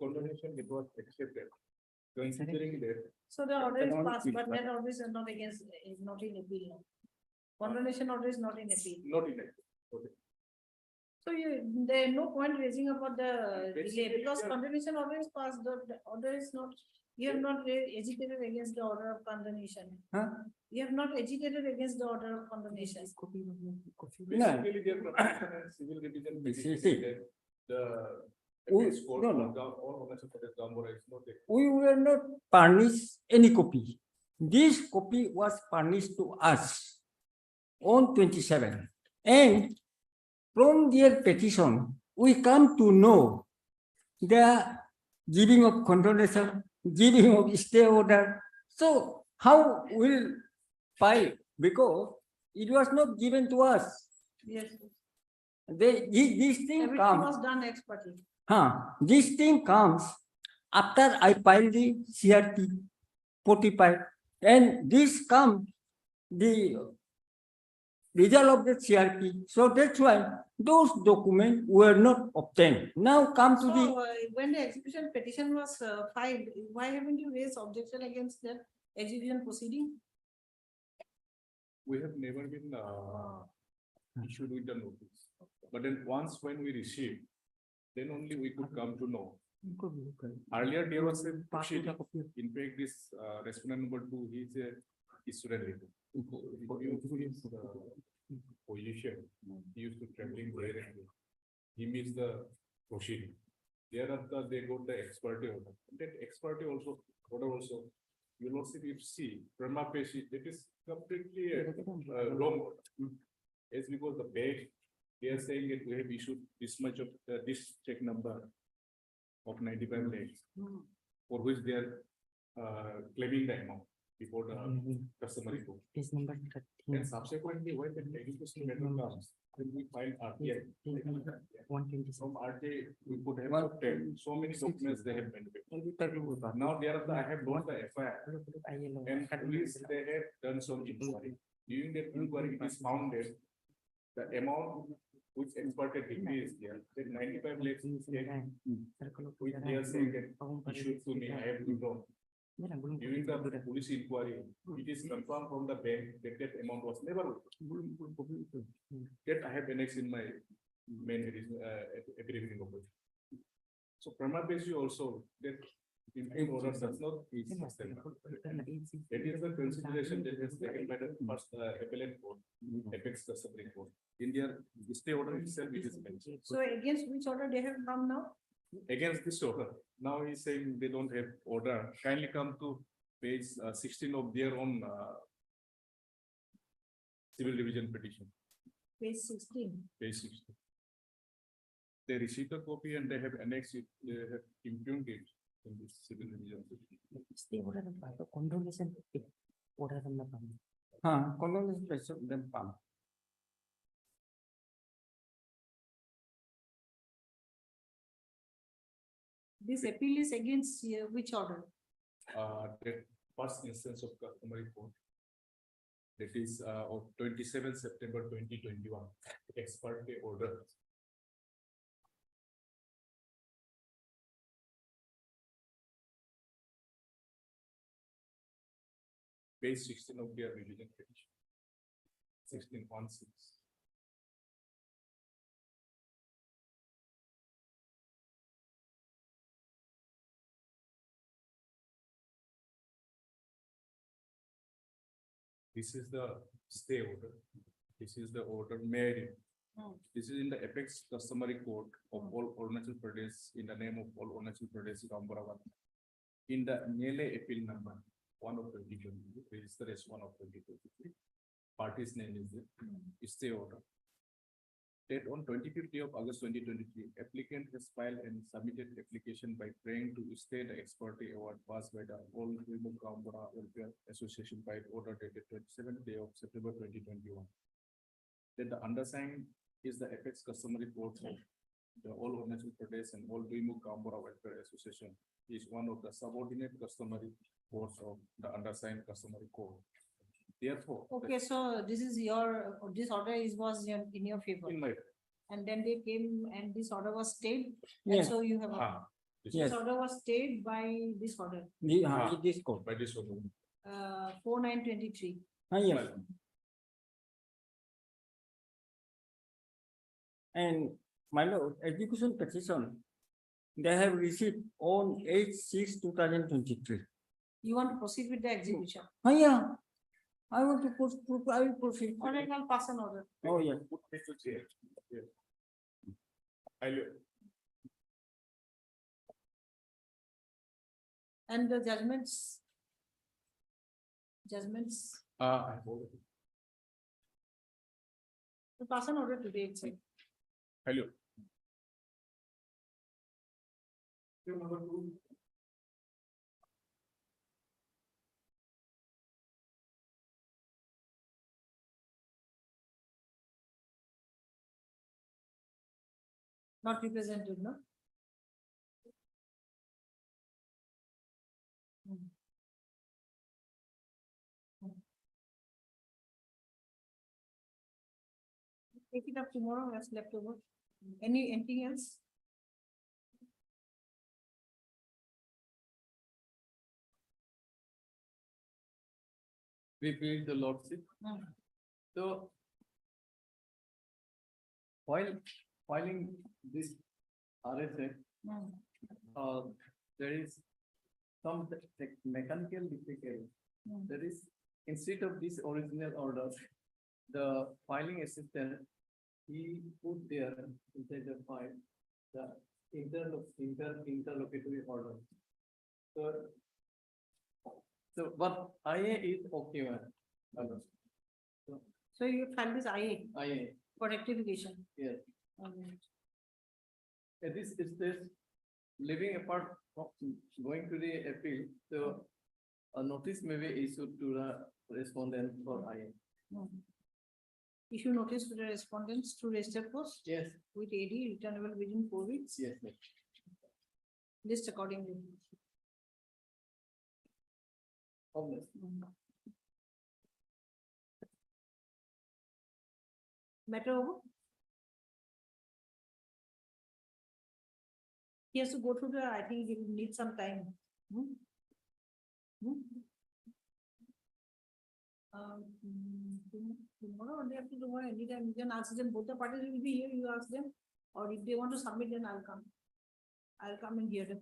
Condemnation, it was accepted. Considering that. So the order is passed, but that order is not against, is not in appeal. Condemnation order is not in appeal. Not in it. Okay. So there is no point raising about the delay because condemnation order is passed, the order is not, you have not agitated against the order of condemnation. You have not agitated against the order of condemnation. Basically, their protection and civil division. We were not furnished any copy. This copy was furnished to us on 27. And from their petition, we come to know the giving of condonation, giving of stay order. So how will file? Because it was not given to us. Yes. This thing Everything comes, was done expertly. this thing comes after I filed the CRT 45, and this comes the result of the CRP. So that's why those documents were not obtained. Now come to So the, when the execution petition was filed, why haven't you raised objection against the execution proceeding? We have never been issued with the notice. But then once when we received, then only we could come to know. Earlier there was a proceeding. In fact, this respondent number 2, he is a student leader. Position. He used to traveling there and there. He missed the proceeding. Thereafter, they got the expertise order. That expertise order also, you will see if see prima facie, that is completely wrong order. It's because the bank, they are saying that we have issued this much of this check number of 95 lakhs, for which they are claiming the amount before the customary court. Page number 13. And subsequently, when the execution matter comes, then we file RTI. 120. From RTI, we could have obtained so many documents they have benefited. Now thereafter, I have done the FIR, and police, they have done some inquiry. During that inquiry, it is found that the amount which exported degree is there, that 95 lakhs is there, which they are saying that issued to me, I have withdrawn. During the police inquiry, it is confirmed from the bank that that amount was never withdrawn. That I have annexed in my main affidavit of it. So prima facie also that impugn order does not is sustainable. That is the consideration that is taken by the first appellate court, apex customary court. In their stay order itself, it is mentioned. So against which order they have come now? Against this order, now he's saying they don't have order. Kindly come to page 16 of their own civil division petition. Page 16. Page 16. They received a copy and they have annexed it, they have impugned it in this civil division petition. Stay order the condolence order from the family. condolence them palm. This appeal is against which order? The first instance of customary court. That is of 27 September 2021, ex parte order. Page 16 of their religion petition. 1616. This is the stay order. This is the order made. This is in the apex customary court of all Arunachal Pradesh in the name of all Arunachal Pradesh Rambaravan. In the Mele appeal number 1 of 2020, register as 1 of 2023. Party's name is the stay order. That on 25th day of August 2023, applicant has filed and submitted application by praying to stay the expertise award passed by the All Remove Gambara Welfare Association by order dated 27th day of September 2021. That the undersigned is the apex customary court of the All Arunachal Pradesh and All Remove Gambara Welfare Association is one of the subordinate customary courts of the undersigned customary court. Therefore, Okay, so this is your, this order was in your favor. in my And then they came and this order was stayed. Yeah. And so you have, Yes. this order was stayed by this order, This court. by this order. 4923. Yes. And my lord, execution petition, they have received on 8/6/2023. You want to proceed with the execution? Yeah. I want to I will proceed. Or I can pass an order. Oh, yeah. Put this to chair. Yes. I'll And the judgments? I hold it. To pass an order today itself. Hello. Number 2. Not represented, no? Take it up tomorrow as leftover. Anything else? We plead the lordship. So while filing this RSA, there is some mechanical difficulty. There is, instead of this original order, the filing assistant, he put there inside the file, the interlocutory order. So, but IA is okay, man. So you filed this IA IA, for rectification. yes. Okay. This is this living apart from going to the appeal, so a notice may be issued to the respondent for IA. Issue notice to the respondents to register post Yes, with AD returnable within 4 weeks. yes, yes. List accordingly. Homeless. Matter over? He has to go through the, I think he will need some time. Tomorrow or day after tomorrow, anytime, you can ask them, both the parties will be here, you ask them, or if they want to submit, then I'll come. I'll come and hear them.